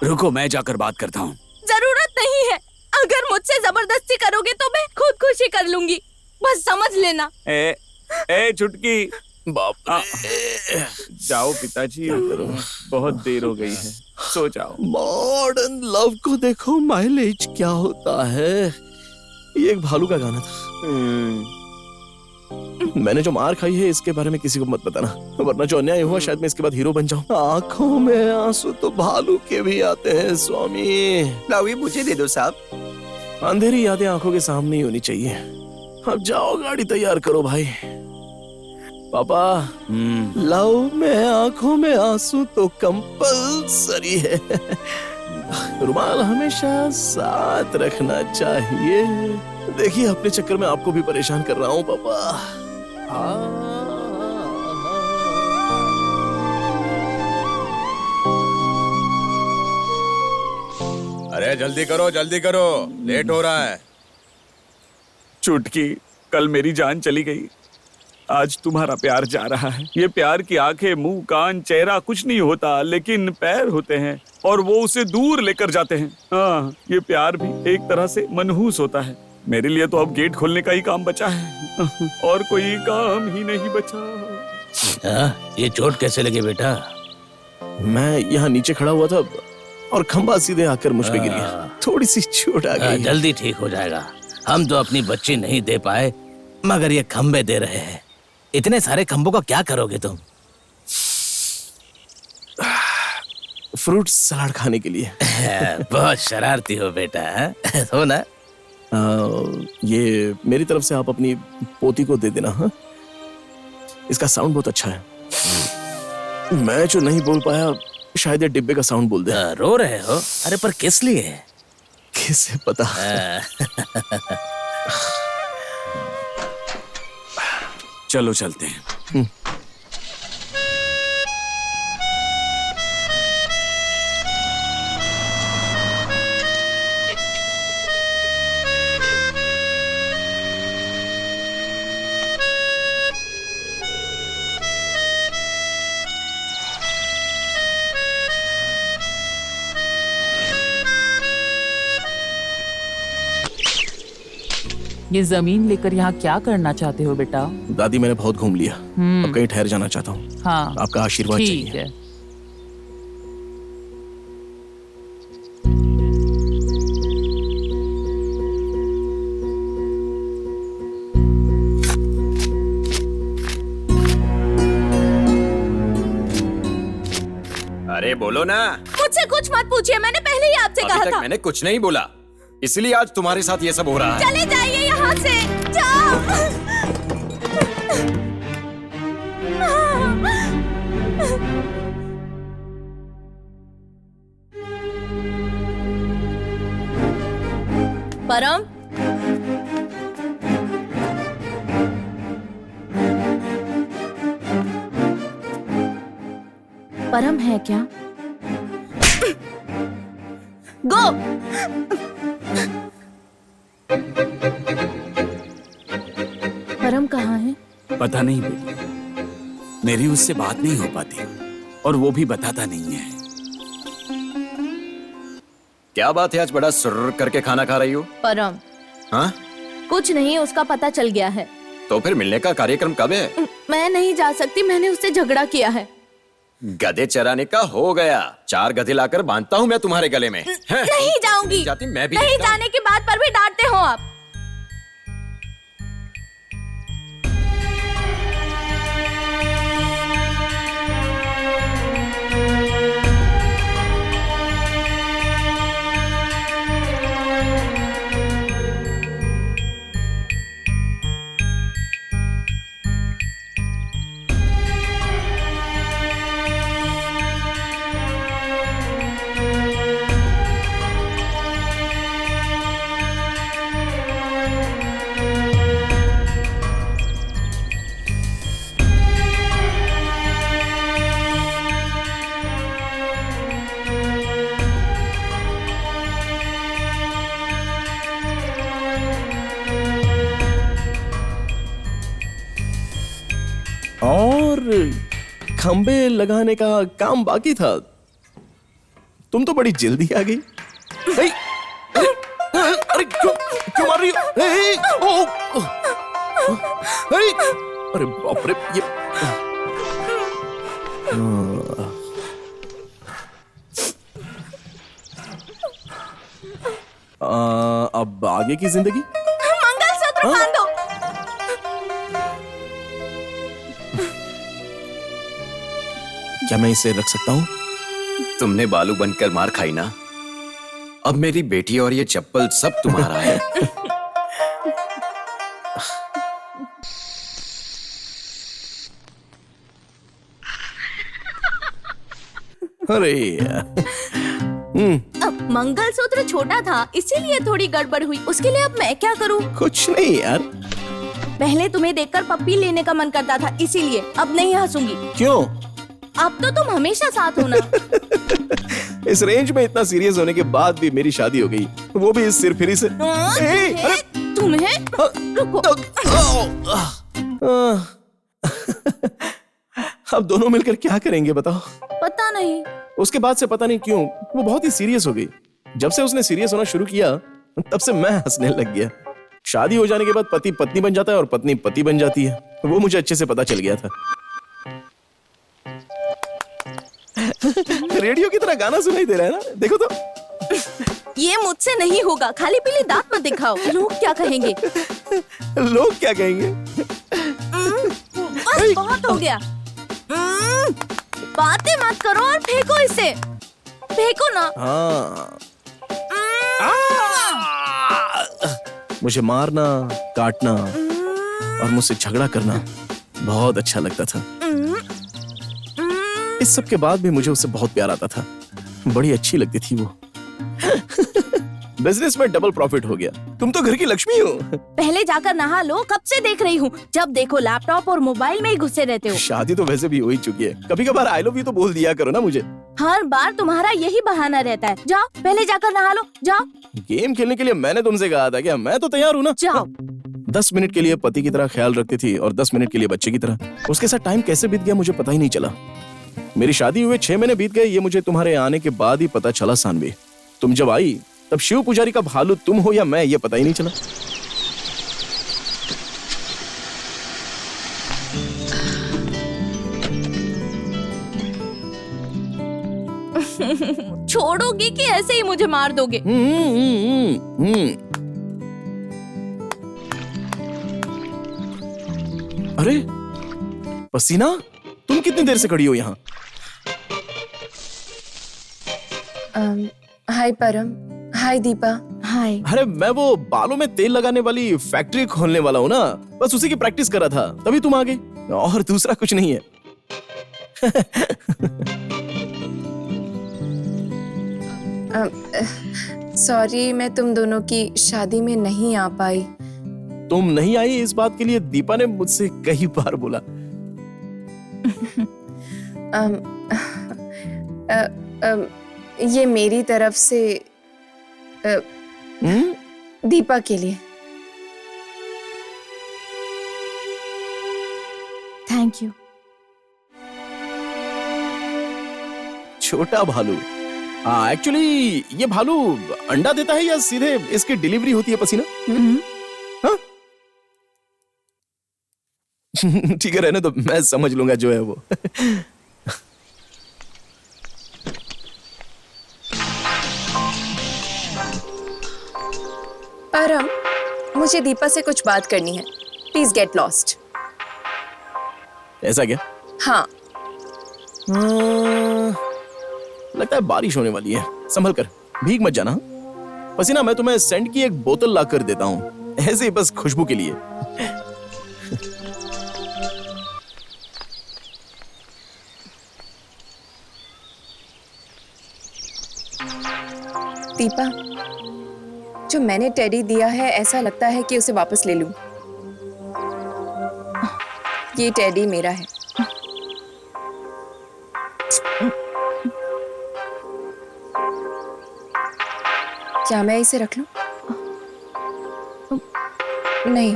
रुको, मैं जाकर बात करता हूँ। जरूरत नहीं है, अगर मुझसे जबरदस्ती करोगे तो मैं खुदकुशी कर लूंगी, बस समझ लेना। ए चुटकी, बाप जाओ पिताजी, बहुत देर हो गई है, सो जाओ। मॉडर्न लव को देखो माइलेज क्या होता है। ये एक भालू का गाना था। मैंने जो मार खाई है इसके बारे में किसी को मत बताना, वरना जो अन्याय हुआ शायद मैं इसके बाद हीरो बन जाऊं। आंखों में आंसू तो भालू के भी आते हैं स्वामी। लाओ ये मुझे दे दो साहब। अंधेरी यादें आंखों के सामने ही होनी चाहिए। अब जाओ गाड़ी तैयार करो भाई। पापा, लव में आंखों में आंसू तो कंपल्सरी है। रुमाल हमेशा साथ रखना चाहिए। देखिए अपने चक्कर में आपको भी परेशान कर रहा हूँ पापा। अरे जल्दी करो, लेट हो रहा है। चुटकी, कल मेरी जान चली गई, आज तुम्हारा प्यार जा रहा है। ये प्यार की आंखें, मुंह, कान, चेहरा कुछ नहीं होता, लेकिन पैर होते हैं और वो उसे दूर लेकर जाते हैं। हाँ, ये प्यार भी एक तरह से मनहूस होता है। मेरे लिए तो अब गेट खोलने का ही काम बचा है, और कोई काम ही नहीं बचा। ये चोट कैसे लगी बेटा? मैं यहाँ नीचे खड़ा हुआ था और खंबा सीधे आकर मुझ पे गिर गया। थोड़ी सी चोट आ गई। जल्दी ठीक हो जाएगा। हम तो अपनी बच्ची नहीं दे पाए, मगर ये खंबे दे रहे हैं। इतने सारे खंबों का क्या करोगे तुम? फ्रूट सलाद खाने के लिए। बहुत शरारती हो बेटा, हो ना? ये मेरी तरफ से आप अपनी पोती को दे देना। हाँ, इसका साउंड बहुत अच्छा है। मैं जो नहीं बोल पाया, शायद ये डिब्बे का साउंड बोल दे। रो रहे हो? अरे पर किस लिए? किसे पता। चलो चलते हैं। ये जमीन लेकर यहाँ क्या करना चाहते हो बेटा? दादी, मैंने बहुत घूम लिया, अब कहीं ठहर जाना चाहता हूँ। हाँ, आपका आशीर्वाद ठीक चाहिए। है। अरे बोलो ना। मुझसे कुछ मत पूछिए, मैंने पहले ही आपसे अभी कहा तक था। मैंने कुछ नहीं बोला, इसलिए आज तुम्हारे साथ ये सब हो रहा है। चले जाइए यहाँ से, जाओ। परम, परम है क्या? गो। परम कहाँ है? पता नहीं बेटी, मेरी उससे बात नहीं हो पाती और वो भी बताता नहीं है। क्या बात है, आज बड़ा सुर्र करके खाना खा रही हो? परम, हाँ? कुछ नहीं, उसका पता चल गया है। तो फिर मिलने का कार्यक्रम कब है? मैं नहीं जा सकती, मैंने उससे झगड़ा किया है। गधे चराने का हो गया, 4 गधे लाकर बांधता हूँ मैं तुम्हारे गले में। नहीं जाऊंगी। जाती मैं भी नहीं जाने की बात पर भी डांटते हो आप। और खंबे लगाने का काम बाकी था। तुम तो बड़ी जल्दी आ गई। अरे, अरे क्यों मार रही हो? अरे बाप रे, ये अब आगे की जिंदगी? मंगलसूत्र बांधो। क्या मैं इसे रख सकता हूँ? तुमने बालू बनकर मार खाई ना, अब मेरी बेटी और ये चप्पल सब तुम्हारा है। अरे अब मंगलसूत्र छोटा था, इसीलिए थोड़ी गड़बड़ हुई। उसके लिए अब मैं क्या करूं? कुछ नहीं यार। पहले तुम्हें देखकर पप्पी लेने का मन करता था, इसीलिए। अब नहीं हंसूंगी। क्यों? अब तो तुम हमेशा साथ हो ना। इस रेंज में इतना सीरियस होने के बाद भी मेरी शादी हो गई, वो भी इस सिरफिरी से। तुम्हें रुको। अब दोनों मिलकर क्या करेंगे बताओ? पता नहीं। उसके बाद से पता नहीं क्यों वो बहुत ही सीरियस हो गई। जब से उसने सीरियस होना शुरू किया, तब से मैं हंसने लग गया। शादी हो जाने के बाद पति पत्नी बन जाता है और पत्नी पति बन जाती है, वो मुझे अच्छे से पता चल गया था। रेडियो की तरह गाना सुनाई दे रहा है ना, देखो तो। ये मुझसे नहीं होगा, खाली पीली दांत मत दिखाओ। लोग क्या कहेंगे? लोग क्या कहेंगे? बस बहुत हो गया। बातें मत करो और फेंको इसे। फेंको ना। हाँ। मुझे मारना, काटना और मुझसे झगड़ा करना बहुत अच्छा लगता था। इस सब के बाद भी मुझे उससे बहुत प्यार आता था। बड़ी अच्छी लगती थी वो। बिजनेस में डबल प्रॉफिट हो गया। तुम तो घर की लक्ष्मी हो। पहले जाकर नहा लो, कब से देख रही हूँ। जब देखो लैपटॉप और मोबाइल में ही घुसे रहते हो। शादी तो वैसे भी हो ही चुकी है, कभी कभार आई लव यू तो बोल दिया करो ना मुझे। हर बार तुम्हारा यही बहाना रहता है। जाओ पहले जाकर नहा लो, जाओ। गेम खेलने के लिए मैंने तुमसे कहा था क्या? मैं तो तैयार हूँ ना। जाओ। 10 मिनट के लिए पति की तरह ख्याल रखती थी और 10 मिनट के लिए बच्चे की तरह। उसके साथ टाइम कैसे बीत गया मुझे पता ही नहीं चला। मेरी शादी हुए 6 महीने बीत गए, ये मुझे तुम्हारे आने के बाद ही पता चला। सानवी, तुम जब आई तब शिव पुजारी का भालू तुम हो या मैं, ये पता ही नहीं चला। छोड़ोगे कि ऐसे ही मुझे मार दोगे? अरे पसीना, तुम कितनी देर से खड़ी हो यहाँ? हाय परम, हाय दीपा। हाय। अरे मैं वो बालों में तेल लगाने वाली फैक्ट्री खोलने वाला हूँ ना, बस उसी की प्रैक्टिस कर रहा था, तभी तुम आ गई। और दूसरा कुछ नहीं है। सॉरी, मैं तुम दोनों की शादी में नहीं आ पाई। तुम नहीं आई इस बात के लिए दीपा ने मुझसे कई बार बोला। ये मेरी तरफ से दीपा के लिए। Thank you. छोटा भालू। हाँ, एक्चुअली ये भालू अंडा देता है या सीधे इसकी डिलीवरी होती है पसीना? हाँ? ठीक है, रहने दो, मैं समझ लूंगा जो है वो। परम, मुझे दीपा से कुछ बात करनी है। Please get lost. ऐसा क्या? हाँ। लगता है बारिश होने वाली है, संभल कर, भीग मत जाना। पसीना, मैं तुम्हें सेंट की एक बोतल ला कर देता हूँ, ऐसे ही बस खुशबू के लिए। दीपा, जो मैंने टेडी दिया है ऐसा लगता है कि उसे वापस ले लूं। ये टेडी मेरा है। क्या मैं इसे रख लूं? नहीं,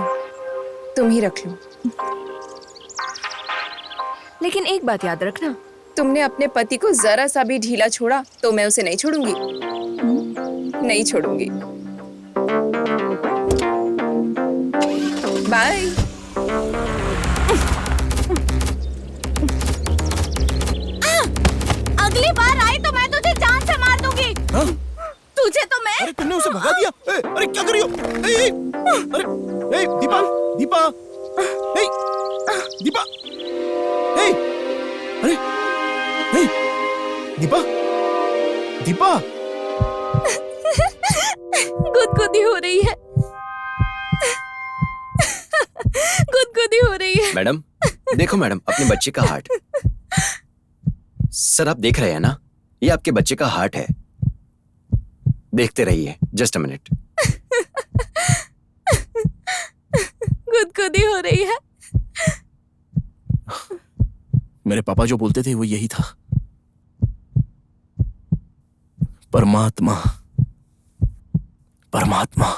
तुम ही रख लो। लेकिन एक बात याद रखना, तुमने अपने पति को जरा सा भी ढीला छोड़ा तो मैं उसे नहीं छोड़ूंगी। नहीं छोड़ूंगी। बाय। अगली बार आई तो मैं तुझे जान से मार दूंगी। हाँ? तुझे तो मैं। अरे तुमने उसे भगा दिया? अरे क्या कर रही हो? अरे दीपा, दीपा, दीपा, अरे दीपा, दीपा। गुदगुदी हो रही है। गुदगुदी हो रही है। मैडम, देखो मैडम, अपने बच्चे का हार्ट। सर, आप देख रहे हैं ना, ये आपके बच्चे का हार्ट है। देखते रहिए, जस्ट अ मिनट। गुदगुदी हो रही है। मेरे पापा जो बोलते थे वो यही था, परमात्मा, परमात्मा।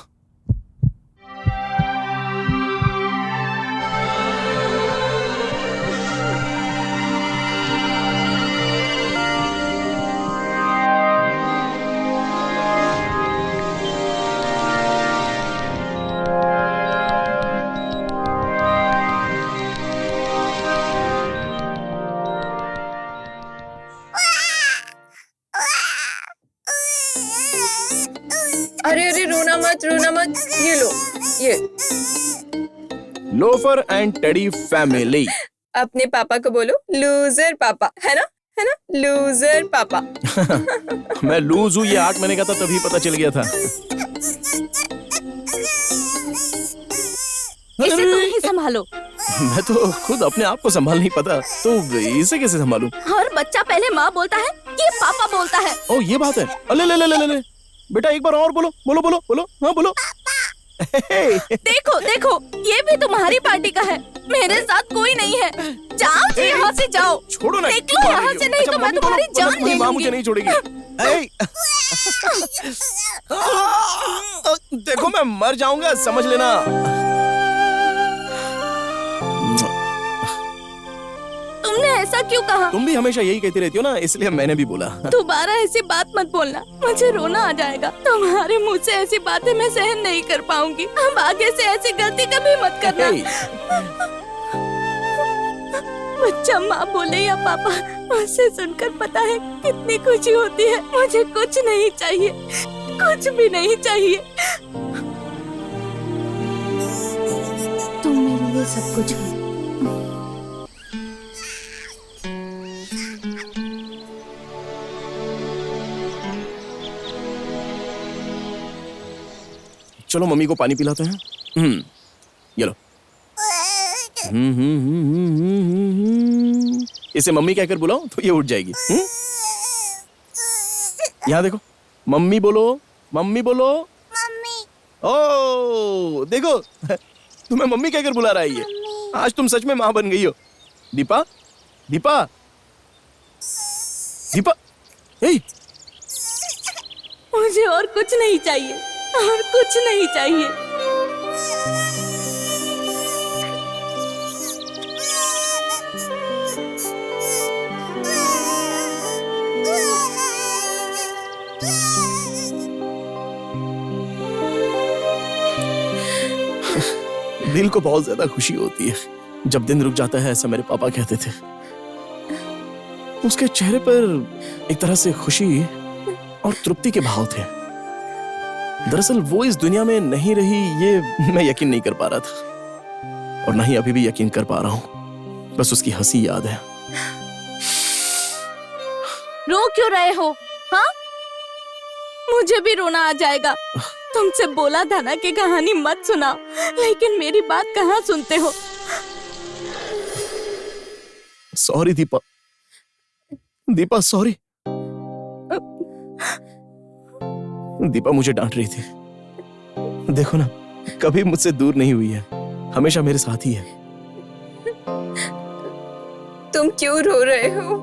अरे अरे, रोना मत, रोना मत। ये लो, ये लोफर एंड टेडी फैमिली। अपने पापा को बोलो लूजर पापा, है ना? है ना? लूजर पापा। मैं लूज हूँ ये 8 महीने का था तभी पता चल गया था। इसे तुम ही संभालो। मैं तो खुद अपने आप को संभाल नहीं पाता, तो इसे कैसे संभालूं? हर बच्चा पहले माँ बोलता है, ये पापा बोलता है। ओ ये बात है। अले ले ले ले ले ले बेटा, एक बार और बोलो बोलो बोलो बोलो, हाँ बोलो। देखो देखो, ये भी तुम्हारी पार्टी का है, मेरे साथ कोई नहीं है। जाओ जी, यहाँ से जाओ। छोड़ो ना, निकलो यहाँ से, नहीं तो मैं तुम्हारी जान ले माँ लूंगी। मुझे नहीं छोड़ेगी। देखो मैं मर जाऊंगा, समझ लेना। तुमने ऐसा क्यों कहा? तुम भी हमेशा यही कहती रहती हो ना, इसलिए मैंने भी बोला। दोबारा ऐसी बात मत बोलना, मुझे रोना आ जाएगा। तुम्हारे मुंह से ऐसी बातें मैं सहन नहीं कर पाऊंगी। अब आगे से ऐसी गलती कभी मत करना। बच्चा माँ बोले या पापा, उससे सुनकर पता है कितनी खुशी होती है। मुझे कुछ नहीं चाहिए, कुछ भी नहीं चाहिए। तुम मेरे लिए सब कुछ हो। चलो मम्मी को पानी पिलाते हैं। ये लो। इसे मम्मी कहकर बुलाओ तो ये उठ जाएगी। यहाँ देखो, मम्मी बोलो, मम्मी बोलो। मम्मी। ओ देखो, तुम्हें मम्मी कहकर बुला रहा है ये। आज तुम सच में माँ बन गई हो। दीपा, दीपा, दीपा। मुझे और कुछ नहीं चाहिए, और कुछ नहीं चाहिए। दिल को बहुत ज्यादा खुशी होती है जब दिन रुक जाता है, ऐसा मेरे पापा कहते थे। उसके चेहरे पर एक तरह से खुशी और तृप्ति के भाव थे। दरअसल वो इस दुनिया में नहीं रही, ये मैं यकीन नहीं कर पा रहा था, और नहीं अभी भी यकीन कर पा रहा हूं। बस उसकी हंसी याद है। रो क्यों रहे हो? हाँ, मुझे भी रोना आ जाएगा। तुमसे बोला था ना कि कहानी मत सुनाओ, लेकिन मेरी बात कहाँ सुनते हो? Sorry Deepa, Deepa sorry. दीपा मुझे डांट रही थी। देखो ना, कभी मुझसे दूर नहीं हुई है, हमेशा मेरे साथ ही है। तुम क्यों रो रहे हो?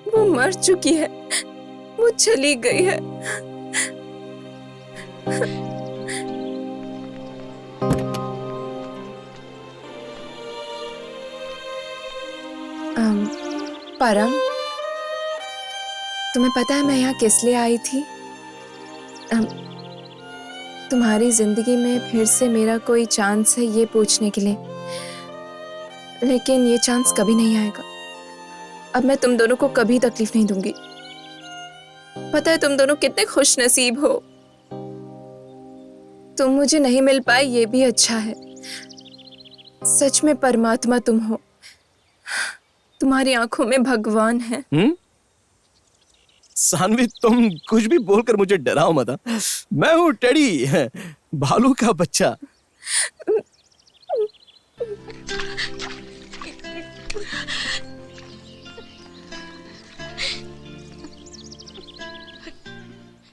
वो मर चुकी है, वो चली गई है। परम, तुम्हें पता है मैं यहाँ किस लिए आई थी? तुम्हारी जिंदगी में फिर से मेरा कोई चांस है ये पूछने के लिए, लेकिन ये चांस कभी नहीं आएगा। अब मैं तुम दोनों को कभी तकलीफ नहीं दूंगी। पता है तुम दोनों कितने खुश नसीब हो। तुम मुझे नहीं मिल पाए, ये भी अच्छा है। सच में परमात्मा तुम हो, तुम्हारी आंखों में भगवान है। सानवी, तुम कुछ भी बोलकर मुझे डराओ मत। मैं हूँ टेडी, भालू का बच्चा।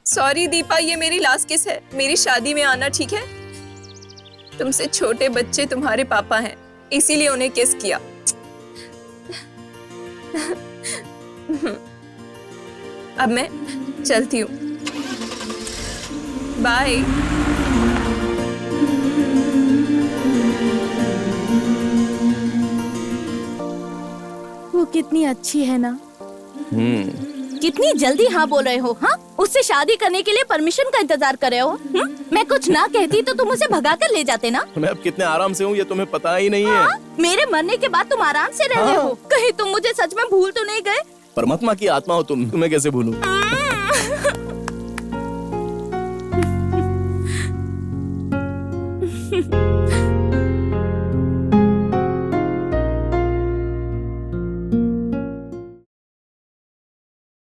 सॉरी दीपा, ये मेरी लास्ट किस है। मेरी शादी में आना, ठीक है? तुमसे छोटे बच्चे तुम्हारे पापा हैं, इसीलिए उन्हें किस किया। अब मैं चलती हूँ, बाय। वो कितनी अच्छी है ना? कितनी जल्दी हाँ बोल रहे हो। हाँ, उससे शादी करने के लिए परमिशन का इंतजार कर रहे हो। मैं कुछ ना कहती तो तुम उसे भगा कर ले जाते ना। मैं अब कितने आराम से हूँ ये तुम्हें पता ही नहीं है। मेरे मरने के बाद तुम आराम से रह रहे हो। कहीं तुम मुझे सच में भूल तो नहीं गए? परमात्मा की आत्मा हो तुम, तुम्हें कैसे भूलूं?